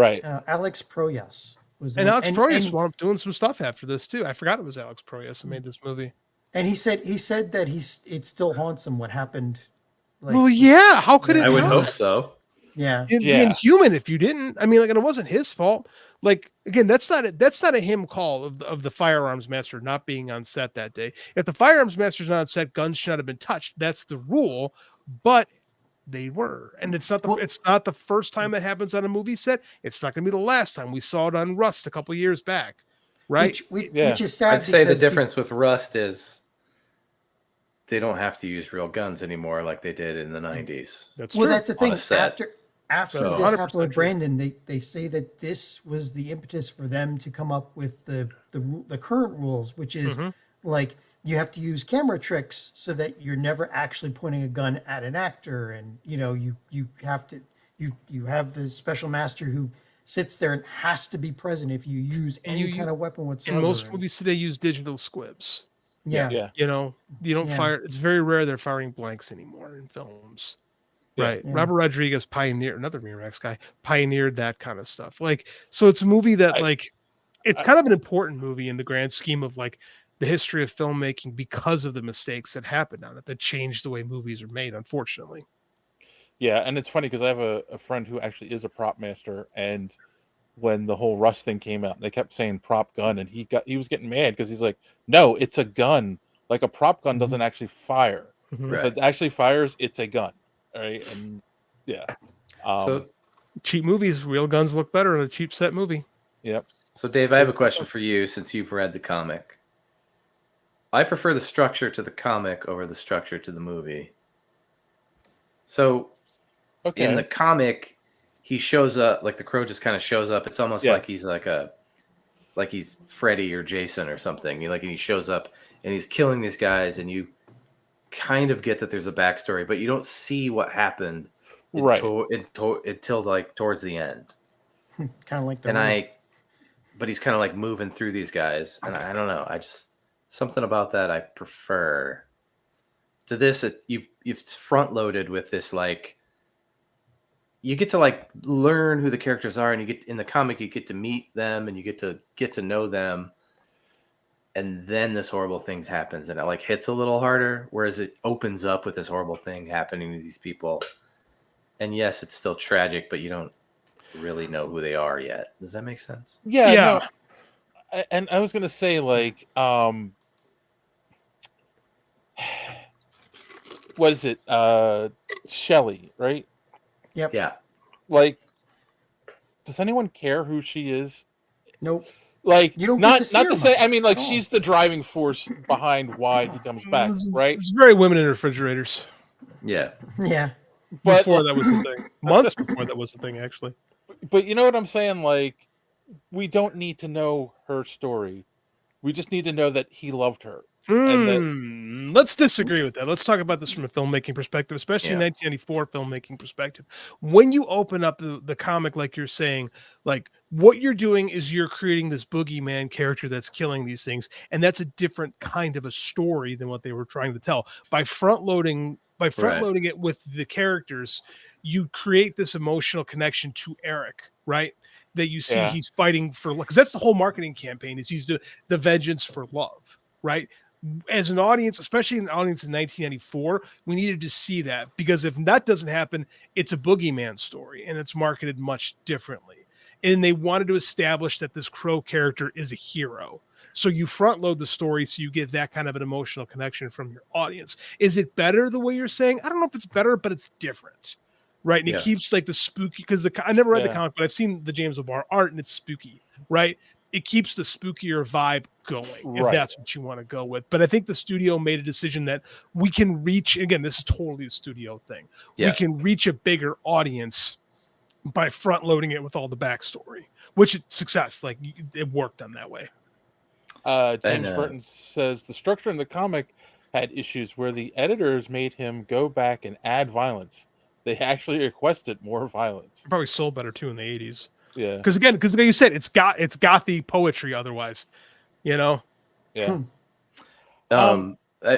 Alex Proyas. And Alex Proyas wound up doing some stuff after this too. I forgot it was Alex Proyas that made this movie. And he said that it still haunts him what happened. Like, Well, yeah. How could it? I would not? hope so. Yeah. It'd be inhuman if you didn't. I mean, like, and it wasn't his fault. Like, again, that's not a him call of the firearms master not being on set that day. If the firearms master's not on set, guns should not have been touched. That's the rule. But they were, and it's not the first time that happens on a movie set. It's not going to be the last time. We saw it on Rust a couple years back, right? Which is sad. I'd say the difference with Rust is they don't have to use real guns anymore like they did in the 90s. That's Well, true. that's the thing. On a set. After So- this 100% happened with true. Brandon, they say that this was the impetus for them to come up with the current rules, which is like you have to use camera tricks so that you're never actually pointing a gun at an actor, and you have to you have the special master who sits there and has to be present if you use any kind of weapon whatsoever. In most movies today, use digital squibs. Yeah. You don't Yeah. fire. It's very rare they're firing blanks anymore in films. Right. Yeah. Robert Rodriguez another Miramax guy, pioneered that kind of stuff. Like, so it's a movie that it's kind of an important movie in the grand scheme of like the history of filmmaking because of the mistakes that happened on it that changed the way movies are made, unfortunately. Yeah, and it's funny because I have a friend who actually is a prop master, and when the whole Rust thing came out, they kept saying prop gun, and he was getting mad because he's like, no, it's a gun. Like a prop gun doesn't actually fire. If it actually fires, it's a gun. All right, and yeah. So cheap movies, real guns look better in a cheap set movie. Yep. So Dave, I have a question for you since you've read the comic. I prefer the structure to the comic over the structure to the movie. So in the comic, he shows up, like the Crow just kind of shows up. It's almost like he's like he's Freddy or Jason or something. He shows up and he's killing these guys, and you kind of get that there's a backstory, but you don't see what happened until like towards the end. Kind of like the but he's kind of like moving through these guys, and I don't know. I just something about that I prefer to this. You've front loaded with this, like you get to like learn who the characters are, and you get in the comic, you get to meet them, and you get to know them. And then this horrible thing happens, and it like hits a little harder, whereas it opens up with this horrible thing happening to these people. And yes, it's still tragic, but you don't really know who they are yet. Does that make sense? Yeah. No, and I was gonna say, like, was it Shelley, right? Yep. Yeah. Like, does anyone care who she is? Nope. Like, you don't not get to see not her to say. much I mean, like, at all. she's the driving force behind why he comes back, right? It's very women in refrigerators. Yeah. Yeah. But Before that was the thing. Months before that was the thing, actually. But you know what I'm saying? Like, we don't need to know her story. We just need to know that he loved her. And Let's disagree with that. Let's talk about this from a filmmaking perspective, especially Yeah. 1994 filmmaking perspective. When you open up the comic, like you're saying, like what you're doing is you're creating this boogeyman character that's killing these things, and that's a different kind of a story than what they were trying to tell. By front loading it with the characters, you create this emotional connection to Eric, right? That you see he's fighting for, because that's the whole marketing campaign, is he's the vengeance for love, right? As an audience, especially an audience in 1994, we needed to see that, because if that doesn't happen, it's a boogeyman story and it's marketed much differently. And they wanted to establish that this Crow character is a hero. So you front load the story so you get that kind of an emotional connection from your audience. Is it better the way you're saying? I don't know if it's better, but it's different, right? And it keeps like the spooky, because I never read the comic, but I've seen the James O'Barr art, and it's spooky, right? It keeps the spookier vibe going, if that's what you want to go with. But I think the studio made a decision that we can reach, again, this is totally a studio thing. Yeah. We can reach a bigger audience by front loading it with all the backstory, which success, like it worked on that way. James Burton says the structure in the comic had issues where the editors made him go back and add violence. They actually requested more violence. Probably sold better too in the 80s. Yeah. Because like you said, it's gothy poetry otherwise, you know? Yeah.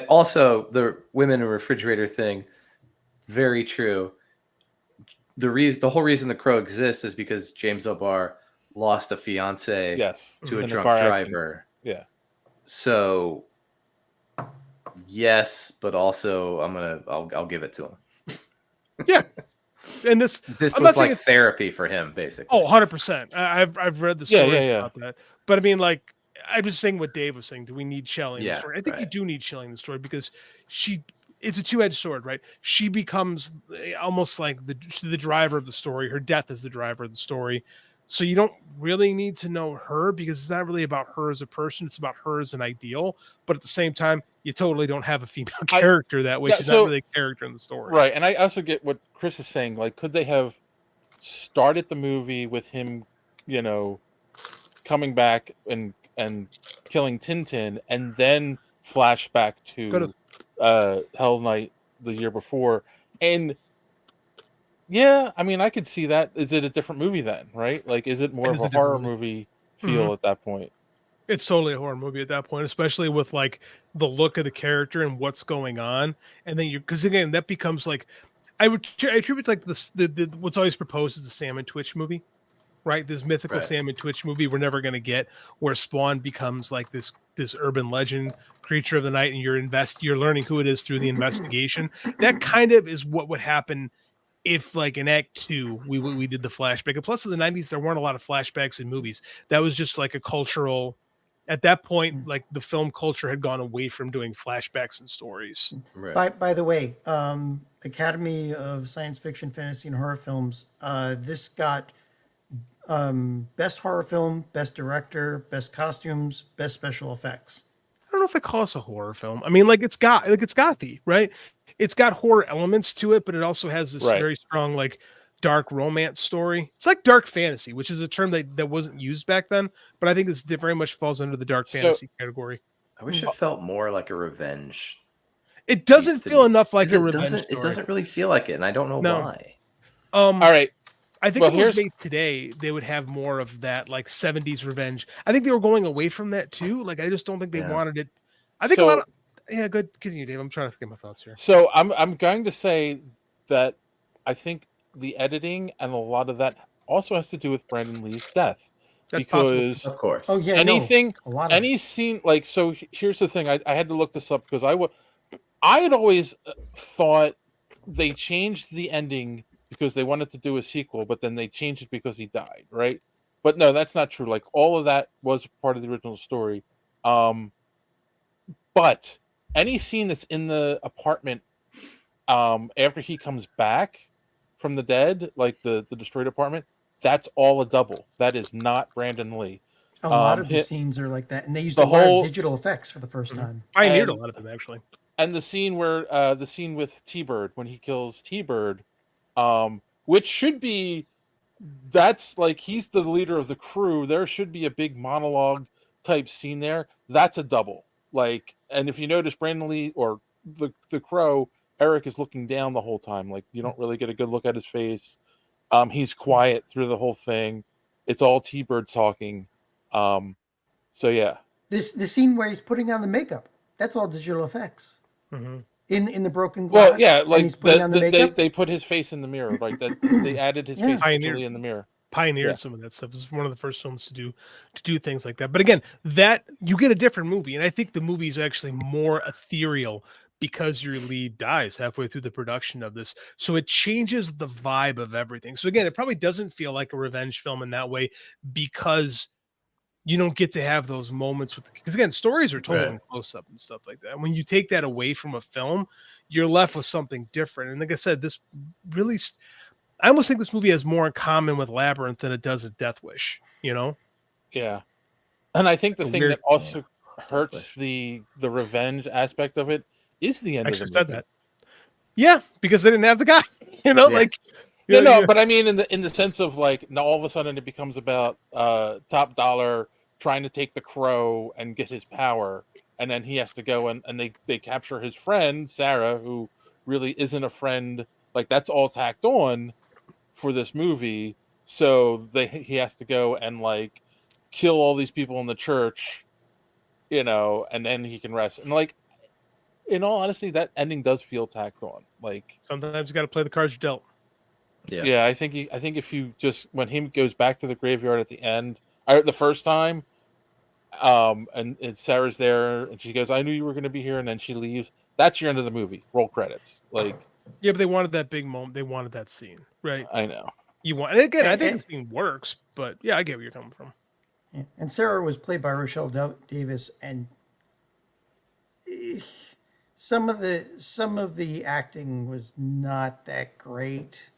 Also, the women in refrigerator thing, very true. The whole reason the Crow exists is because James O'Barr lost a fiance to a drunk driver. Yeah. So yes, but also I'll give it to him. Yeah. And this was like therapy for him, basically. Oh, 100%. I've read the stories about that. But I mean, like, I was saying what Dave was saying. Do we need Shelley in the story? I think you do need Shelley in the story, because it's a two-edged sword, right? She becomes almost like the driver of the story. Her death is the driver of the story. So you don't really need to know her, because it's not really about her as a person. It's about her as an ideal. But at the same time, you totally don't have a female character that way. She's not really a character in the story. Right. And I also get what Chris is saying. Like, could they have started the movie with him, you know, coming back and killing Tintin, and then flash back to Hell Knight the year before? And yeah, I mean, I could see that. Is it a different movie then, right? Like, is it more of a horror movie feel at that point? It's totally a horror movie at that point, especially with like the look of the character and what's going on. And then because again, that becomes like, I attribute like the what's always proposed is the Sam and Twitch movie, right? This mythical Sam and Twitch movie we're never going to get, where Spawn becomes like this urban legend, creature of the night, and you're learning who it is through the investigation. That kind of is what would happen if, like, in Act 2, we did the flashback. And plus, in the 90s, there weren't a lot of flashbacks in movies. That was just like a cultural. At that point, like, the film culture had gone away from doing flashbacks and stories. Right. By the way, Academy of Science Fiction, Fantasy, and Horror Films. This got best horror film, best director, best costumes, best special effects. I don't know if they call us a horror film. I mean, it's gothy, right? It's got horror elements to it, but it also has this very strong, like, dark romance story. It's like dark fantasy, which is a term that wasn't used back then, but I think this very much falls under the dark fantasy category. I wish it felt more like a revenge. It doesn't feel enough like a revenge story. It doesn't really feel like it, and I don't know why. All right. I think if it was made today, they would have more of that like 70s revenge. I think they were going away from that too. Like I just don't think they wanted it. I think a lot of good. Continue, Dave. I'm trying to get my thoughts here. So I'm going to say that I think the editing and a lot of that also has to do with Brandon Lee's death. That's because possible. Of course. Oh yeah, anything, a lot of any scene like so. Here's the thing: I had to look this up because I had always thought they changed the ending because they wanted to do a sequel, but then they changed it because he died, right? But no, that's not true. Like all of that was part of the original story. But any scene that's in the apartment after he comes back from the dead, like the destroyed apartment, that's all a double. That is not Brandon Lee. A lot of the scenes are like that, and they used a lot of digital effects for the first time. Pioneered a lot of them actually. And the scene where the scene with T-Bird when he kills T-Bird, which should be, that's like he's the leader of the crew. There should be a big monologue type scene there. That's a double. Like, and if you notice, Brandon Lee or the Crow, Eric is looking down the whole time. Like you don't really get a good look at his face. He's quiet through the whole thing. It's all T-Bird talking. So yeah. The scene where he's putting on the makeup, that's all digital effects. Mm-hmm. In the broken glass. Well, yeah, like he's putting on the makeup. they put his face in the mirror, like that. They added his face visually in the mirror. Pioneered some of that stuff. This is one of the first films to do things like that. But again, that you get a different movie, and I think the movie is actually more ethereal because your lead dies halfway through the production of this. So it changes the vibe of everything. So again, it probably doesn't feel like a revenge film in that way because you don't get to have those moments with, because again, stories are told in close up and stuff like that. And when you take that away from a film, you're left with something different. And like I said, this really, I almost think this movie has more in common with Labyrinth than it does with Death Wish, you know? Yeah. And I think the thing that also hurts the revenge aspect of it is the end of the movie. Said that. Yeah, because they didn't have the guy, you know, like. But I mean, in the sense of like, now all of a sudden it becomes about Top Dollar trying to take the Crow and get his power, and then he has to go and they capture his friend Sarah, who really isn't a friend. Like that's all tacked on for this movie, so he has to go and like kill all these people in the church, you know, and then he can rest. And like, in all honesty, that ending does feel tacked on. Like sometimes you got to play the cards you're dealt. Yeah, I think if you just, when he goes back to the graveyard at the end, the first time, and Sarah's there and she goes, "I knew you were going to be here," and then she leaves. That's your end of the movie. Roll credits. Like, yeah, but they wanted that big moment. They wanted that scene, right? I know. And again, I think the scene works, but yeah, I get where you're coming from. Yeah. And Sarah was played by Rochelle Davis, and some of the acting was not that great.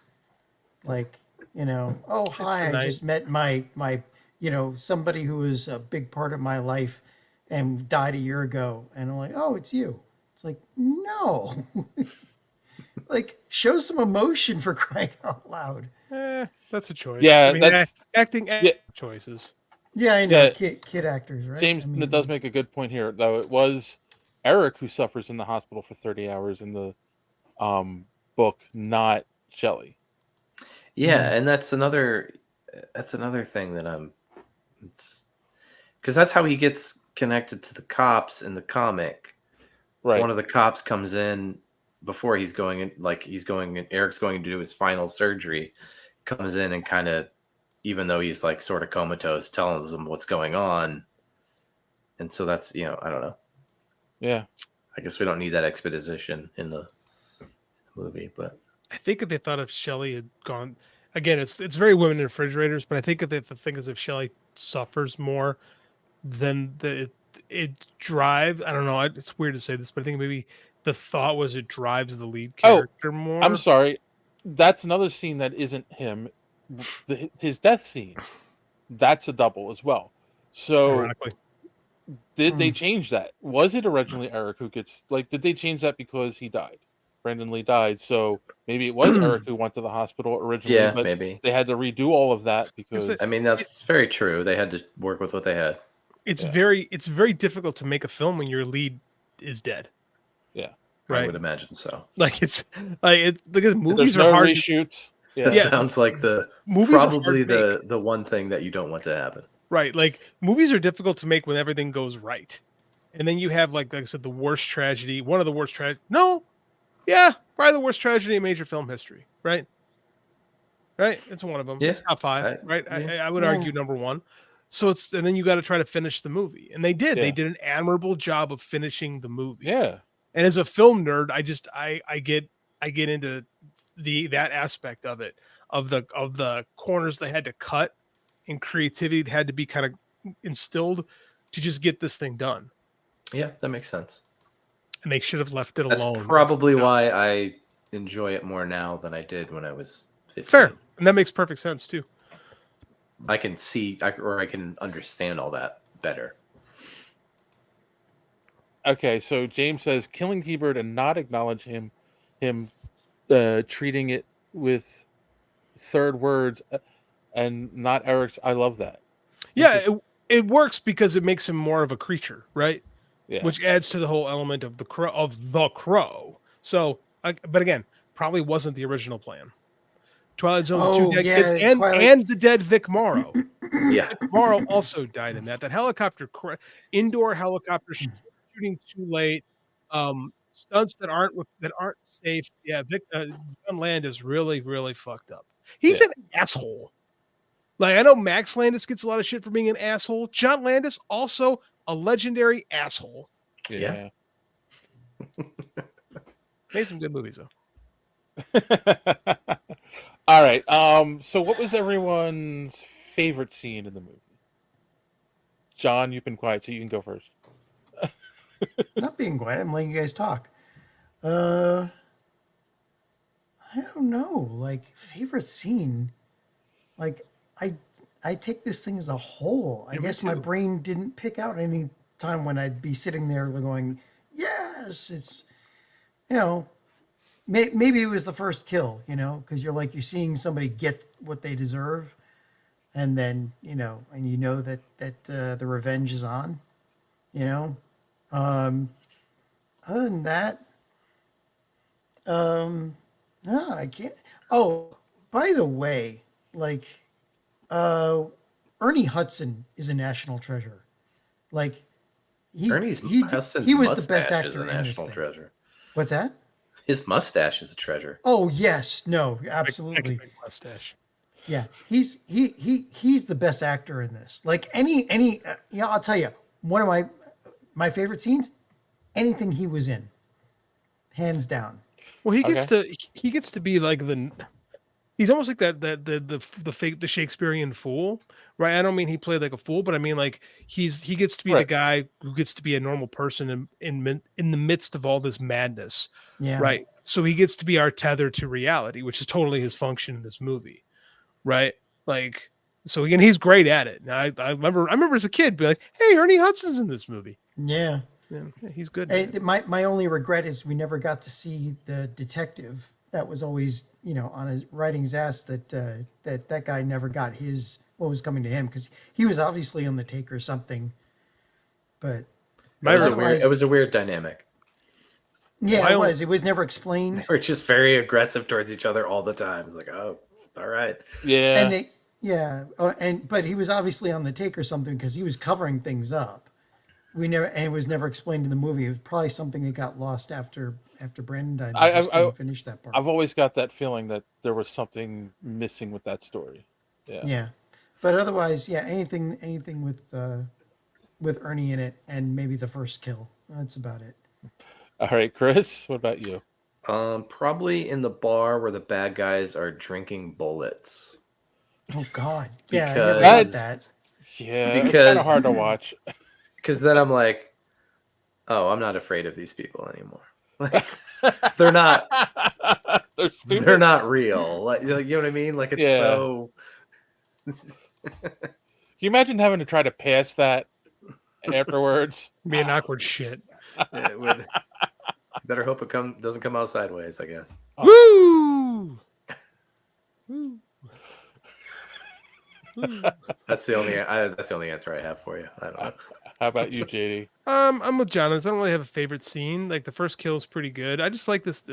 Like, you know, oh hi, I just met my you know, somebody who was a big part of my life and died a year ago, and I'm like, oh, it's you. It's like, no. Like, show some emotion, for crying out loud. That's a choice. Yeah, I mean, that's acting choices. Yeah, I know. Yeah. Kid actors, right? James, that does make a good point here, though. It was Eric who suffers in the hospital for 30 hours in the book, not Shelley. Yeah, and that's another thing that because that's how he gets connected to the cops in the comic. Right. One of the cops comes in before he's going in, like Eric's going to do his final surgery, comes in and kind of, even though he's like sort of comatose, tells him what's going on. And so that's, you know, I don't know. Yeah. I guess we don't need that exposition in the movie, but I think if they thought if Shelley had gone, again, it's very women in refrigerators, but I think if the thing is if Shelley suffers more, then it drives. I don't know. It's weird to say this, but I think maybe the thought was it drives the lead character more. I'm sorry. That's another scene that isn't him. His death scene. That's a double as well. So ironically, did they change that? Was it originally Eric who gets, like, did they change that because he died? Brandon Lee died. So maybe it was Eric who went to the hospital originally. Yeah, but maybe. they had to redo all of that because I mean, that's very true. They had to work with what they had. It's very difficult to make a film when your lead is dead. Yeah, right. I would imagine so. Like it's because movies There's are no hard. reshoots. That sounds like the Movies are probably hard to the one thing that you don't want to happen. Right, like movies are difficult to make when everything goes right, and then you have like I said, the worst tragedy, one of the worst probably the worst tragedy in major film history. Right, it's one of them. Yeah. It's top 5. Right, yeah. I would argue number 1. So and then you got to try to finish the movie, and they did. Yeah. They did an admirable job of finishing the movie. Yeah, and as a film nerd, I get into that aspect of it, of the corners they had to cut, and creativity had to be kind of instilled to just get this thing done. Yeah, that makes sense. And they should have left it That's alone. probably why I enjoy it more now than I did when I was 15. Fair, and that makes perfect sense too. I can see or I can understand all that better. Okay, so James says killing T-Bird and not acknowledge him treating it with third words and not Eric's. I love that. Yeah, it works because it makes him more of a creature, right? Yeah. Which adds to the whole element of the crow. So, but again, probably wasn't the original plan. Twilight Zone, the 2 dead kids, and the dead Vic Morrow. Yeah, Vic Morrow also died in that. That helicopter, indoor helicopter shooting too late, stunts that aren't safe. Yeah, John Landis really, really fucked up. He's an asshole. Like I know Max Landis gets a lot of shit for being an asshole. John Landis also a legendary asshole. Yeah. Made some good movies though. All right. So what was everyone's favorite scene in the movie? John, you've been quiet, so you can go first. Not being quiet. I'm letting you guys talk. I don't know. Like favorite scene. Like I take this thing as a whole. I guess my brain didn't pick out any time when I'd be sitting there going, yes, it's, maybe it was the first kill, because you're seeing somebody get what they deserve. And then, that the revenge is on, other than that, no, I can't. Oh, by the way, Ernie Hudson is a national treasure. He was the best actor in this thing. Treasure. What's that? His mustache is a treasure. Oh yes, no, absolutely. Big mustache. Yeah, he's the best actor in this. I'll tell you, one of my favorite scenes, anything he was in, hands down. Well, he gets to be like he's almost like the Shakespearean fool, right? I don't mean he played like a fool, but I mean like he gets to be the guy who gets to be a normal person in the midst of all this madness, right? So he gets to be our tether to reality, which is totally his function in this movie, right? Like, so again, he's great at it. Now, I remember as a kid being like, "Hey, Ernie Hudson's in this movie." Yeah, he's good. My only regret is we never got to see the detective. That was always, on his writing his ass that guy never got what was coming to him because he was obviously on the take or something. But it was a weird dynamic. Yeah, it was. It was never explained. They were just very aggressive towards each other all the time. It's like, oh, all right. Yeah. And but he was obviously on the take or something because he was covering things up. It was never explained in the movie. It was probably something that got lost after Brandon died. I finished that part. I've always got that feeling that there was something missing with that story. Yeah. Yeah, but otherwise, anything with Ernie in it, and maybe the first kill. That's about it. All right, Chris, what about you? Probably in the bar where the bad guys are drinking bullets. Oh God, yeah, because, I never got that. Yeah, it's kind of hard to watch. Because then I'm like, oh, I'm not afraid of these people anymore. Like, they're not. They're not real. Like, you know what I mean? Like, it's so. Can you imagine having to try to pass that afterwards? Be an awkward shit. It would Better hope it doesn't come out sideways, I guess. Woo! That's the only answer I have for you. I don't know. How about you, JD? I'm with John. I don't really have a favorite scene. Like the first kill is pretty good. I just like this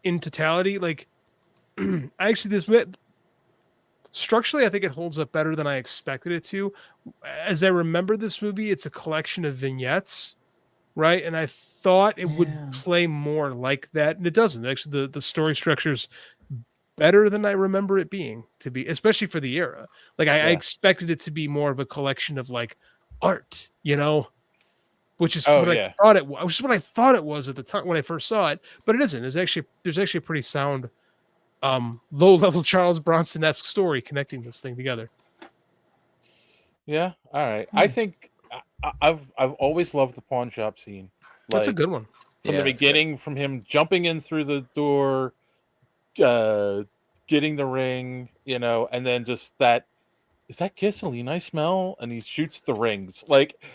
in totality. Like, structurally, I think it holds up better than I expected it to. As I remember this movie, it's a collection of vignettes, right? And I thought it would play more like that, and it doesn't. Actually, the story structure's better than I remember it being to be, especially for the era. Like I expected it to be more of a collection of like art, which is what I thought it was. Which is what I thought it was at the time when I first saw it, but it isn't. There's actually a pretty sound, low-level Charles Bronson-esque story connecting this thing together. Yeah, all right. I think I've always loved the pawn shop scene. That's a good one. From the beginning, from him jumping in through the door, getting the ring, and then just that. Is that gasoline I smell? And he shoots the rings.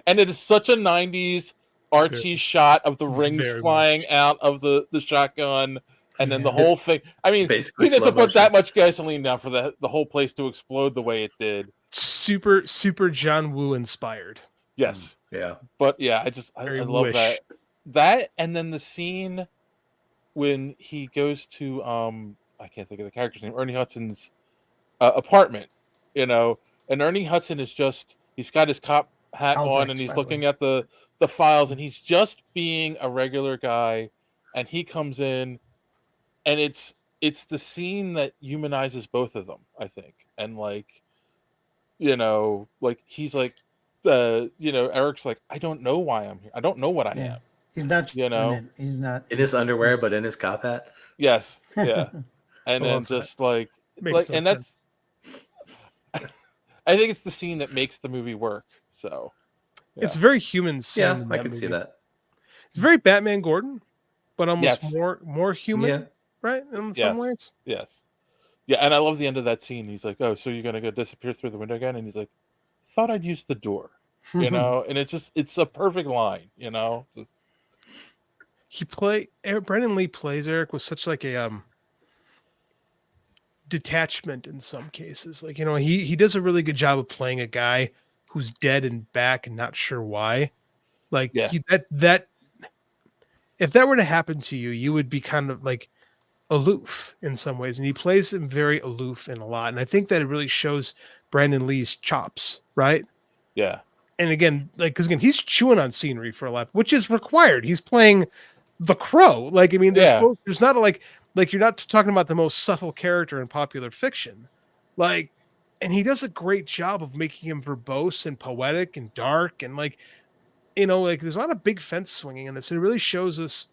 And it is such a 90s artsy shot of the rings flying out of the shotgun. And then the whole thing. I mean, basically he doesn't put that much gasoline down for the whole place to explode the way it did. Super John Woo inspired. Yes. Yeah. But yeah, I love that. That, and then the scene when he goes to I can't think of the character's name, Ernie Hudson's apartment, and Ernie Hudson is he's got his cop hat on and he's looking at the files, and he's just being a regular guy, and he comes in, and it's the scene that humanizes both of them, I think. And he's like Eric's like, I don't know why I'm here. I don't know what I am. He's not, he's not in his underwear, but in his cop hat. Yes. Yeah. And then just and that's, I think it's the scene that makes the movie work. So it's very human. Yeah, I can see that. It's very Batman Gordon, but almost more human, right? In some ways. Yes. Yeah, and I love the end of that scene. He's like, "Oh, so you're gonna go disappear through the window again?" And he's like, "Thought I'd use the door," and it's a perfect line, Brandon Lee plays Eric with such like a detachment in some cases. He does a really good job of playing a guy who's dead and back and not sure why. That if that were to happen to you, you would be kind of like aloof in some ways, and he plays him very aloof in a lot. And I think that it really shows Brandon Lee's chops, right? Yeah. And again, because he's chewing on scenery for a lot, which is required. He's playing the Crow. There's not you're not talking about the most subtle character in popular fiction. And he does a great job of making him verbose and poetic and dark. And there's a lot of big fence swinging in this. It really shows us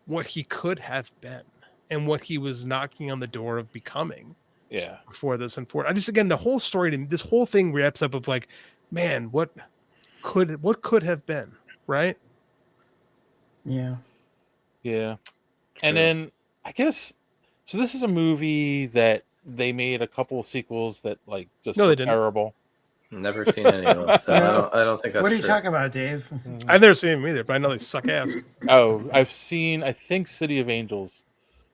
what he could have been and what he was knocking on the door of becoming. Yeah. Before this and for the whole story, this whole thing wraps up of man, what could have been, right? Yeah. Yeah. True. And then I guess so. This is a movie that they made a couple of sequels that just no, were they didn't. Terrible. Never seen any of them, so I don't think that's What are you true. talking about, Dave? I've never seen them either, but I know they suck ass. Oh, I've seen, I think, City of Angels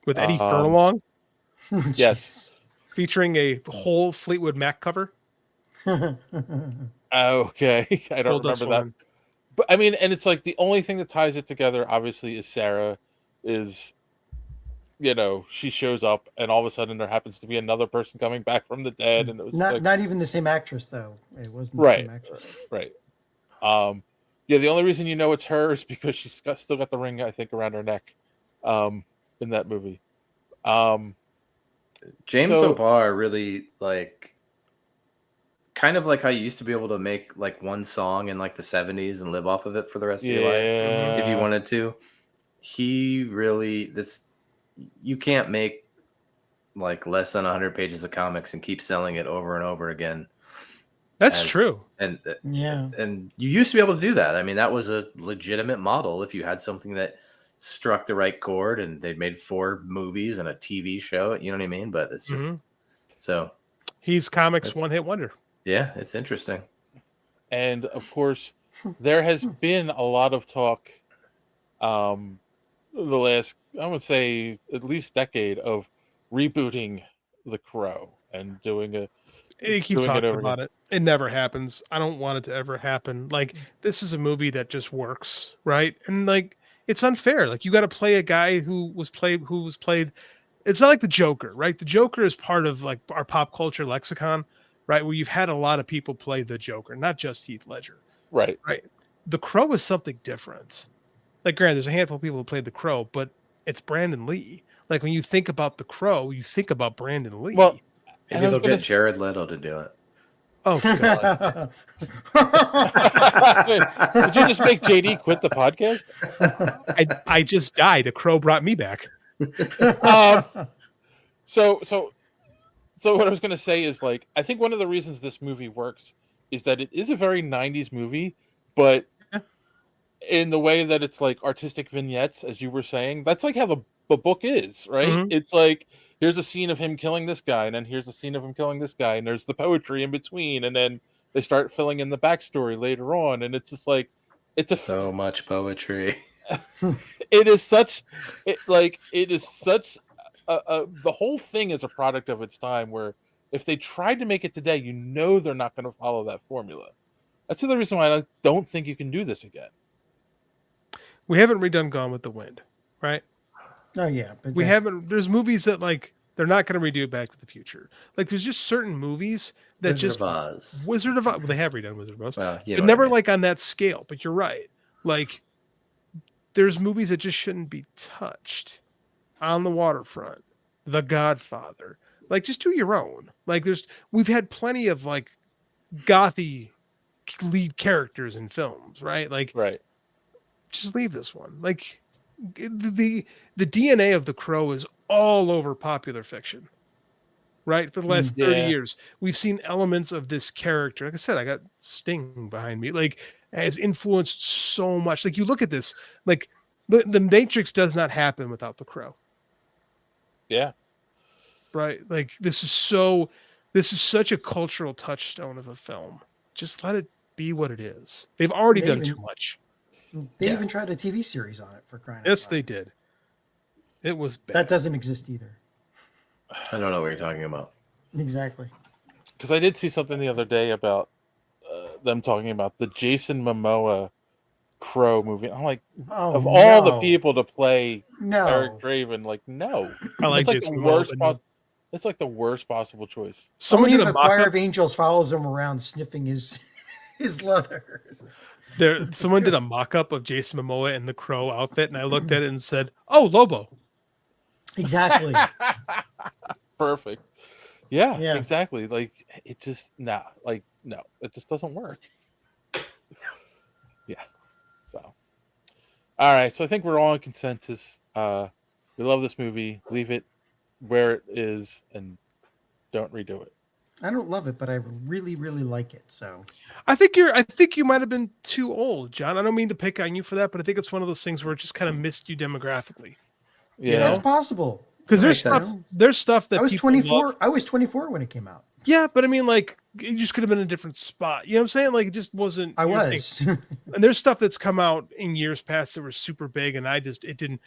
with Eddie Furlong. Yes, featuring a whole Fleetwood Mac cover. Okay, I don't remember that. But I mean, and it's the only thing that ties it together, obviously, is Sarah. Is she shows up, and all of a sudden there happens to be another person coming back from the dead, and it was not even the same actress though. It wasn't right, the same actress. Right. The only reason it's her is because she's still got the ring, I think, around her neck, in that movie. James O'Barr really kind of like how you used to be able to make one song in the 70s and live off of it for the rest of your life if you wanted to. He really you can't make less than 100 pages of comics and keep selling it over and over again. That's true. And and you used to be able to do that. I mean, that was a legitimate model if you had something that struck the right chord, and they'd made 4 movies and a TV show, you know what I mean? But it's just so he's comics one-hit wonder. Yeah, it's interesting. And of course, there has been a lot of talk the last, I would say, at least decade of rebooting The Crow and doing You keep doing it talking over about again. it. It never happens. I don't want it to ever happen. Like, this is a movie that just works, right? And like, it's unfair. Like, you got to play a guy who was played. It's not like the Joker, right? The Joker is part of like our pop culture lexicon, right? Where you've had a lot of people play the Joker, not just Heath Ledger, Right. right? The Crow is something different. Like, granted, there's a handful of people who played the Crow, but it's Brandon Lee. Like, when you think about the Crow, you think about Brandon Lee. Well, Maybe they'll get Jared Leto to do it. Oh, God. Did you just make JD quit the podcast? I just died. A crow brought me back. So what I was going to say is, like, I think one of the reasons this movie works is that it is a very 90s movie, but in the way that it's like artistic vignettes, as you were saying, that's like how the book is, right? Mhm. It's like, here's a scene of him killing this guy, and then here's a scene of him killing this guy, and there's the poetry in between, and then they start filling in the backstory later on, and it's just like, it's so much poetry. It is such the whole thing is a product of its time, where if they tried to make it today, you know they're not going to follow that formula. That's the reason why I don't think you can do this again. We haven't redone Gone with the Wind, right? Oh yeah, but We haven't. There's movies that like they're not going to redo Back to the Future. Like, there's just certain movies that Wizard just of Oz. Wizard of Oz. Well, they have redone Wizard of Oz, Well, you but know what never I mean. like on that scale. But you're right. Like, there's movies that just shouldn't be touched. On the Waterfront, The Godfather. Like, just do your own. Like, we've had plenty of like gothy lead characters in films, right? Like, right. Just leave this one. Like, the DNA of The Crow is all over popular fiction, right? For the last 30 Yeah. years, we've seen elements of this character. Like I said, I got Sting behind me. Like, has influenced so much. Like, you look at this, like the Matrix does not happen without The Crow. Yeah. Right. Like, this is such a cultural touchstone of a film. Just let it be what it is. They've already done too much. They even tried a TV series on it, for crying out Yes, loud. they did. It was bad. That doesn't exist either. I don't know what you're talking about. Exactly. Because I did see something the other day about them talking about the Jason Momoa Crow movie. I'm like, Oh, of all the no. people to play No. Eric Draven, like, no. I like it's like Jason the Momoa, worst. but no. It's like the worst possible choice. Someone Only did if a a choir mock-up. of angels follows him around sniffing his leather. Someone did a mock-up of Jason Momoa in the Crow outfit, and I looked at it and said, "Oh, Lobo." Exactly. Perfect. Yeah, Yeah. exactly. Like, it just no, it just doesn't work. Yeah. So, all right. So I think we're all in consensus. We love this movie. Leave it where it is, and don't redo it. I don't love it, but I really, really like it. So I think you might have been too old, John. I don't mean to pick on you for that, but I think it's one of those things where it just kind of missed you demographically. Yeah, that's possible. Because That makes there's stuff that I was people 24. love. I was 24 when it came out. Yeah, but I mean, like, it just could have been a different spot. You know what I'm saying? Like, it just wasn't. I your was. thing. And there's stuff that's come out in years past that were super big, and it didn't.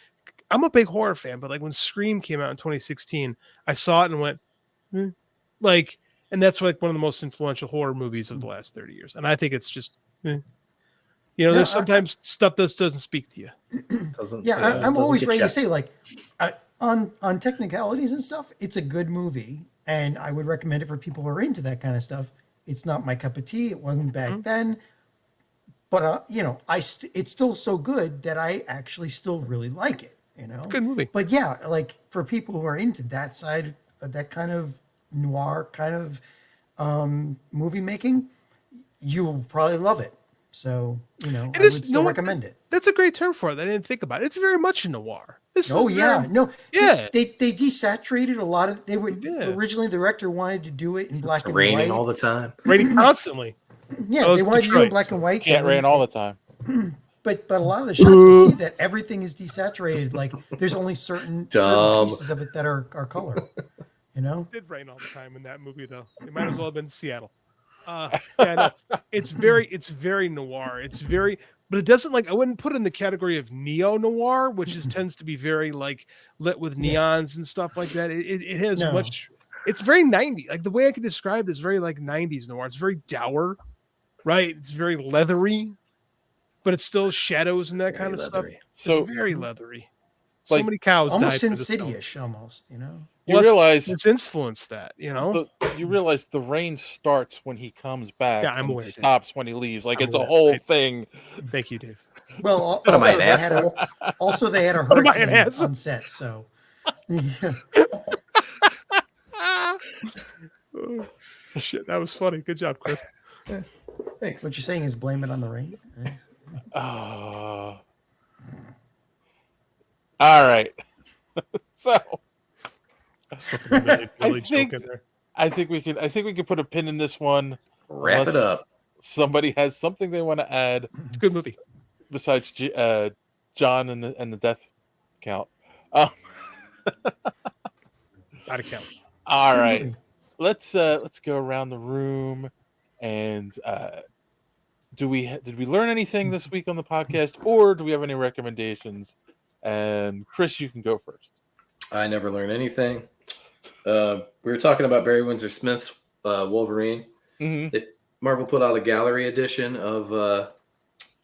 I'm a big horror fan, but like when Scream came out in 2016, I saw it and went, like, and that's like one of the most influential horror movies of the last 30 years. And I think it's just, you know, there's sometimes stuff that doesn't speak to you. I'm always ready to say, like, on technicalities and stuff, it's a good movie, and I would recommend it for people who are into that kind of stuff. It's not my cup of tea. It wasn't back then, but you know, it's still so good that I actually still really like it. You know, Good movie. But yeah, like for people who are into that side, that kind of noir kind of movie making, you'll probably love it. So, you know, I would still recommend it. That's a great term for it. I didn't think about it. It's very much a noir. Oh yeah, no, yeah. They desaturated a lot of. They were originally the director wanted to do it in black and Raining white. all the time. Raining constantly. Yeah, Oh, they it's wanted to do it in Detroit, black and white. Can't rain all the time. But a lot of the shots you see that everything is desaturated. Like there's only certain Dumb. pieces of it that are color. You know, It did rain all the time in that movie, though. It might as well have been Seattle. Yeah, no, it's very noir. It's very but it doesn't I wouldn't put it in the category of neo noir, which tends to be very lit with neons and stuff like that. It has much. It's very 90s. Like the way I can describe it is very 90s noir. It's very dour, right? It's very leathery, but it's still shadows and that kind of leathery. stuff. So it's very leathery. So many cows almost died. Insidious, almost. You realize it's influenced that. You realize the rain starts when he comes back. Yeah, I'm and aware, Dave. stops when he leaves. I'm it's a aware. whole thing. Thank you, Dave. Well, What am I, an also they had a What am I, an hurricane asshole? on set, so. Oh, shit, that was funny. Good job, Chris. Thanks. What you're saying is blame it on the rain. All right. So I think we can put a pin in this one. Wrap it up. Somebody has something they want to add. Good movie. Besides John and the death count. Out of count. All right. Let's go around the room and did we learn anything this week on the podcast, or do we have any recommendations? And Chris, you can go first. I never learned anything. We were talking about Barry Windsor Smith's Wolverine. Mm-hmm. Marvel put out a gallery edition of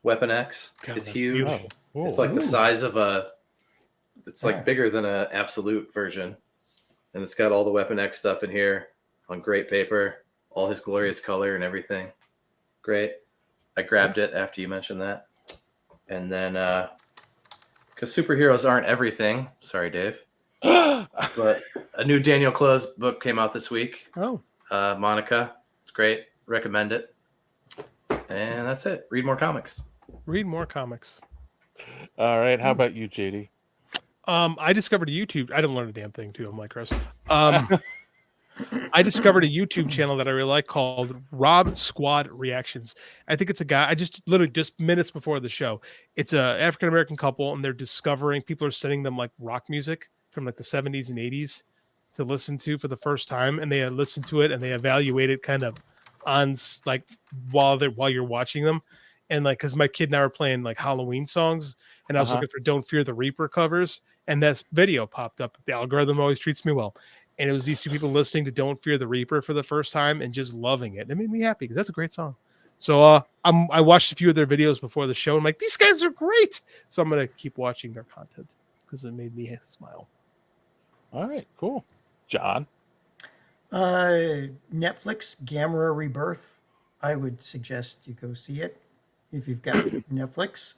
Weapon X. God, it's that's huge. beautiful. It's like the size of it's Yeah. bigger than an absolute version. And it's got all the Weapon X stuff in here on great paper, all his glorious color and everything. Great. I grabbed it after you mentioned that. And then, because superheroes aren't everything. Sorry, Dave. But a new Daniel Close book came out this week. Oh. Monica. It's great. Recommend it. And that's it. Read more comics. Read more comics. All right. How about you, JD? I discovered a YouTube. I didn't learn a damn thing too. I'm like Chris. I discovered a YouTube channel that I really like called Rob Squad Reactions. I think it's a guy. I just minutes before the show. It's a African American couple, and they're discovering. People are sending them rock music from the 70s and 80s to listen to for the first time, and they listen to it and they evaluate it kind of on while you're watching them. And because my kid and I were playing Halloween songs, and I was looking for "Don't Fear the Reaper" covers, and that video popped up. The algorithm always treats me well. And it was these two people listening to "Don't Fear the Reaper" for the first time and just loving it. It made me happy because that's a great song. So I watched a few of their videos before the show. I'm like, these guys are great. So I'm gonna keep watching their content because it made me smile. All right, cool. John. Netflix Gamera Rebirth. I would suggest you go see it if you've got Netflix.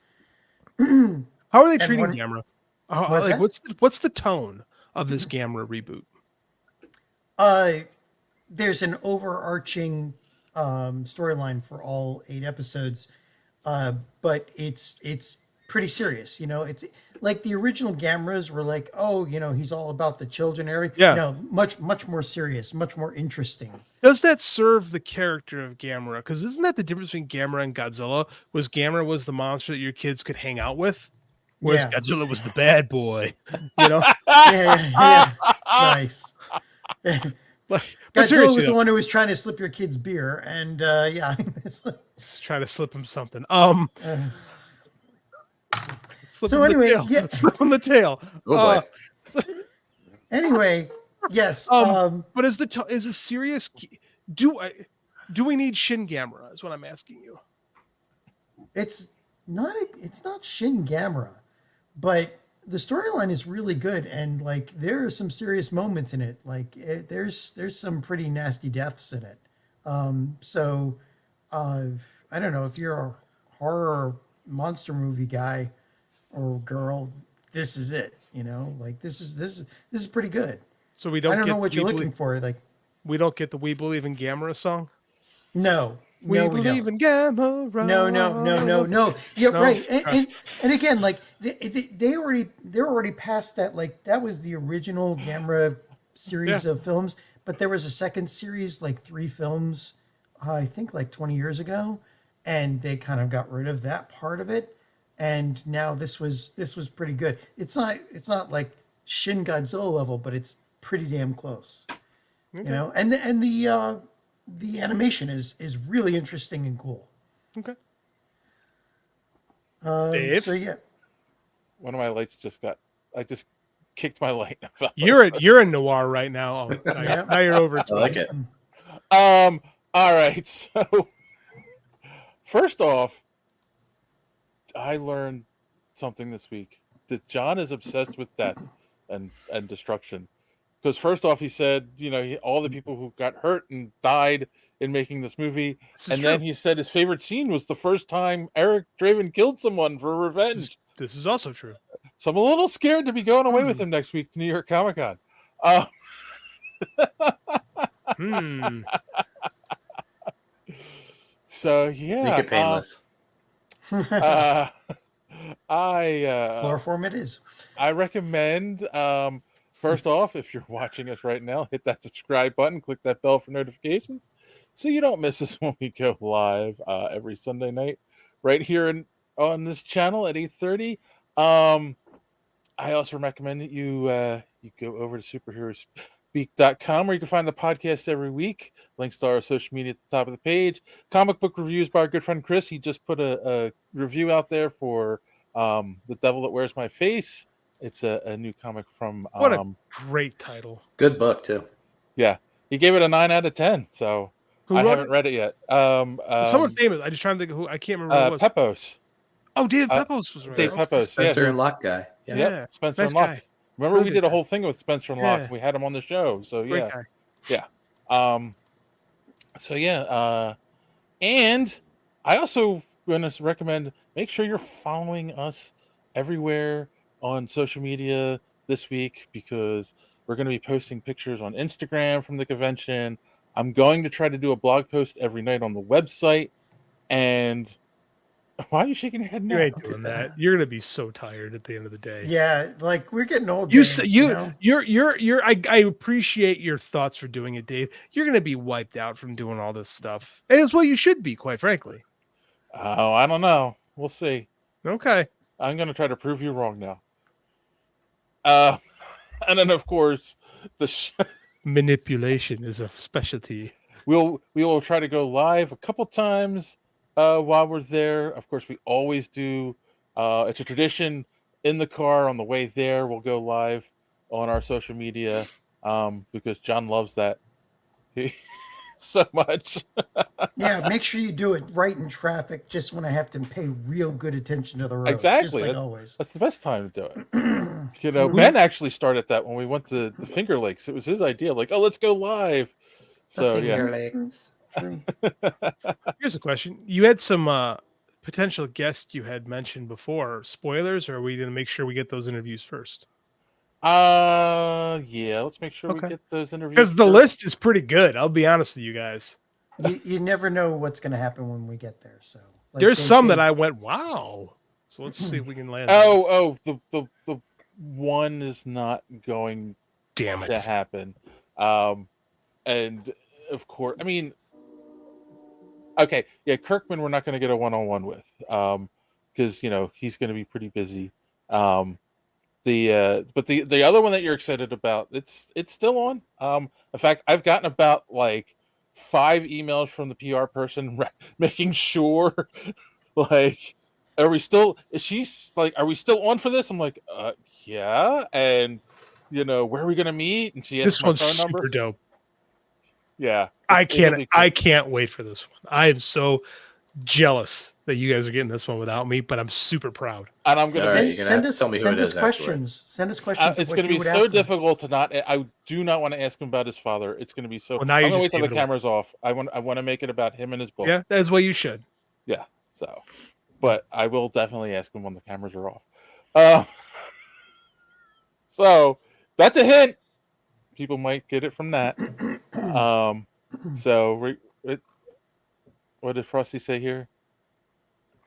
How are they And treating one- Gamera? What's that? What's the tone of this Gamera reboot? There's an overarching storyline for all 8 episodes, but it's pretty serious. It's like the original Gameras were he's all about the children and everything. Yeah. No, much more serious, much more interesting. Does that serve the character of Gamera? Because isn't that the difference between Gamera and Godzilla? Gamera was the monster that your kids could hang out with, whereas Yeah. Godzilla was the bad boy. Yeah. Nice. But Godzilla seriously, was the one who was trying to slip your kid's beer, and it's like- just try to slip him something. Slip So him the anyway, tail. yeah. Slip him the tail. Oh, boy. Anyway, yes. But is a serious? Do we need Shin Gamera? Is what I'm asking you. It's not Shin Gamera, but the storyline is really good, and there are some serious moments in it. There's some pretty nasty deaths in it. So I don't know if you're a horror monster movie guy or girl, this is it. This is pretty good. So we don't. I don't get know what you're We looking Believe- for. We don't get the "We Believe in Gamera" song. No, We no, believe don't. in Gamera. No. Yeah, No? right. And again, they're already past that. That was the original Gamera series of films, but there was a second series, 3 films, I think 20 years ago, and they kind of got rid of that part of it. And now this was pretty good. It's not like Shin Godzilla level, but it's pretty damn close. Okay. And the animation is really interesting and cool. Okay. Dave? So yeah, One of my lights I just kicked my light. And it fell You're in noir right now. Oh, Yeah. now you're over. I like it. All right. So first off, I learned something this week that John is obsessed with death and destruction. Because first off, he said, all the people who got hurt and died in making this movie, and then he said his favorite scene was the first time Eric Draven killed someone for revenge. This is also true. So I'm a little scared to be going away with him next week to New York Comic Con. So yeah, Make it painless. chloroform it is. I recommend. First off, if you're watching us right now, hit that subscribe button, click that bell for notifications, so you don't miss us when we go live every Sunday night, right here on this channel at 8:30. I also recommend that you go over to superheroespeak.com, where you can find the podcast every week. Links to our social media at the top of the page. Comic book reviews by our good friend Chris. He just put a review out there for The Devil That Wears My Face. It's a new comic from... what a great title. Good book, too. Yeah. He gave it a 9 out of 10, so I haven't read it yet. Someone famous. I just trying to think of who. I can't remember who it was. Pepos. Oh, David Pepos was right. Dave Pepos. Spencer and Locke guy. Yeah. Yep, Spencer Nice and Locke. guy. Remember Really we good did a guy. whole thing with Spencer and Locke. Yeah. We had him on the show. So Great yeah. guy. Yeah. So yeah. And I also going to recommend, make sure you're following us everywhere on social media this week, because we're going to be posting pictures on Instagram from the convention. I'm going to try to do a blog post every night on the website. And why are you shaking your head now? You ain't doing that. You're gonna be so tired at the end of the day. Yeah, like we're getting old. You James, say know? you're. I appreciate your thoughts for doing it, Dave. You're gonna be wiped out from doing all this stuff, and it's what you should be, quite frankly. Oh, I don't know. We'll see. Okay. I'm going to try to prove you wrong now. And then, of course, manipulation is a specialty. We will try to go live a couple times while we're there. Of course, we always do. It's a tradition in the car on the way there. We'll go live on our social media because John loves that so much. Yeah, make sure you do it right in traffic, just when I have to pay real good attention to the road. Exactly. Just like always. That's the best time to do it. Ben actually started that when we went to the Finger Lakes. It was his idea, like, let's go live. So Finger yeah. Lakes. Here's a question. You had some potential guests you had mentioned before. Spoilers, or are we going to make sure we get those interviews first? Yeah, let's make sure we get those interviews because the first. list is pretty good. I'll be honest with you guys. You never know what's going to happen when we get there. So there's some that I went, wow. So let's see if we can land. The one is not going to happen. And of course, I mean, okay, yeah, Kirkman, we're not going to get a one-on-one with, because he's going to be pretty busy. But the other one that you're excited about, it's still on. In fact, I've gotten about like 5 emails from the PR person making sure, like, are we still on for this? I'm like, yeah, and where are we gonna meet? And she asked my phone number. Super dope. Yeah, I can't wait for this one. I am so jealous that you guys are getting this one without me, but I'm super proud. And I'm gonna send us questions. Send us questions. It's going to be so difficult to not. I do not want to ask him about his father. It's going to be so. Well, now I'm you going to just wait till the gave it away. camera's off. I want to make it about him and his book. Yeah, that's what you should. Yeah. So, but I will definitely ask him when the cameras are off. So that's a hint. People might get it from that. So what did Frosty say here?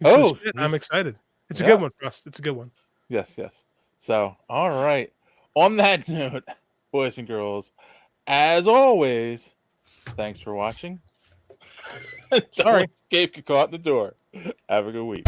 Oh, I'm excited. It's a good one, Frost. It's a good one. Yes. So, all right. On that note, boys and girls, as always, thanks for watching. Sorry, Gabe got caught in the door. Have a good week.